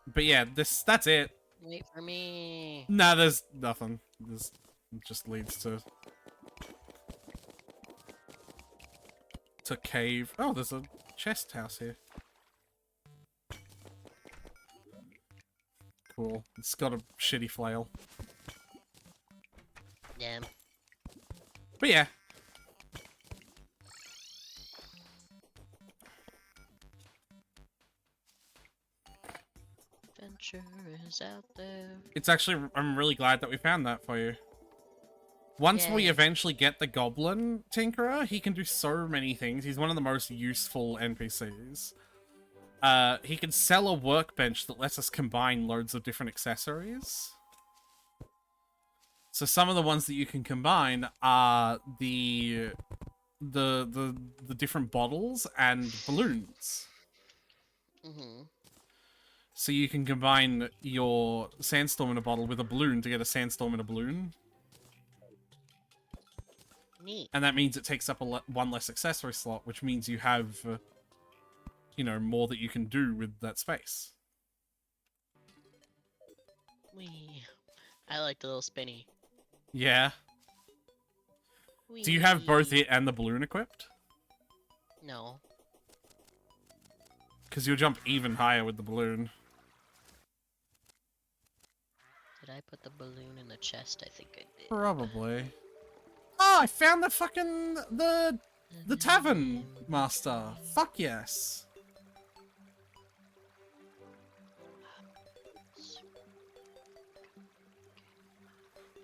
But yeah, that's it. Wait for me. Nah, there's nothing. This just leads to cave. Oh, there's a chest house here. Cool. It's got a shitty flail. Damn. But yeah. Adventure is out there. It's actually, I'm really glad that we found that for you. Once we Yay. eventually get the Goblin Tinkerer, he can do so many things. He's one of the most useful NPCs. He can sell a workbench that lets us combine loads of different accessories. So some of the ones that you can combine are the different bottles and balloons. Mm-hmm. So you can combine your sandstorm in a bottle with a balloon to get a sandstorm in a balloon. Neat. And that means it takes up one less accessory slot, which means you have, you know, more that you can do with that space. Wee. I like the little spinny. Yeah. Wee. Do you have both it and the balloon equipped? No. Because you'll jump even higher with the balloon. Did I put the balloon in the chest? I think I did. Probably. Oh, I found the fucking, the tavern master. Fuck yes.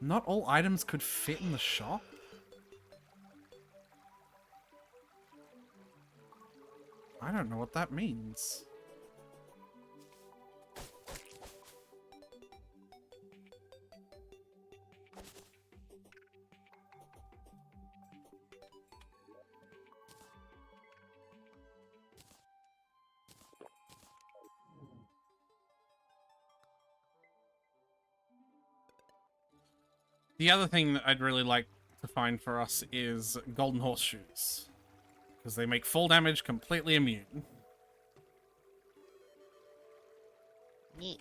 Not all items could fit in the shop? I don't know what that means. The other thing that I'd really like to find for us is golden horseshoes. Because they make full damage completely immune. Neat.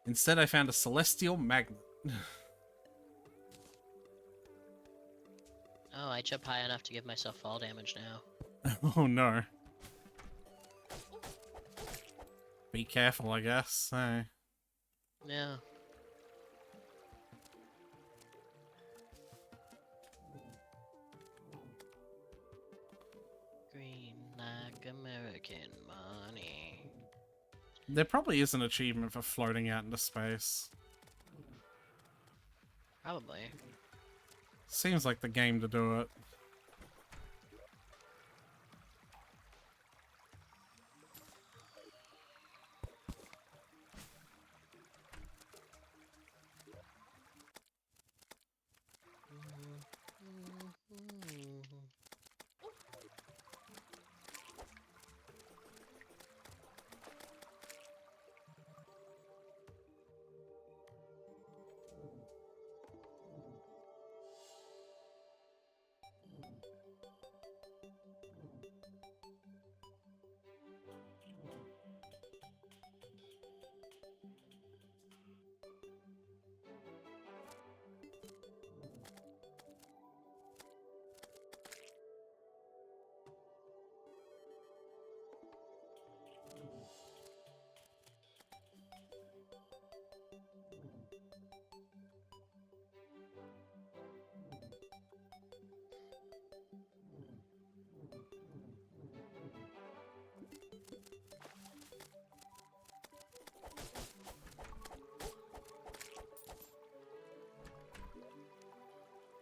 Instead, I found a celestial magnet. Oh, I jump high enough to give myself fall damage now. Oh no. Be careful, I guess. Hey. Yeah. American money. There probably is an achievement for floating out into space. Probably. Seems like the game to do it.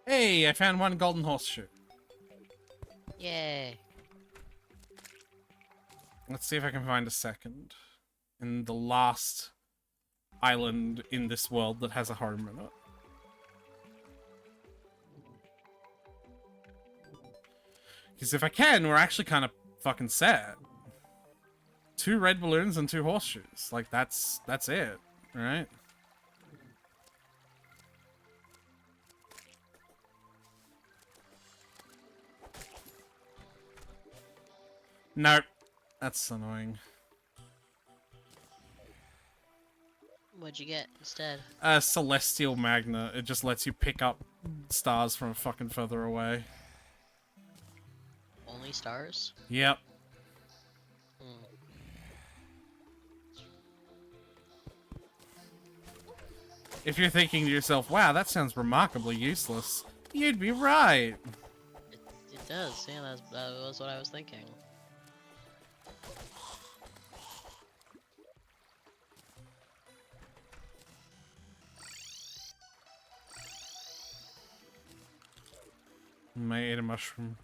Hey, I found one golden horseshoe. Yay. Let's see if I can find a second. In the last island in this world that has a home in it. Because if I can, we're actually kind of fucking set. 2 red balloons and 2 horseshoes. Like, that's it, right? Nope. That's annoying. What'd you get instead? A celestial magnet. It just lets you pick up stars from fucking further away. Only stars? Yep. Hmm. If you're thinking to yourself, wow, that sounds remarkably useless, you'd be right. It does, yeah, that was what I was thinking. I ate a mushroom.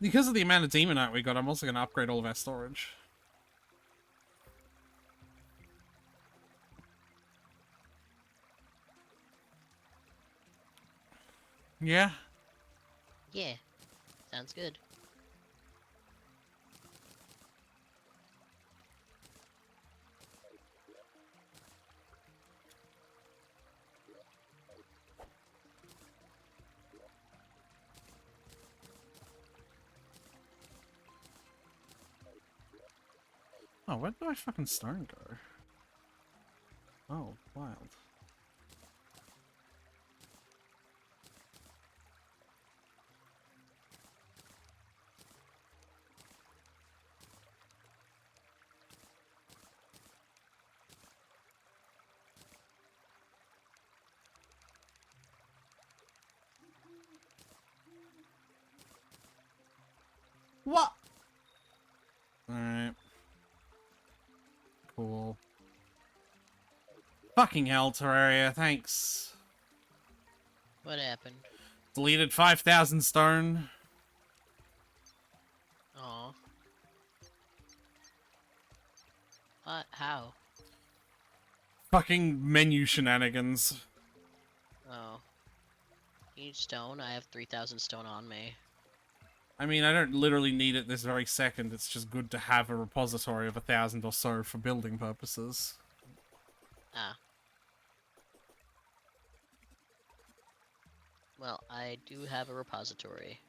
Because of the amount of demonite we got, I'm also going to upgrade all of our storage. Yeah. Yeah. Sounds good. Oh, where did my fucking stone go? Oh, wild. What? Alright. Cool. Fucking hell, Terraria, thanks. What happened? Deleted 5,000 stone. Aw. What? How? Fucking menu shenanigans. Oh. You need stone? I have 3,000 stone on me. I mean, I don't literally need it this very second. It's just good to have a repository of 1,000 or so for building purposes. Ah. Well, I do have a repository.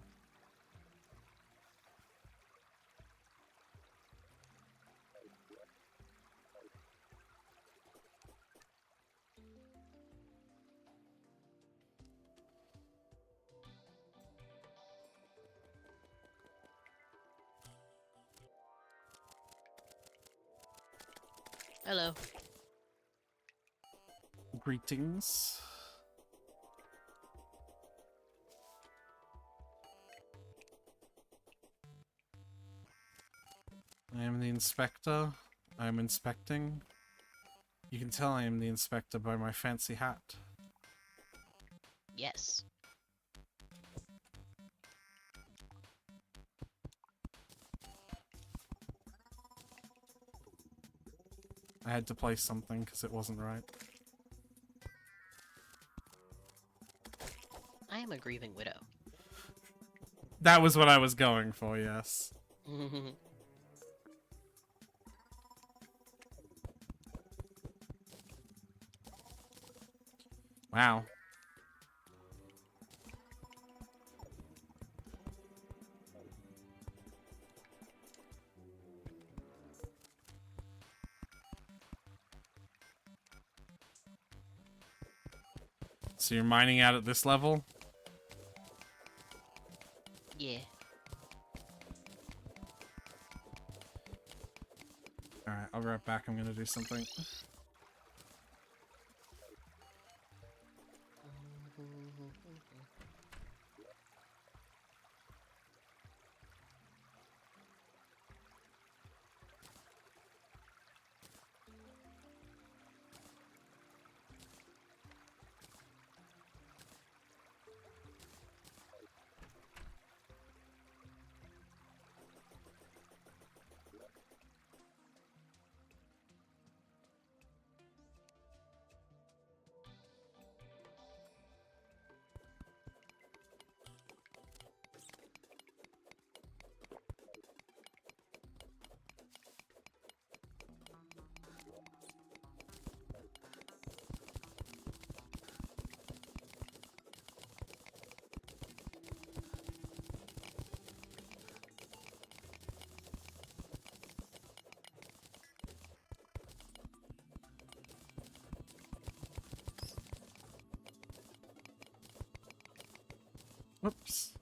Hello. Greetings. I am the inspector. I am inspecting. You can tell I am the inspector by my fancy hat. Yes. I had to place something because it wasn't right. I am a grieving widow. That was what I was going for, yes. Wow. So you're mining out at this level? Yeah. Alright, I'll be right back. I'm gonna do something. Whoops.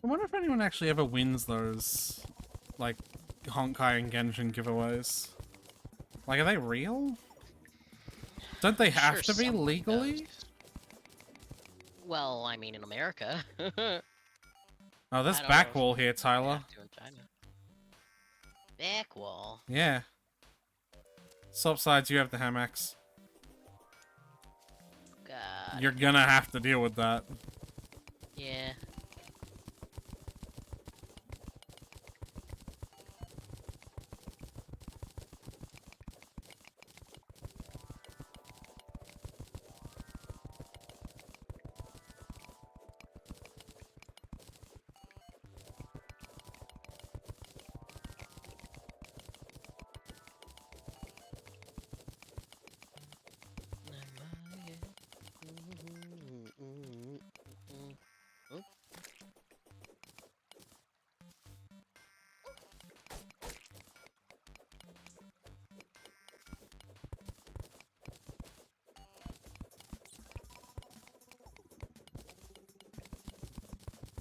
I wonder if anyone actually ever wins those, like, Honkai and Genshin giveaways. Like, are they real? Don't they have Sure, to be someone legally? does. Well, I mean, in America. Oh, there's I don't back know. wall here, They Tyler. have to in China. Back wall. Yeah. Swap sides, you have the hammocks. God. You're gonna have to deal with that. Yeah.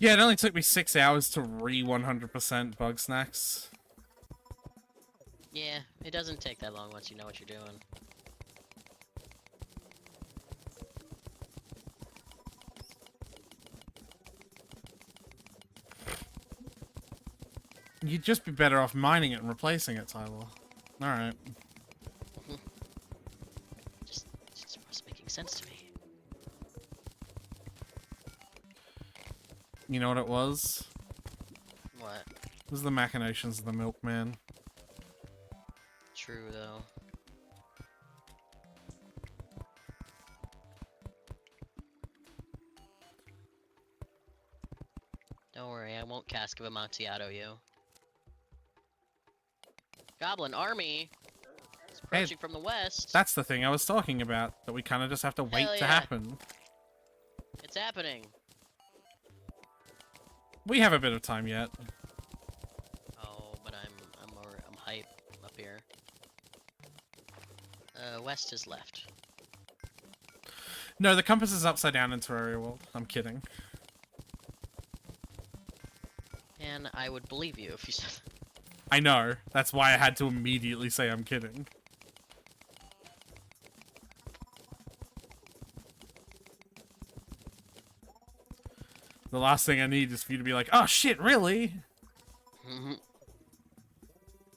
Yeah, it only took me 6 hours to re-100% bug snacks. Yeah, it doesn't take that long once you know what you're doing. You'd just be better off mining it and replacing it, Tyler. Alright. Just wasn't making sense to me. You know what it was? What? It was the machinations of the milkman. True, though. Don't worry, I won't cask of Amontillado you. Goblin army is approaching from the west. That's the thing I was talking about, that we kind of just have to wait Hell to yeah. happen. It's happening. We have a bit of time yet. Oh, but I'm hype up here. West is left. No, the compass is upside down in Terraria World. I'm kidding. And I would believe you if you said. I know. That's why I had to immediately say I'm kidding. The last thing I need is for you to be like, oh shit, really?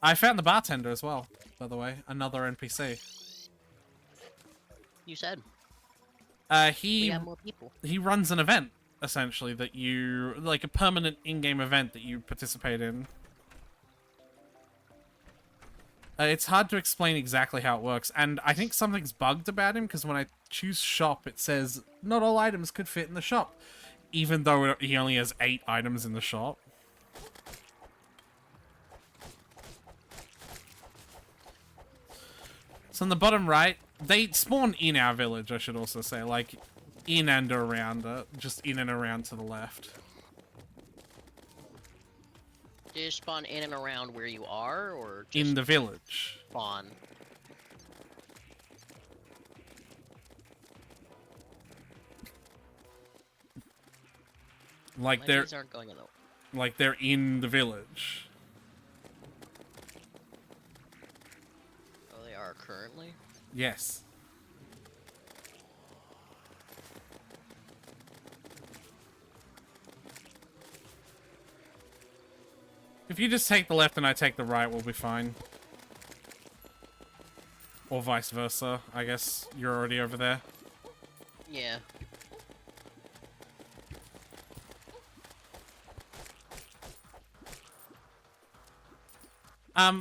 I found the bartender as well, by the way. Another NPC. You said. We He have more people. runs an event, essentially, that you... like a permanent in-game event that you participate in. It's hard to explain exactly how it works, and I think something's bugged about him, because when I choose shop, it says, not all items could fit in the shop. Even though he only has 8 items in the shop. So on the bottom right, they spawn in our village, I should also say. Like, in and around it. Just in and around to the left. Do you spawn in and around where you are, or just In the village. spawn? Like Legends aren't going in the... they're in the village. Oh, they are currently? Yes. If you just take the left and I take the right, we'll be fine. Or vice versa, I guess. You're already over there. Yeah.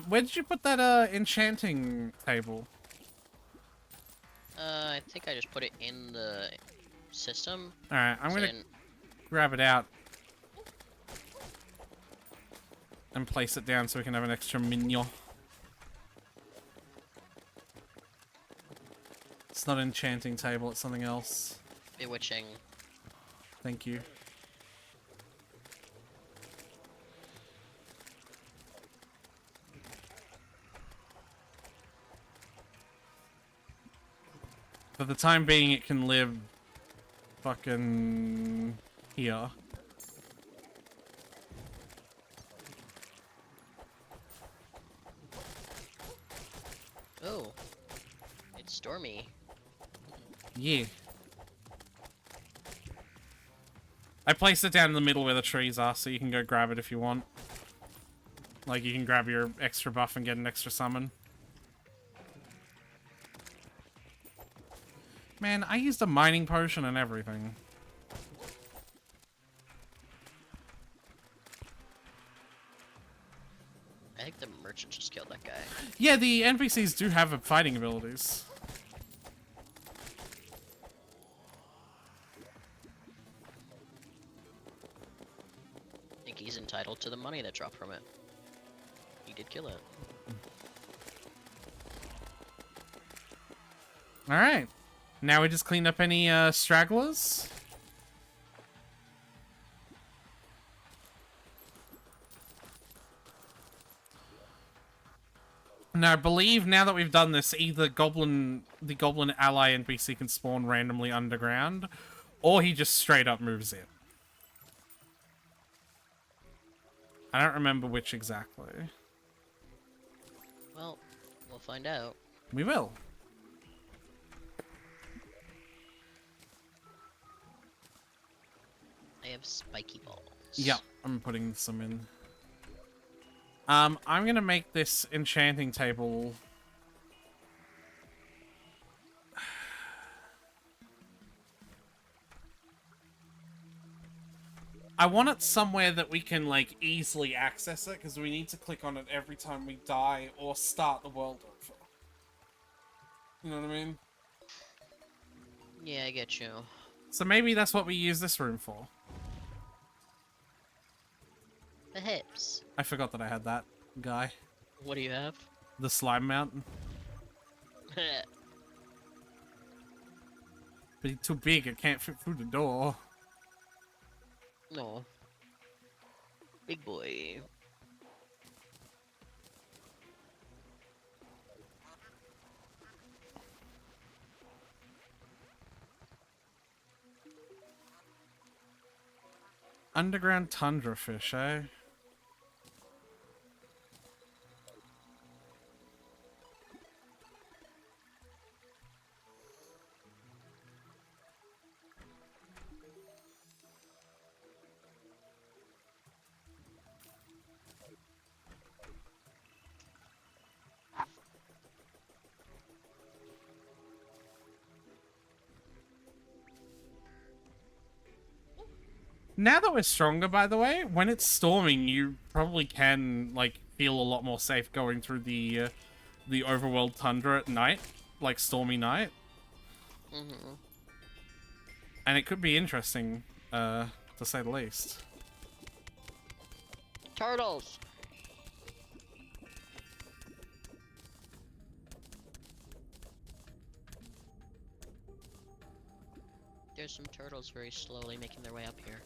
Where did you put that, enchanting table? I think I just put it in the system. Alright, I'm so gonna grab it out. And place it down so we can have an extra minion. It's not an enchanting table, it's something else. Bewitching. Thank you. For the time being, it can live fucking here. Oh. It's stormy. Yeah. I placed it down in the middle where the trees are, so you can go grab it if you want. Like, you can grab your extra buff and get an extra summon. Man, I used a mining potion and everything. I think the merchant just killed that guy. Yeah, the NPCs do have fighting abilities. I think he's entitled to the money that dropped from it. He did kill it. Alright. Now we just clean up any stragglers. Now, I believe now that we've done this, either the goblin ally NPC can spawn randomly underground, or he just straight up moves in. I don't remember which exactly. Well, we'll find out. We will. I have spiky balls. Yep, I'm putting some in. I'm gonna make this enchanting table. I want it somewhere that we can, like, easily access it, because we need to click on it every time we die or start the world over. You know what I mean? Yeah, I get you. So maybe that's what we use this room for. The hips. I forgot that I had that guy. What do you have? The slime mountain. But he's too big, it can't fit through the door. No. Big boy. Underground tundra fish, eh? Now that we're stronger, by the way, when it's storming, you probably can, like, feel a lot more safe going through the overworld tundra at night, like stormy night. Mm-hmm. And it could be interesting, to say the least. Turtles! There's some turtles very slowly making their way up here.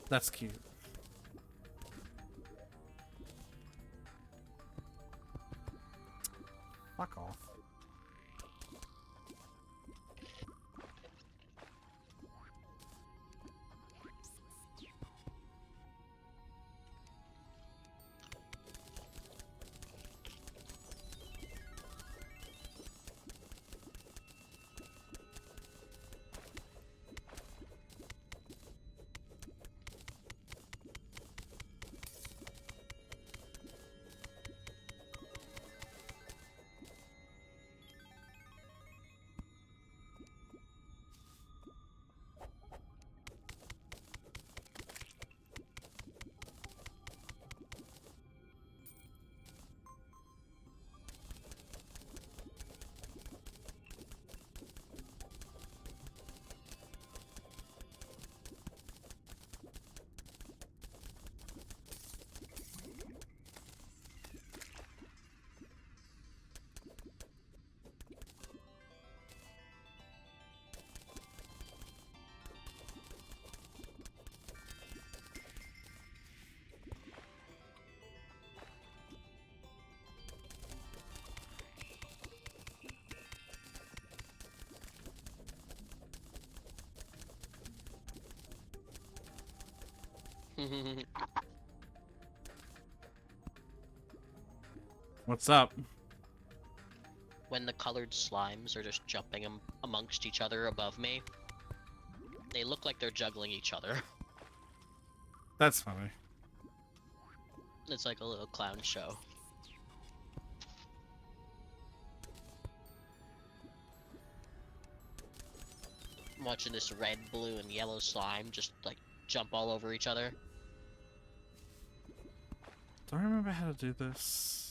That's cute. Fuck off. What's up? When the colored slimes are just jumping amongst each other above me, they look like they're juggling each other. That's funny. It's like a little clown show. I'm watching this red, blue, and yellow slime just like jump all over each other. Do I remember how to do this?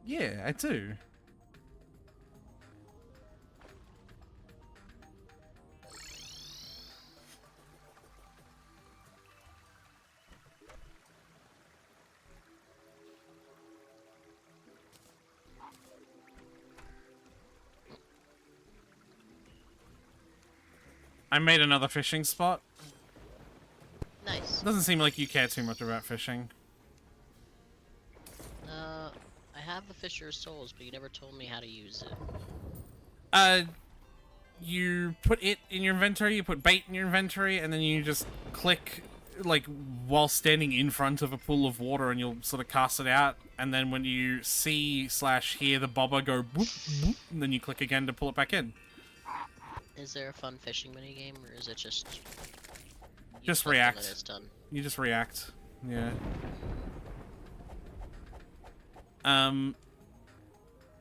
Yeah, I do. I made another fishing spot. Nice. Doesn't seem like you care too much about fishing. I have the Fisher's Souls, but you never told me how to use it. You put it in your inventory, you put bait in your inventory, and then you just click, like, while standing in front of a pool of water, and you'll sort of cast it out, and then when you see/hear the bobber go boop, boop, and then you click again to pull it back in. Is there a fun fishing minigame, or is it just... you Just click and react. then it's done? You just react. Yeah.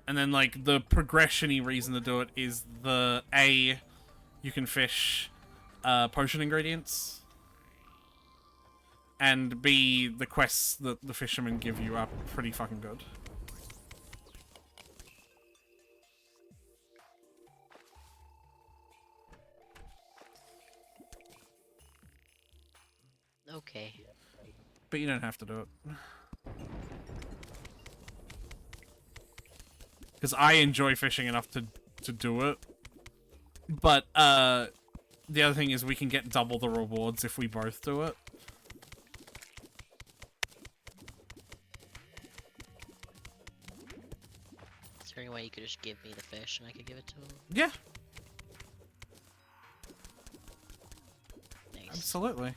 And then, like, the progression-y reason to do it is the A, you can fish potion ingredients, and B, the quests that the fishermen give you are pretty fucking good. Okay. But you don't have to do it. Because I enjoy fishing enough to do it. But, the other thing is we can get double the rewards if we both do it. Is there any way you could just give me the fish and I could give it to him? Yeah, Nice. absolutely.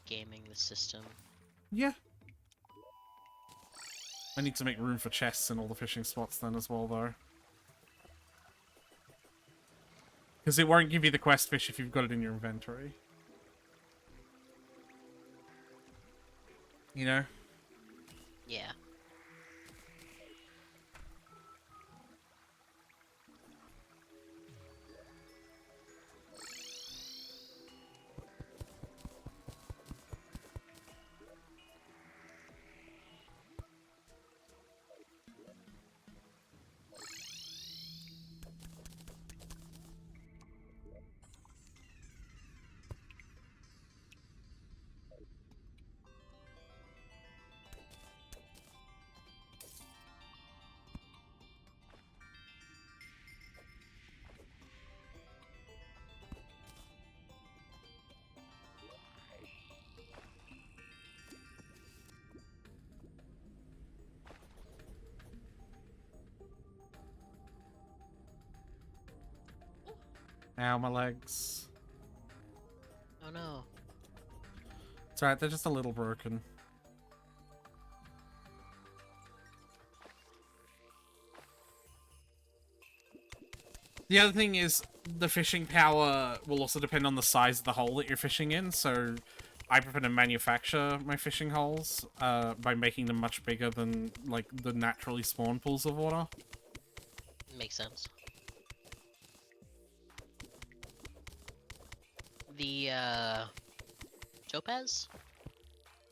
Gaming the system. Yeah. I need to make room for chests in all the fishing spots then as well, though. Because it won't give you the quest fish if you've got it in your inventory. You know? Yeah. Ow, my legs. Oh no. It's alright, they're just a little broken. The other thing is, the fishing power will also depend on the size of the hole that you're fishing in, so I prefer to manufacture my fishing holes by making them much bigger than, like, the naturally spawned pools of water. Makes sense. The, Topaz?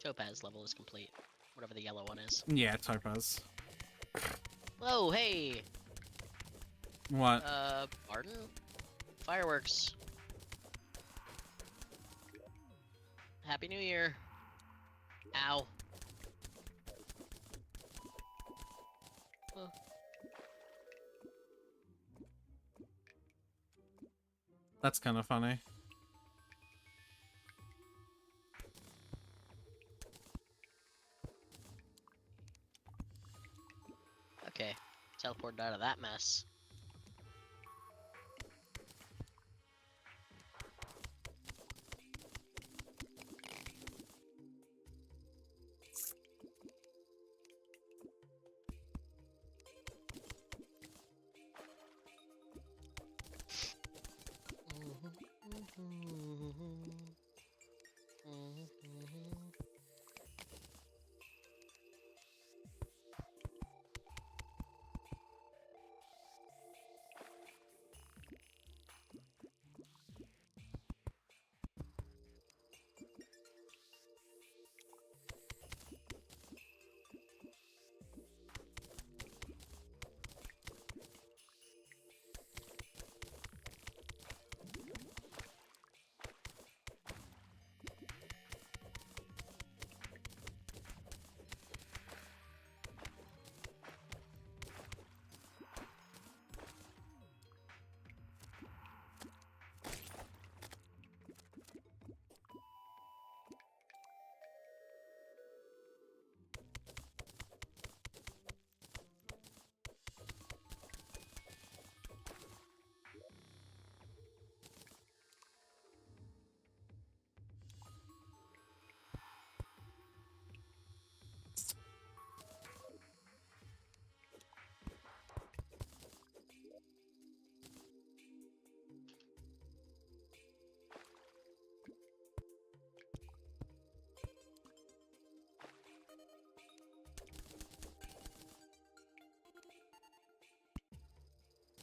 Topaz level is complete. Whatever the yellow one is. Yeah, topaz. Whoa, hey! What? Pardon? Fireworks. Happy New Year. Ow. Huh. That's kind of funny. Okay. Teleported out of that mess.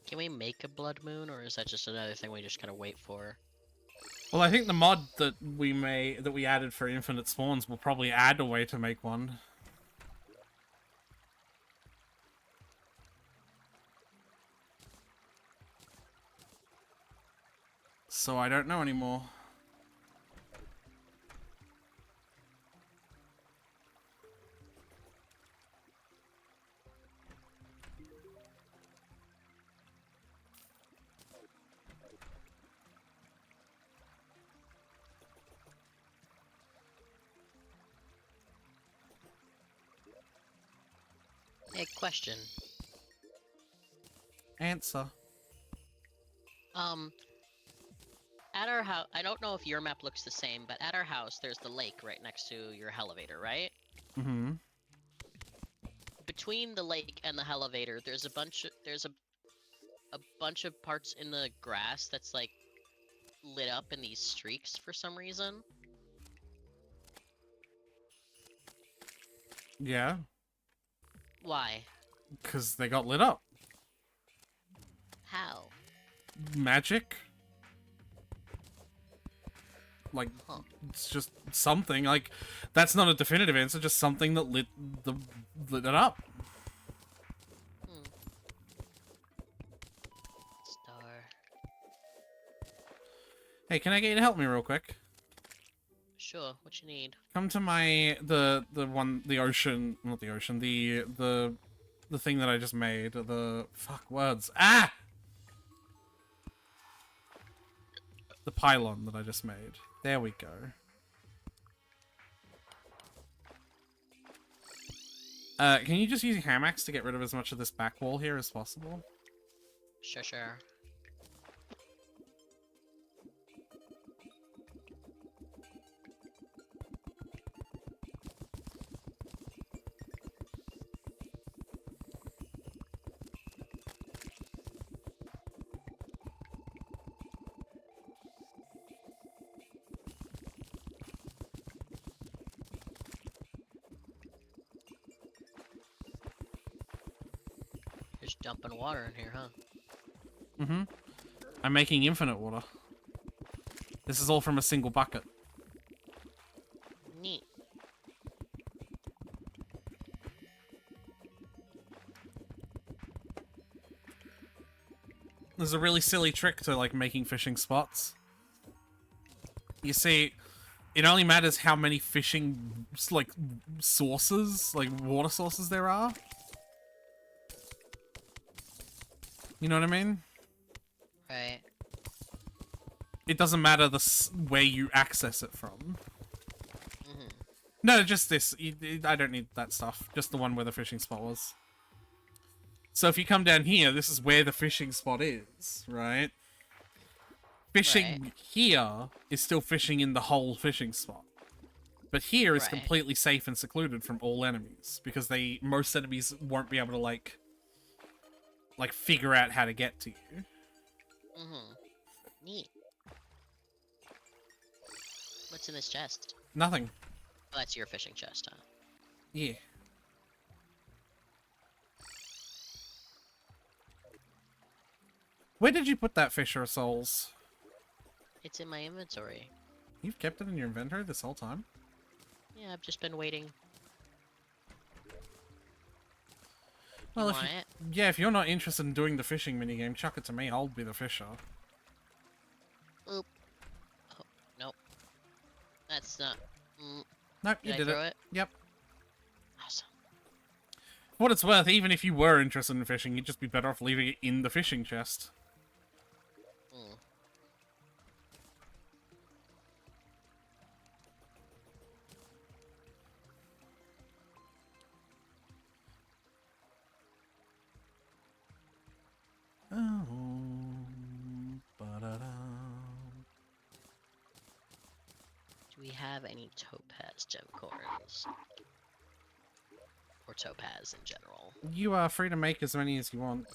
Can we make a blood moon, or is that just another thing we just kind of wait for? Well, I think the mod that we added for infinite spawns will probably add a way to make one. So I don't know anymore. Hey, question. Answer. At our house, I don't know if your map looks the same, but at our house, there's the lake right next to your elevator, right? Mm-hmm. Between the lake and the elevator, there's a bunch of parts in the grass that's like lit up in these streaks for some reason. Yeah. Why? Because they got lit up. How? Magic. Like, Huh. it's just something. Like, that's not a definitive answer, just something that lit it up. Star. Hey, can I get you to help me real quick? Sure, what you need? Come to my the ocean, not the ocean, the thing that I just made. The fuck words. Ah! The pylon that I just made. There we go. Can you just use your ham axe to get rid of as much of this back wall here as possible? Sure. Just dumping water in here, huh? Mm-hmm. I'm making infinite water. This is all from a single bucket. Neat. There's a really silly trick to, like, making fishing spots. You see, it only matters how many fishing, like, sources, like, water sources there are. You know what I mean? Right. It doesn't matter where you access it from. Mm-hmm. No, just this. I don't need that stuff. Just the one where the fishing spot was. So if you come down here, this is where the fishing spot is, right? Fishing here is still fishing in the whole fishing spot. But here is completely safe and secluded from all enemies. Because most enemies won't be able to, like figure out how to get to you. Mm-hmm. Neat. What's in this chest? Nothing. Oh, that's your fishing chest, huh? Yeah. Where did you put that Fisher of Souls? It's in my inventory. You've kept it in your inventory this whole time? Yeah, I've just been waiting. Well, if you're not interested in doing the fishing minigame, chuck it to me. I'll be the fisher. Oop. Oh, nope. That's not... Nope, you did throw it. it? Yep. Awesome. For what it's worth, even if you were interested in fishing, you'd just be better off leaving it in the fishing chest. Do we have any topaz gemcorns? Or topaz in general? You are free to make as many as you want.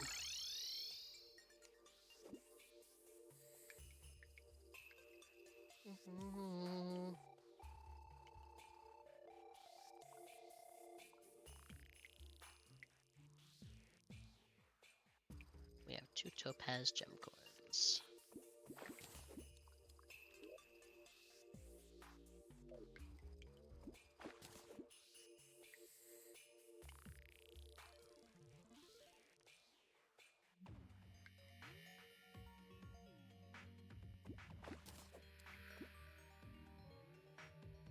We have 2 topaz gem coins.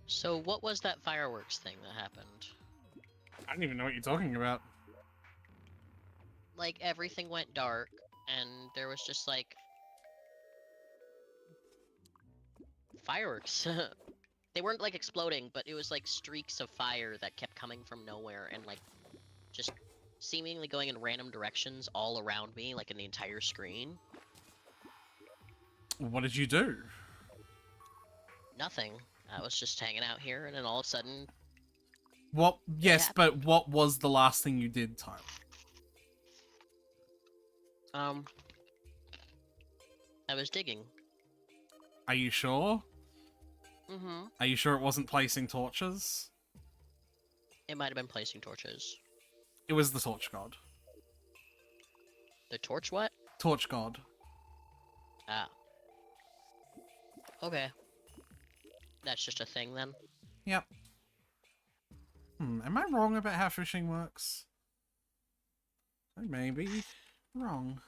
So what was that fireworks thing that happened? I don't even know what you're talking about. Like, everything went dark, and there was just, like, fireworks. They weren't, like, exploding, but it was, like, streaks of fire that kept coming from nowhere and, like, just seemingly going in random directions all around me, like, in the entire screen. What did you do? Nothing. I was just hanging out here, and then all of a sudden, What? Yes, happened. but what was the last thing you did, Tyler? I was digging. Are you sure? Mm-hmm. Are you sure it wasn't placing torches? It might have been placing torches. It was the torch god. The torch what? Torch god. Ah. Okay. That's just a thing then. Yep. Am I wrong about how fishing works? I may be wrong.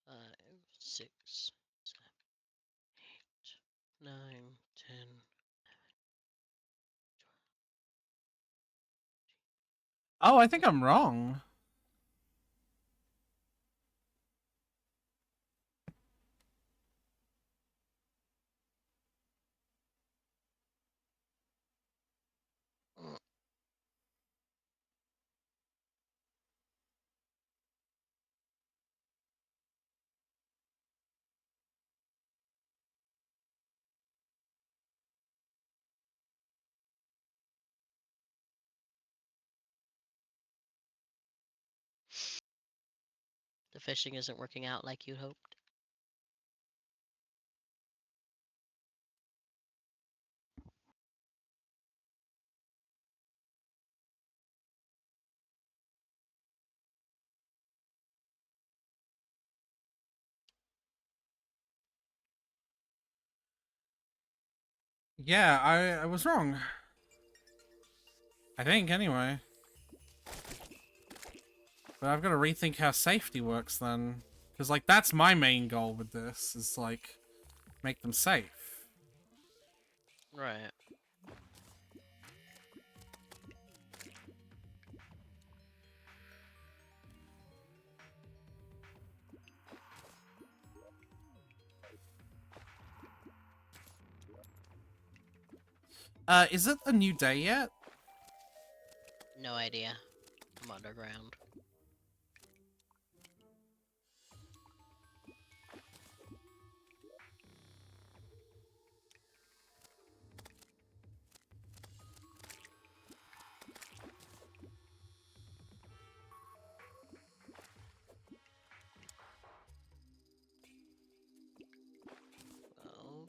Five, 6, 7, 8, 9, 10. Oh, I think I'm wrong. Mm. The fishing isn't working out like you hoped. Yeah, I was wrong. I think, anyway. But I've got to rethink how safety works then. Because, like, that's my main goal with this, is, like, make them safe. Right. Is it a new day yet? No idea. I'm underground. Twelve,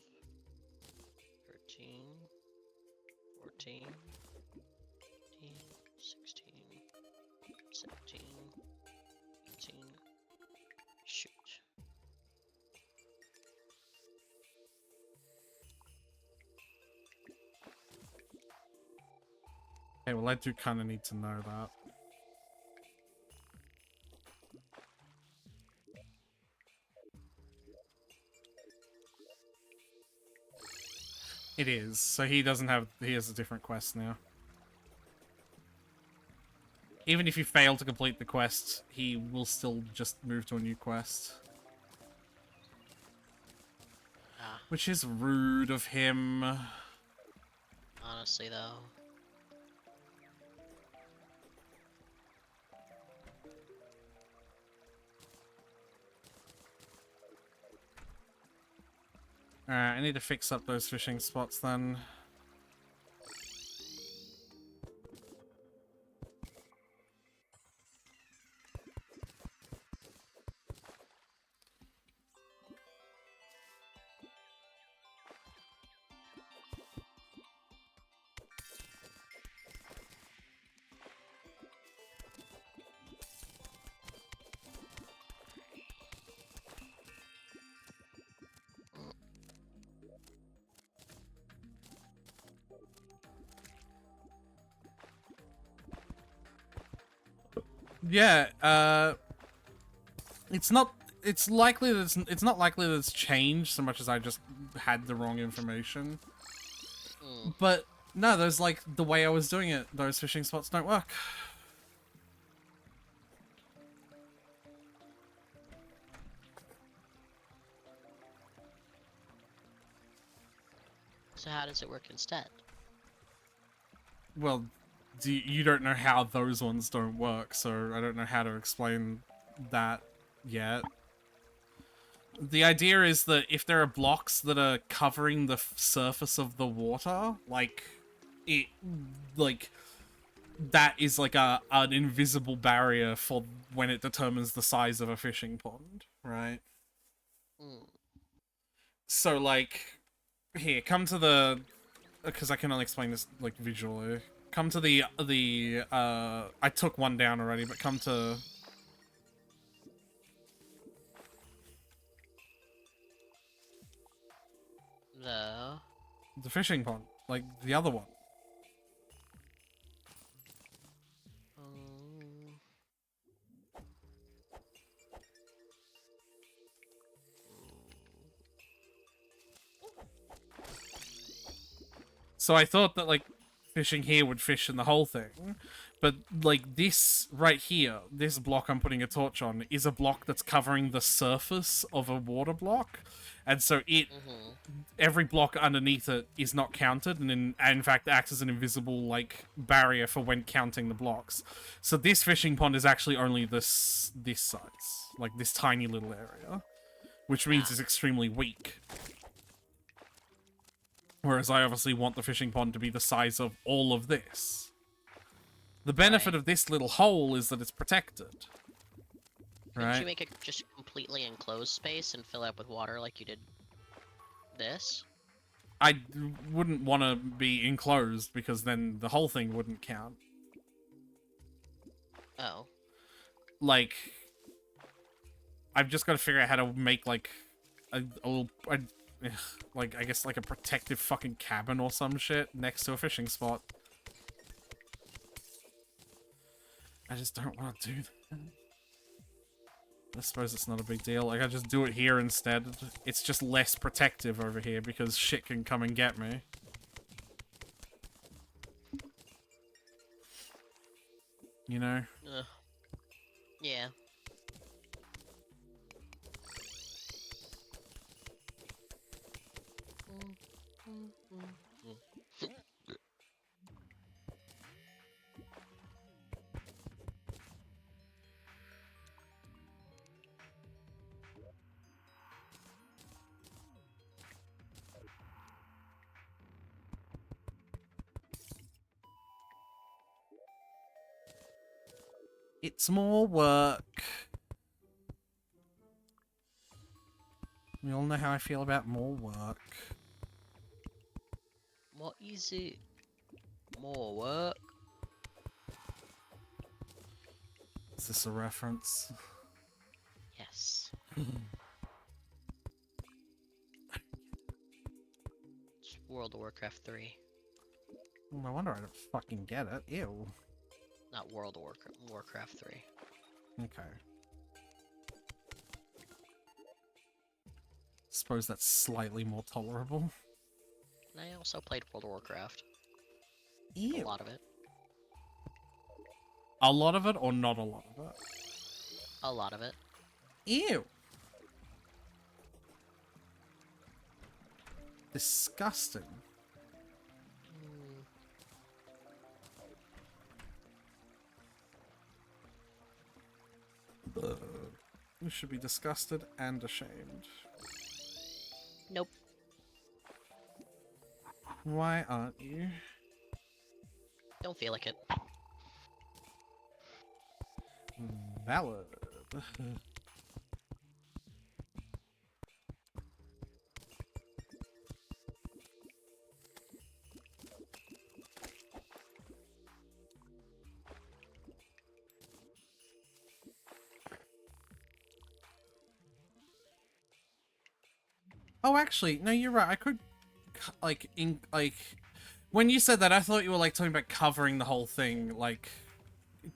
13, 14, 15, 16, 17, 18. Shoot. Okay, well, I do kind of need to know that. It is, so he doesn't have... He has a different quest now. Even if you fail to complete the quest, he will still just move to a new quest. Ah, Which is rude of him. honestly though. Alright, I need to fix up those fishing spots then. Yeah, it's not. It's likely that it's not likely that it's changed so much as I just had the wrong information. Mm. But no, those like the way I was doing it, those fishing spots don't work. So how does it work instead? Well, you don't know how those ones don't work, so I don't know how to explain that yet. The idea is that if there are blocks that are covering the surface of the water, like that is like an invisible barrier for when it determines the size of a fishing pond, right? Mm. So like, here, come to the, because I can only explain this like visually. Come to the I took one down already, but come to the fishing pond, like the other one. Um, So I thought that like fishing here would fish in the whole thing, but like this right here, this block I'm putting a torch on is a block that's covering the surface of a water block, and so every block underneath it is not counted, and in fact acts as an invisible like barrier for when counting the blocks. So this fishing pond is actually only this size, like this tiny little area, which means it's extremely weak. Whereas I obviously want the fishing pond to be the size of all of this. The benefit of this little hole is that it's protected. Couldn't you make it just completely enclosed space and fill it up with water like you did this? I wouldn't want to be enclosed because then the whole thing wouldn't count. Oh. Like, I've just got to figure out how to make like a little, like I guess like a protective fucking cabin or some shit next to a fishing spot. I just don't want to do that. I suppose it's not a big deal. Like, I just do it here instead. It's just less protective over here because shit can come and get me. You know? Yeah. It's more work. We all know how I feel about more work. What is it? More work? Is this a reference? Yes. It's World of Warcraft 3. No wonder I don't fucking get it. Ew. Not World of Warcraft 3. Okay. Suppose that's slightly more tolerable. I also played World of Warcraft. Ew. A lot of it. A lot of it or not a lot of it? A lot of it. Ew. Disgusting. Ugh. You should be disgusted and ashamed. Nope. Why aren't you? Don't feel like it. Valid. Oh, actually, no, you're right. I could, like, when you said that, I thought you were, like, talking about covering the whole thing, like,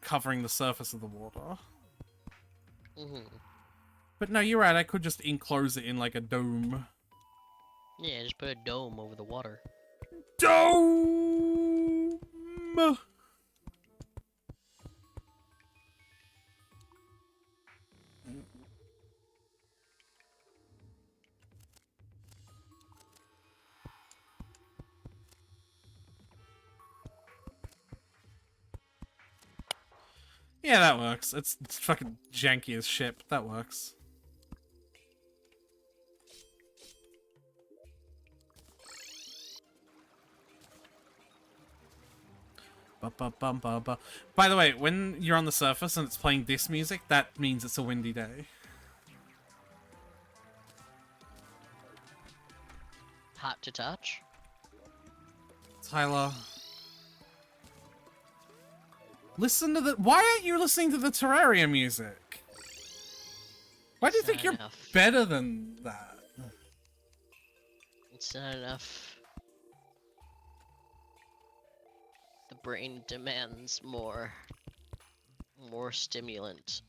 covering the surface of the water. But no, you're right. I could just enclose it in, like, a dome. Yeah, just put a dome over the water. Dome! Yeah, that works. It's fucking janky as shit, but that works. Ba-ba-bum-ba-ba. By the way, when you're on the surface and it's playing this music, that means it's a windy day. Hot to touch. Tyler. Listen to the... Why aren't you listening to the Terraria music? Why do you It's think not you're enough. better than that? It's not enough. The brain demands more. More stimulant.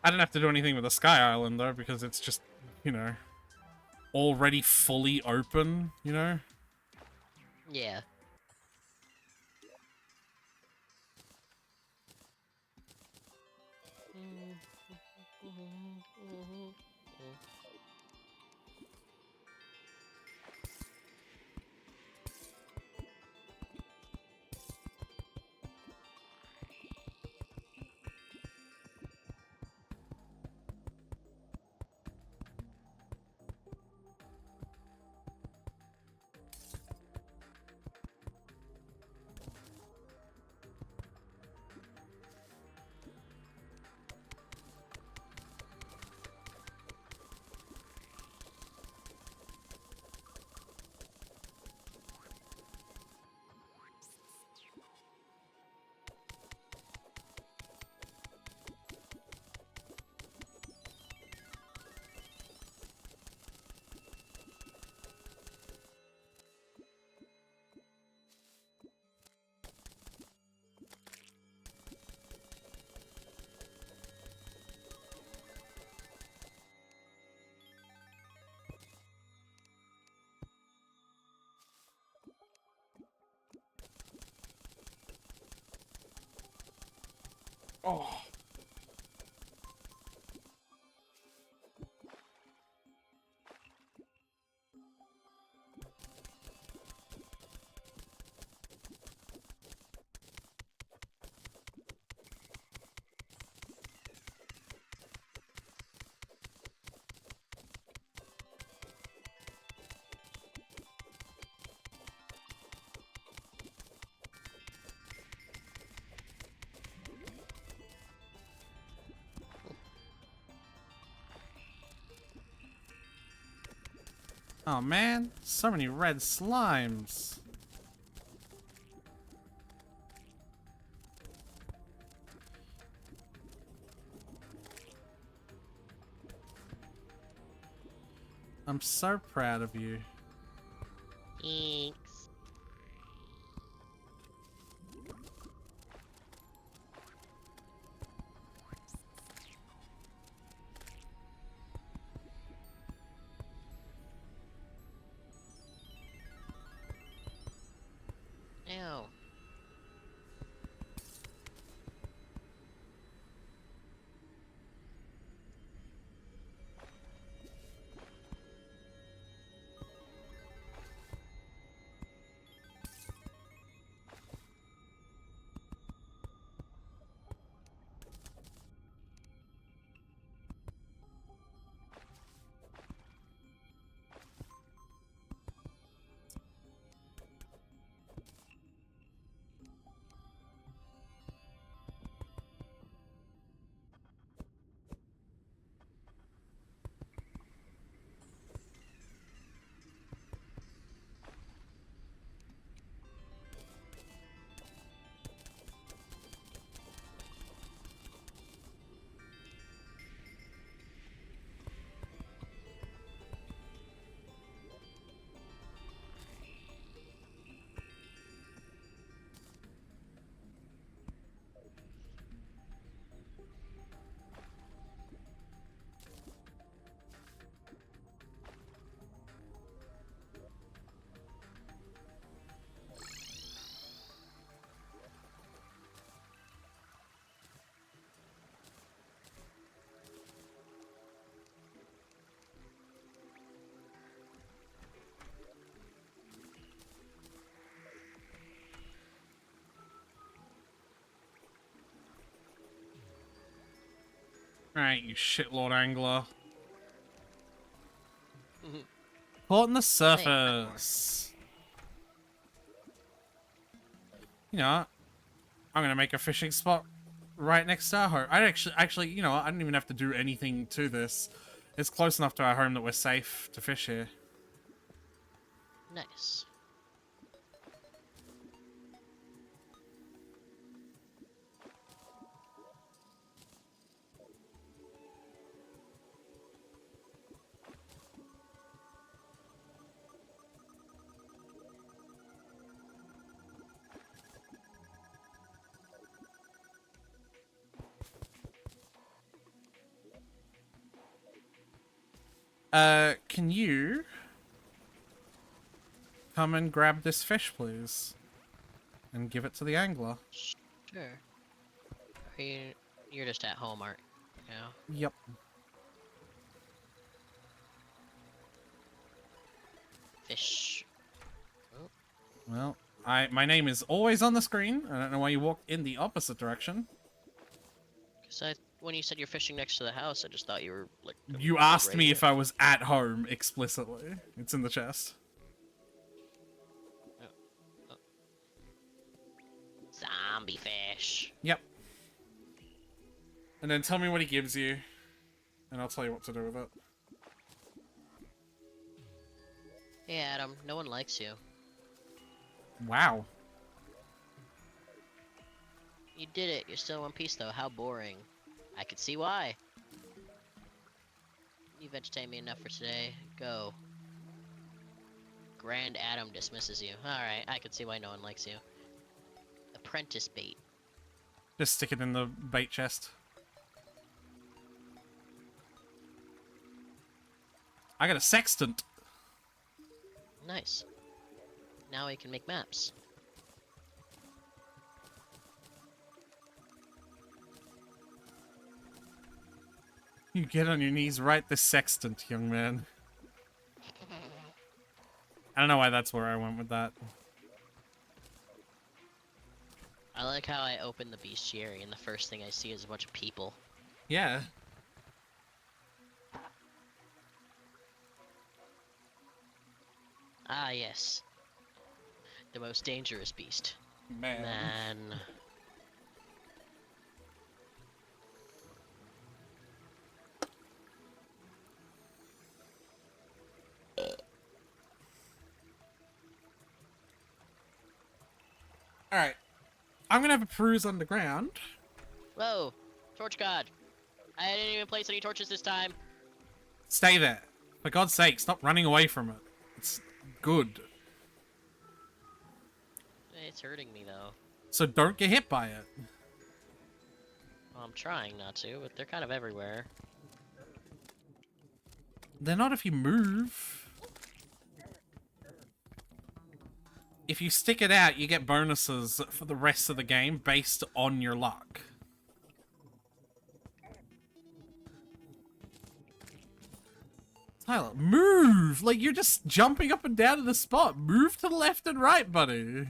I don't have to do anything with the Sky Island, though, because it's just, you know, already fully open, you know? Yeah. Oh. Oh man, so many red slimes. I'm so proud of you. Thanks. Ew. Alright, you shitlord angler. Mhm. Caught on the Say it, surface. You know, I'm gonna make a fishing spot right next to our home. Actually, you know what? I don't even have to do anything to this. It's close enough to our home that we're safe to fish here. Nice. Can you come and grab this fish, please? And give it to the angler. Sure. Are you? You're just at home, aren't you? Yep. Fish. Oh, Well, my name is always on the screen. I don't know why you walked in the opposite direction. when you said you're fishing next to the house, I just thought you were like. You asked me if I was at home explicitly. It's in the chest. Zombie fish. Yep. And then tell me what he gives you, and I'll tell you what to do with it. Hey Adam, no one likes you. Wow. You did it. You're still in one piece though. How boring. I could see why. You've entertained me enough for today. Go. Grand Adam dismisses you. Alright, I can see why no one likes you. Apprentice bait. Just stick it in the bait chest. I got a sextant. Nice. Now we can make maps. You get on your knees, right this sextant, young man. I don't know why that's where I went with that. I like how I open the bestiary and the first thing I see is a bunch of people. Yeah. Ah, yes. The most dangerous beast. Man. Alright. I'm gonna have a peruse underground. Whoa! Torch God! I didn't even place any torches this time! Stay there. For God's sake, stop running away from it. It's good. It's hurting me though. So don't get hit by it. Well, I'm trying not to, but they're kind of everywhere. They're not if you move. If you stick it out, you get bonuses for the rest of the game based on your luck. Tyler, move! Like, you're just jumping up and down in the spot. Move to the left and right, buddy.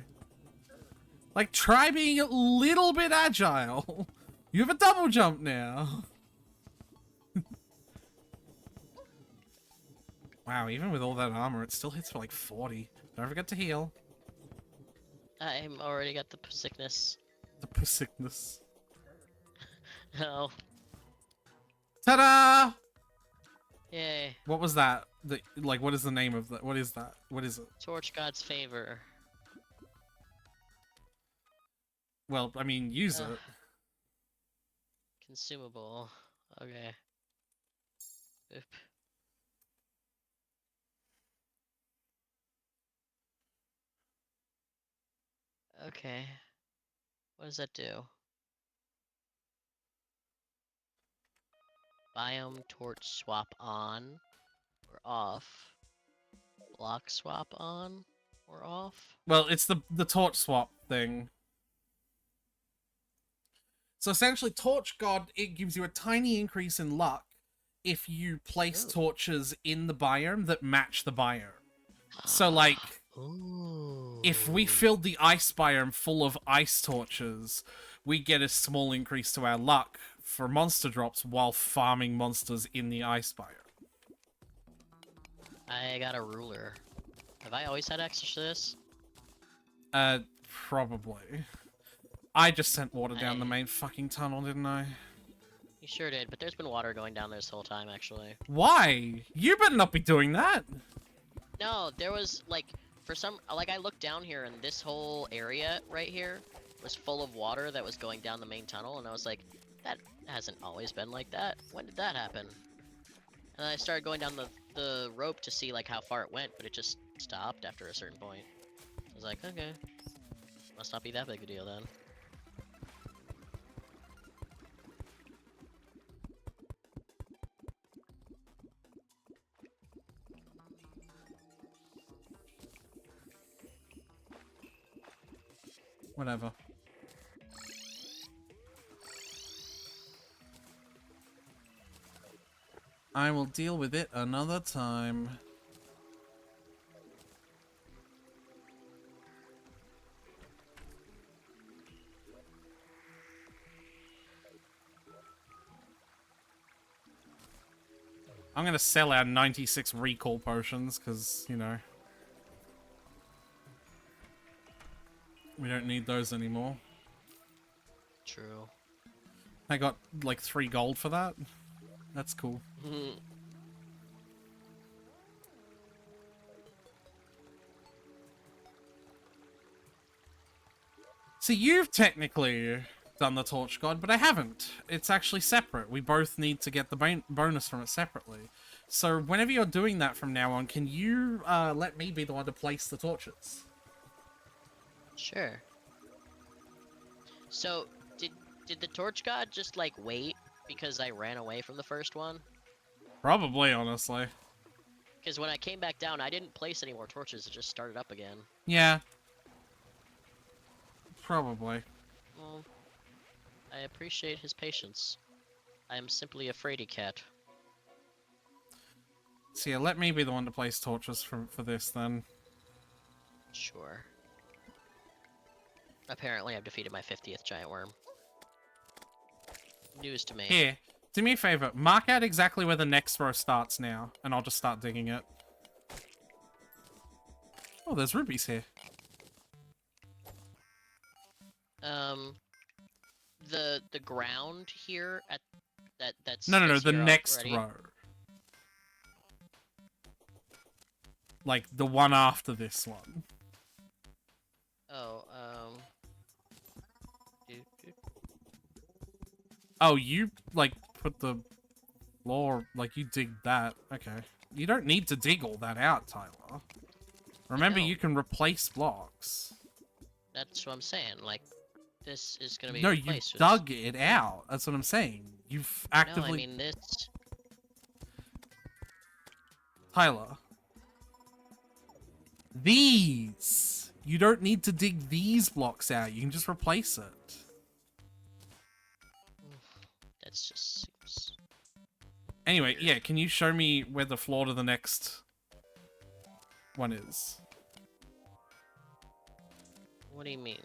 Like, try being a little bit agile. You have a double jump now. Wow, even with all that armor, it still hits for like 40. Don't forget to heal. I'm already got the sickness. The sickness. Oh, Ta-da! yay. What was that? Like, what is the name of that? What is that? What is it? Torch God's favor. Well, I mean, use it. Consumable. Okay. Oop. Okay. What does that do? Biome torch swap on or off. Block swap on or off. Well, it's the torch swap thing. So essentially, Torch God, it gives you a tiny increase in luck if you place torches in the biome that match the biome. So, like, Ooh. if we filled the ice biome full of ice torches, we get a small increase to our luck for monster drops while farming monsters in the ice biome. I got a ruler. Have I always had access to this? Probably. I just sent water down the main fucking tunnel, didn't I? You sure did, but there's been water going down this whole time, actually. Why? You better not be doing that. No, there was, like, for some, like, I looked down here, and this whole area right here was full of water that was going down the main tunnel, and I was like, that hasn't always been like that. When did that happen? And then I started going down the rope to see, like, how far it went, but it just stopped after a certain point. I was like, okay. Must not be that big a deal, then. Whatever. I will deal with it another time. I'm gonna sell our 96 recall potions, because, you know, we don't need those anymore. True. I got, like, 3 gold for that. That's cool. So you've technically done the Torch God, but I haven't. It's actually separate. We both need to get the bonus from it separately. So whenever you're doing that from now on, can you let me be the one to place the torches? Sure. So, did the Torch God just, like, wait because I ran away from the first one? Probably, honestly. Because when I came back down, I didn't place any more torches, it just started up again. Yeah. Probably. Well, I appreciate his patience. I am simply a fraidy cat. So yeah, let me be the one to place torches for this, then. Sure. Apparently, I've defeated my 50th giant worm. News to me. Here, do me a favor. Mark out exactly where the next row starts now, and I'll just start digging it. Oh, there's rubies here. The ground here at that's No, the here next already. row. Like, the one after this one. Oh, Oh, you, like, put the floor, like, you dig that. Okay. You don't need to dig all that out, Tyler. Remember, know. you can replace blocks. That's what I'm saying. Like, this is gonna be No, you replaced with- dug it out. That's what I'm saying. You've actively... No, I mean this. Tyler. These! You don't need to dig these blocks out. You can just replace it. That just seems. Anyway, yeah, can you show me where the floor to the next one is? What do you mean?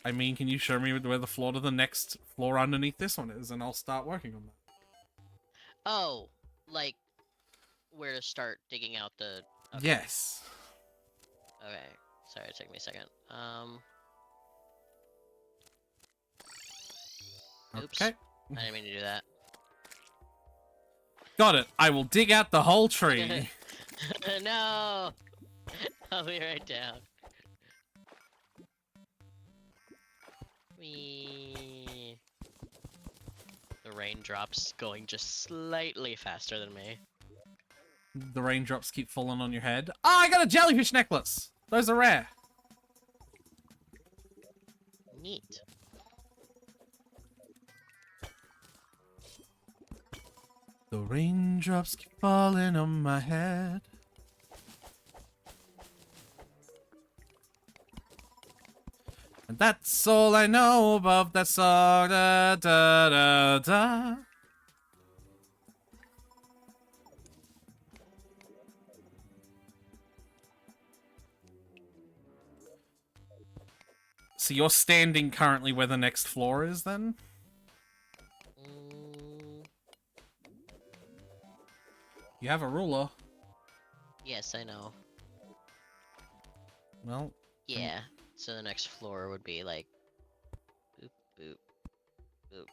I mean, can you show me where the floor to the next floor underneath this one is, and I'll start working on that. Oh, like where to start digging out the. Okay. Yes. Okay. Sorry, it took me a second. Oops. Okay. I didn't mean to do that. Got it. I will dig out the whole tree. No! I'll be right down. Whee. The raindrops going just slightly faster than me. The raindrops keep falling on your head. Oh, I got a jellyfish necklace! Those are rare. Neat. The raindrops keep falling on my head. And that's all I know about that song. Da, da, da, da. So you're standing currently where the next floor is, then? You have a ruler. Yes, I know. Well, Yeah. So the next floor would be like, boop, boop, boop.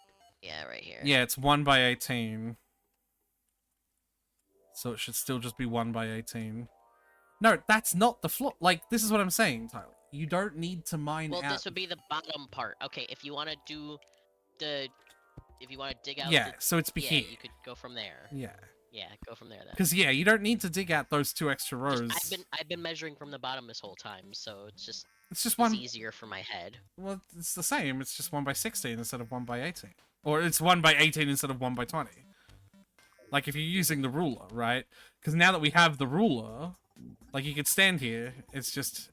Yeah, right here. yeah, it's 1 by 18. So it should still just be 1 by 18. No, that's not the floor. Like, this is what I'm saying, Tyler. You don't need to mine Well, out... this would be the bottom part. Okay, if you want to do the, if you want to dig out. Yeah, the, so it's yeah, here. you could go from there. Yeah. Yeah, go from there then. Because, yeah, you don't need to dig out those 2 extra rows. I've been measuring from the bottom this whole time, so it's just It's it's easier for my head. Well, it's the same. It's just 1 by 16 instead of 1 by 18. Or it's 1 by 18 instead of 1 by 20. Like, if you're using the ruler, right? Because now that we have the ruler, like, you could stand here. It's just...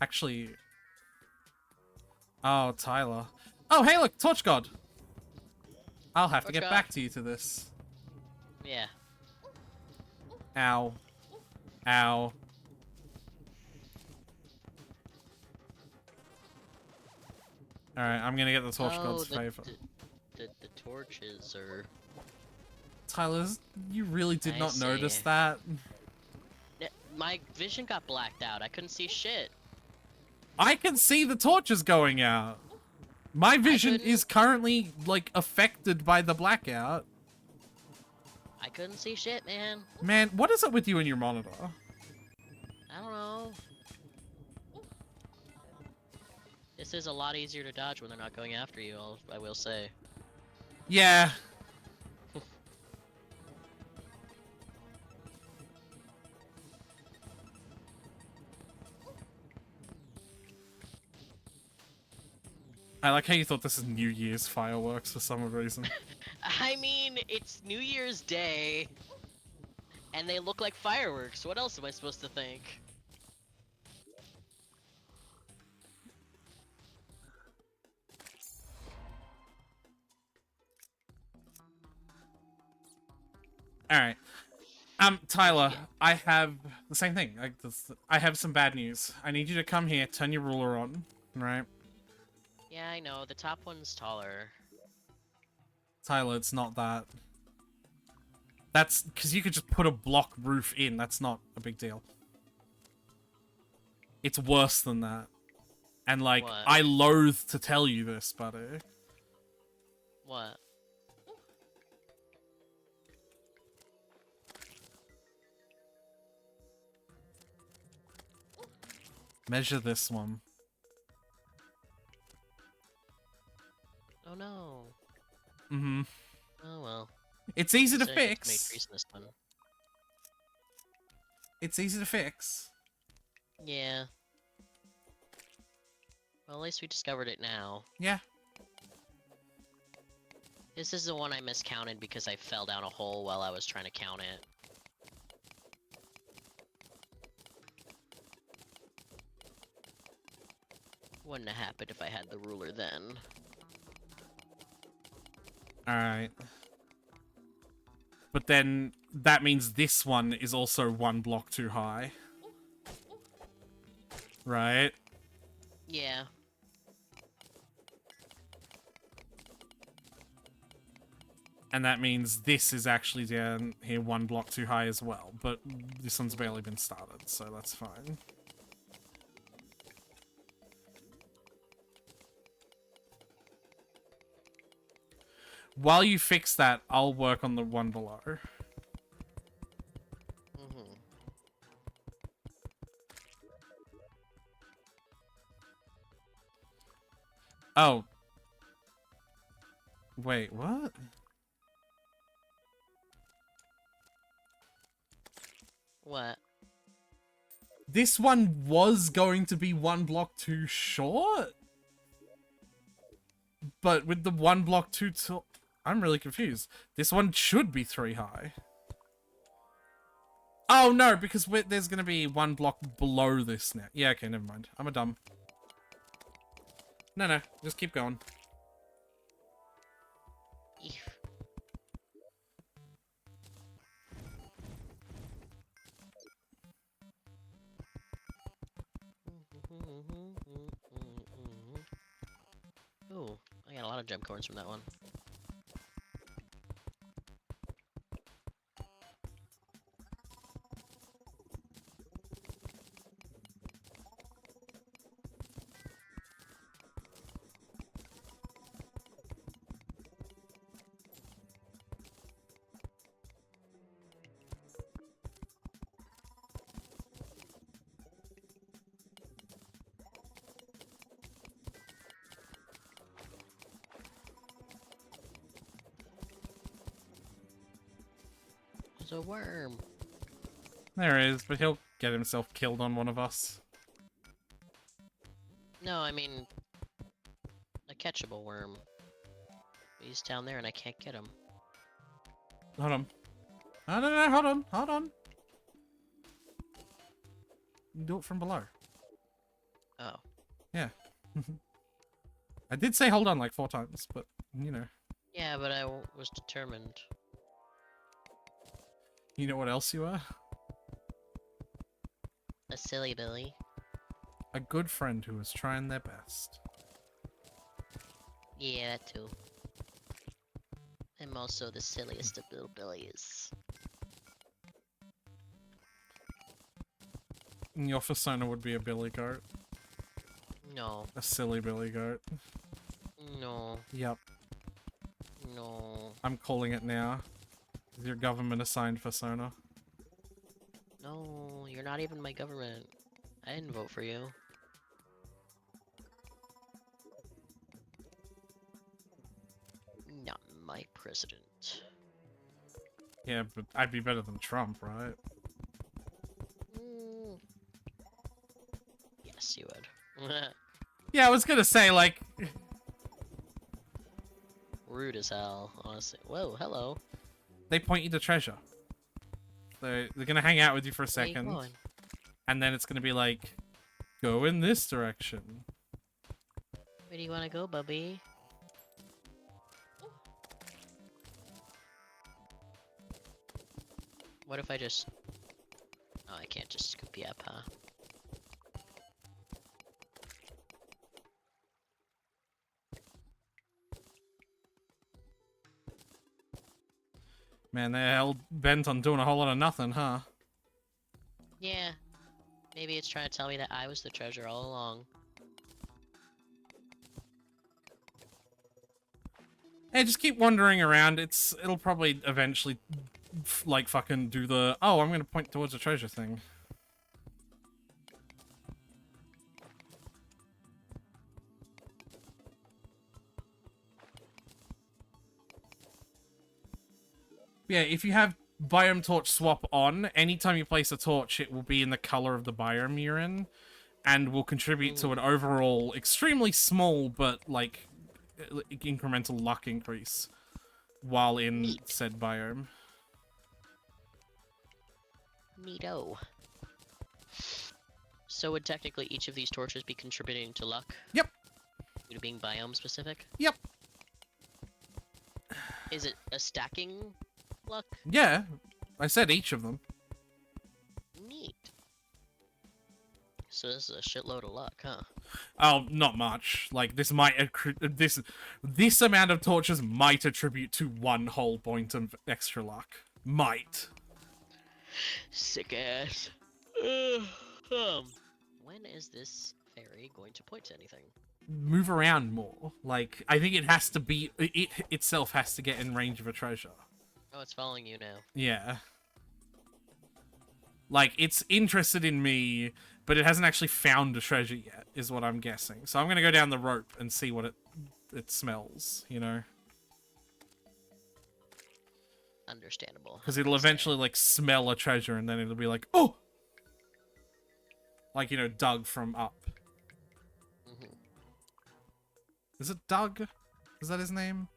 Actually... Oh, Tyler. Oh, hey, look! Torch God! I'll have to Torch get God. back to you to this. Yeah. Ow. Ow. Alright, I'm gonna get the Torch God's favor. The torches are. Tyler, you really did I not notice see. that? My vision got blacked out. I couldn't see shit. I can see the torches going out. My vision couldn't- is currently, like, affected by the blackout. I couldn't see shit, man. Man, what is it with you and your monitor? I don't know. This is a lot easier to dodge when they're not going after you, I will say. Yeah. I like how you thought this is New Year's fireworks for some reason. I mean, it's New Year's Day, and they look like fireworks. What else am I supposed to think? Alright. Tyler, I have the same thing. I have some bad news. I need you to come here, turn your ruler on, right? Yeah, I know. The top one's taller. Tyler, it's not that. That's because you could just put a block roof in. That's not a big deal. It's worse than that. And, like, What? I loathe to tell you this, buddy. What? Measure this one. Oh no. Mm-hmm. It's easy to So I get fix. make trees in this one. It's easy to fix. Yeah. Well, at least we discovered it now. Yeah. This is the one I miscounted because I fell down a hole while I was trying to count it. Wouldn't have happened if I had the ruler then. Alright. But then, that means this one is also one block too high. Right? Yeah. And that means this is actually down here one block too high as well. But this one's barely been started, so that's fine. While you fix that, I'll work on the one below. Mm-hmm. Oh. Wait, what? What? This one was going to be one block too short? But with the one block too tall... I'm really confused. This one should be 3 high. Oh, no, because there's going to be one block below this now. Yeah, okay, never mind. I'm a dumb. No, just keep going. Eef. Ooh, I got a lot of gem coins from that one. There's a worm. There is, but he'll get himself killed on one of us. No, I mean a catchable worm. He's down there and I can't get him. Hold on. No, hold on. You do it from below. Oh. Yeah. I did say hold on like 4 times, but, you know. Yeah, but I was determined. You know what else you are? A silly Billy. A good friend who is trying their best. Yeah, that too. I'm also the silliest of little Billies. Your persona would be a billy goat. No. A silly billy goat. No. Yep. No. I'm calling it now. Your government assigned persona. No, you're not even my government. I didn't vote for you. Not my president. Yeah, but I'd be better than Trump, right? Mm. Yes, you would. Yeah, I was gonna say, like... Rude as hell, honestly. Whoa, hello. They point you to treasure. They're gonna hang out with you for a Where you second. going? And then it's gonna be like, go in this direction. Where do you want to go, Bubby? What if I just... Oh, I can't just scoop you up, huh? Man, they're hell bent on doing a whole lot of nothing, huh? Yeah. Maybe it's trying to tell me that I was the treasure all along. Hey, just keep wandering around. It'll probably eventually, like, fucking do the, oh, I'm gonna point towards a treasure thing. Yeah, if you have biome torch swap on, anytime you place a torch, it will be in the color of the biome you're in, and will contribute to an overall extremely small but like incremental luck increase while in Neat. said biome. Neato. So would technically each of these torches be contributing to luck? Yep. Due to being biome specific? Yep. Is it a stacking luck? Yeah, I said each of them. Neat. So this is a shitload of luck, huh? Oh, not much. Like, this might this amount of torches might attribute to 1 whole point of extra luck. Might. Sick ass. When is this fairy going to point to anything? Move around more. Like, I think it has to be... It itself has to get in range of a treasure. Oh, it's following you now. Yeah. Like, it's interested in me, but it hasn't actually found a treasure yet, is what I'm guessing. So I'm gonna go down the rope and see what it smells, you know? Understandable. Because it'll eventually, like, smell a treasure, and then it'll be like, oh! Like, you know, Doug from Up. Mm-hmm. Is it Doug? Is that his name?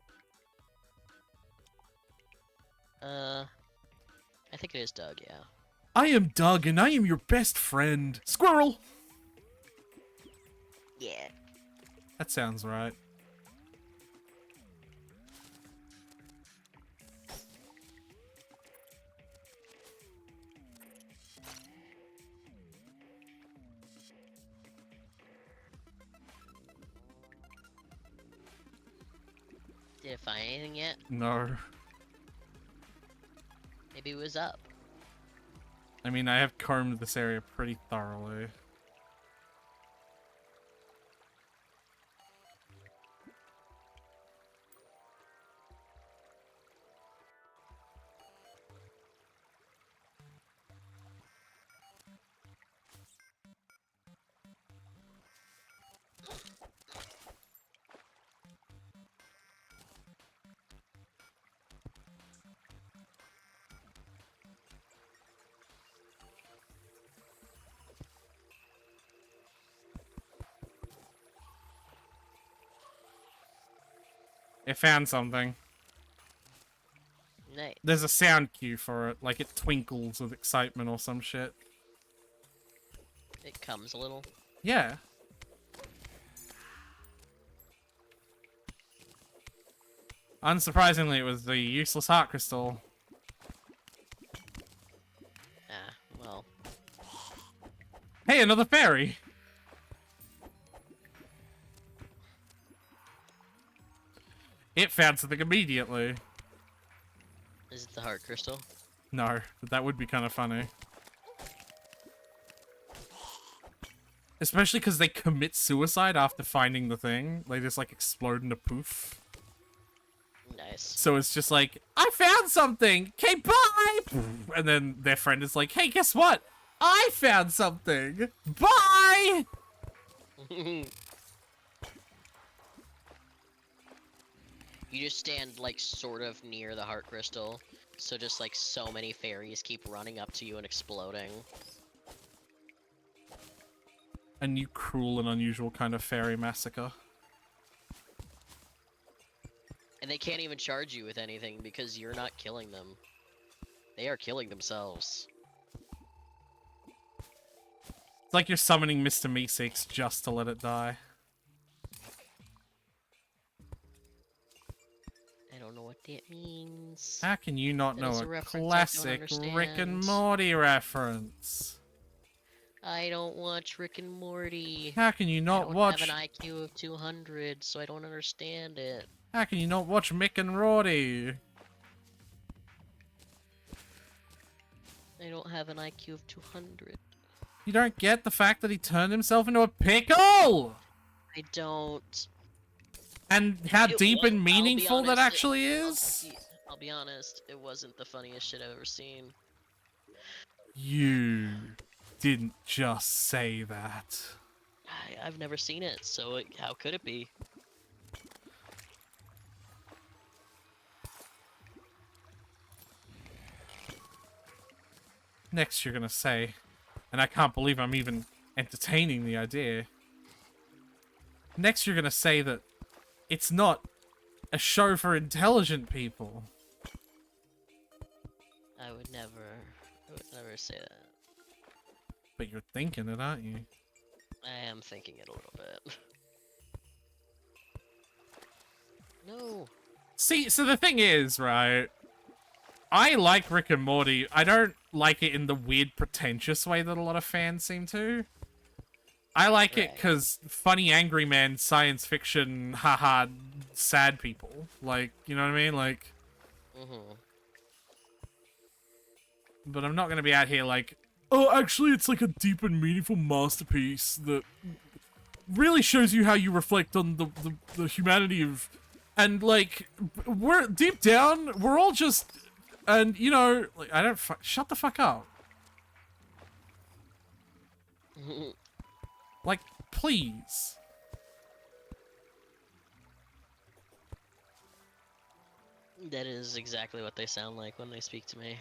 I think it is Doug, yeah. I am Doug, and I am your best friend. Squirrel! Yeah. That sounds right. Did it find anything yet? No. Maybe it was up. I mean, I have combed this area pretty thoroughly. It found something. Nice. There's a sound cue for it, like it twinkles with excitement or some shit. It comes a little. Yeah. Unsurprisingly, it was the useless heart crystal. Ah, well. Hey, another fairy! It found something immediately. Is it the heart crystal? No, but that would be kind of funny. Especially because they commit suicide after finding the thing. They just, like, explode into poof. Nice. So it's just like, I found something! Okay, bye! And then their friend is like, hey, guess what? I found something! Bye! You just stand, like, sort of near the heart crystal, so just, like, so many fairies keep running up to you and exploding. A new cruel and unusual kind of fairy massacre. And they can't even charge you with anything because you're not killing them. They are killing themselves. It's like you're summoning Mr. Meeseeks just to let it die. I don't know what that means. How can you not That know is a a reference I don't classic Rick and understand. Morty reference? I don't watch Rick and Morty. How can you I not don't watch... have an IQ of 200, so I don't understand it. How can you not watch Mick and Roddy? I don't have an IQ of 200. You don't get the fact that he turned himself into a pickle? I don't. And how It deep was- and I'll be meaningful that honest, actually is? I'll be honest, it wasn't the funniest shit I've ever seen. You didn't just say that. I've never seen it, so how could it be? Next you're gonna say, and I can't believe I'm even entertaining the idea. Next you're gonna say that it's not a show for intelligent people. I would never say that. But you're thinking it, aren't you? I am thinking it a little bit. No. See, so the thing is, right? I like Rick and Morty. I don't like it in the weird, pretentious way that a lot of fans seem to. I like it because funny, angry man, science fiction, haha, sad people. Like, you know what I mean? Like, but I'm not going to be out here like, oh, actually, it's like a deep and meaningful masterpiece that really shows you how you reflect on the humanity of... And, like, we're... Deep down, we're all just... And, you know... Like, I don't... Shut the fuck up. Like, please. That is exactly what they sound like when they speak to me.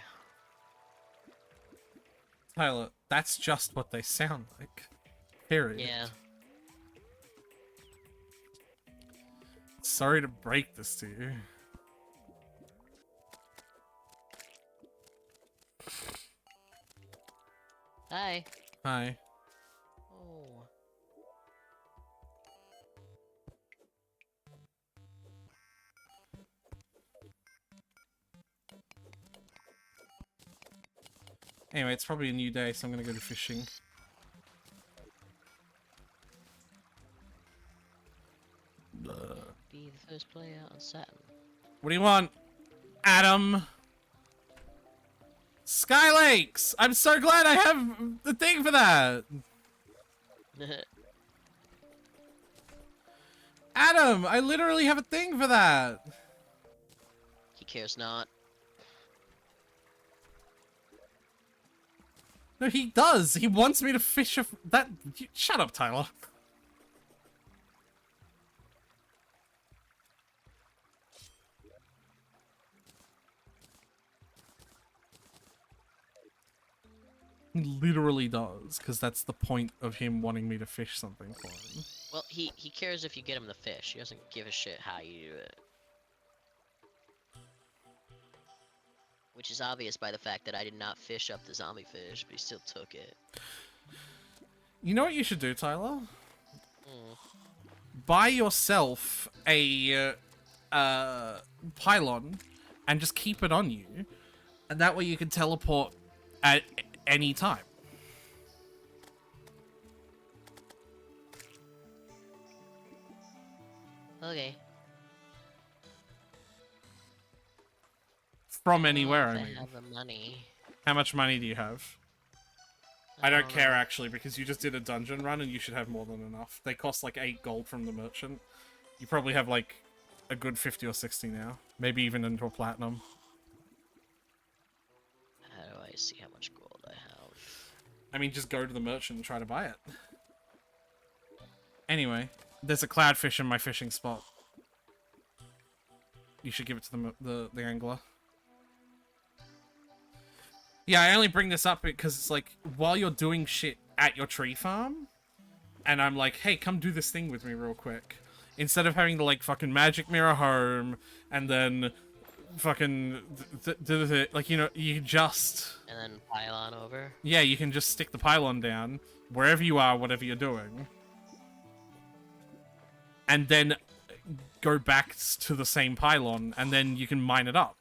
Tyler, that's just what they sound like. Period. Yeah. Sorry to break this to you. Hi. Hi. Oh. Anyway, it's probably a new day, so I'm gonna go to fishing. Be the first player on Saturn. What do you want, Adam? Sky Lakes! I'm so glad I have the thing for that! Adam, I literally have a thing for that! He cares not. No, he does! He wants me to fish that- Shut up, Tyler. He literally does, because that's the point of him wanting me to fish something for him. Well, he cares if you get him the fish. He doesn't give a shit how you do it. Which is obvious by the fact that I did not fish up the zombie fish, but he still took it. You know what you should do, Tyler? Mm. Buy yourself a pylon and just keep it on you, and that way you can teleport at any time. Okay. From anywhere, I If mean. have the money. How much money do you have? I don't care, actually, because you just did a dungeon run and you should have more than enough. They cost like 8 gold from the merchant. You probably have like a good 50 or 60 now. Maybe even into a platinum. How do I see how much gold I have? I mean, just go to the merchant and try to buy it. Anyway, there's a cloudfish in my fishing spot. You should give it to the angler. Yeah, I only bring this up because it's like, while you're doing shit at your tree farm, and I'm like, hey, come do this thing with me real quick. Instead of having to, like, fucking magic mirror home, and then fucking, like, you know, you just... And then pylon over? Yeah, you can just stick the pylon down, wherever you are, whatever you're doing. And then go back to the same pylon, and then you can mine it up.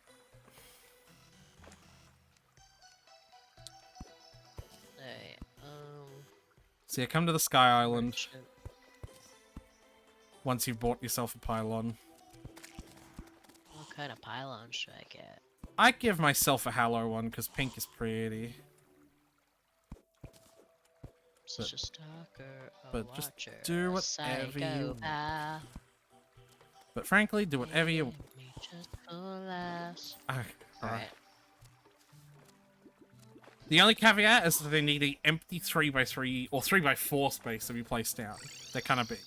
Hey, So yeah, come to the Sky Island shit. once you've bought yourself a pylon. What kind of pylon should I get? I give myself a Hallow one, because pink is pretty. Such a stalker, a but just watcher, do a whatever you psychopath. But frankly, do whatever you... Give me just a lass. Alright. Alright. The only caveat is that they need an empty 3x3 or 3x4 space to be placed down. They're kind of big.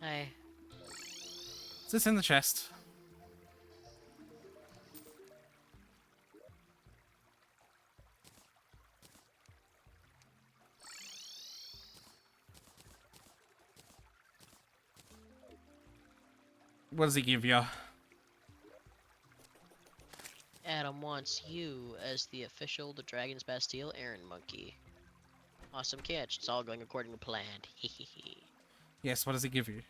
Hey. Is this in the chest? What does he give you? Adam wants you as the official The Dragon's Bastille errand monkey. Awesome catch. It's all going according to plan. Hehehe. Yes, what does he give you?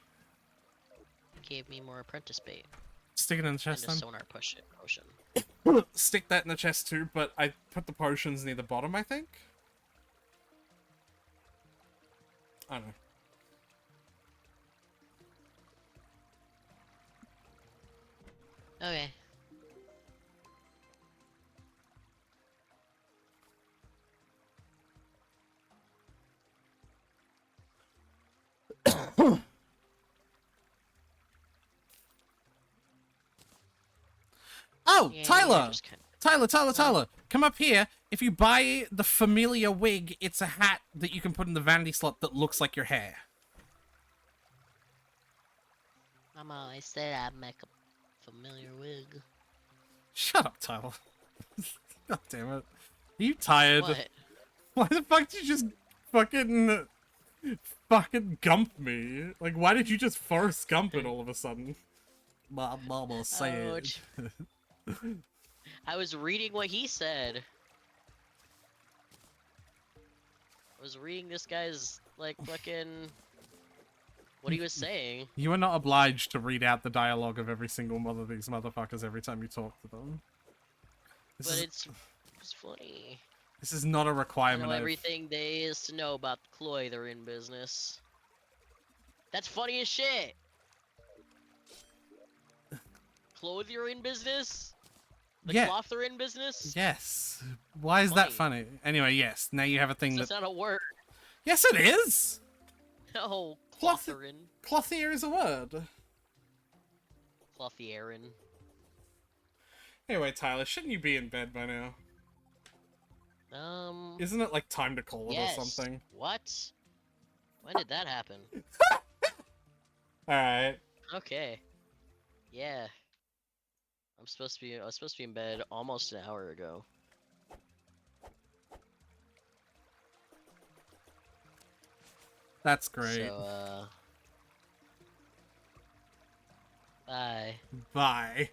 Gave me more apprentice bait. Stick it in the And chest a then. sonar potion. Stick that in the chest too, but I put the potions near the bottom, I think? I don't know. Okay. Oh, Yeah, Tyler! just kinda- Tyler! Come up here. If you buy the familiar wig, it's a hat that you can put in the vanity slot that looks like your hair. Mama, I said I'd make a familiar wig. Shut up, Tyler. God damn it. Are you tired? What? Why the fuck did you just fucking gump me? Like, why did you just Forrest Gump it all of a sudden? Mama, say it. I was reading what he said. I was reading this guy's, like, fucking... what he was saying. You are not obliged to read out the dialogue of every single one of these motherfuckers every time you talk to them. But it's funny. This is not a I requirement. know everything there is to know about the Cloy they're in business. That's funny as shit! Cloth you're in business? The Yeah. cloth are in business? Yes. Why is that funny? Anyway, yes. Now you have a thing That's that... not a word. Yes, it is! No, Cloth- clotherin. Clothier is a word. Clothierin. Anyway, Tyler, shouldn't you be in bed by now? Isn't it like time to call it yes. or something? What? When did that happen? Alright. Okay. Yeah. I was supposed to be in bed almost an hour ago. That's great. So, bye. Bye.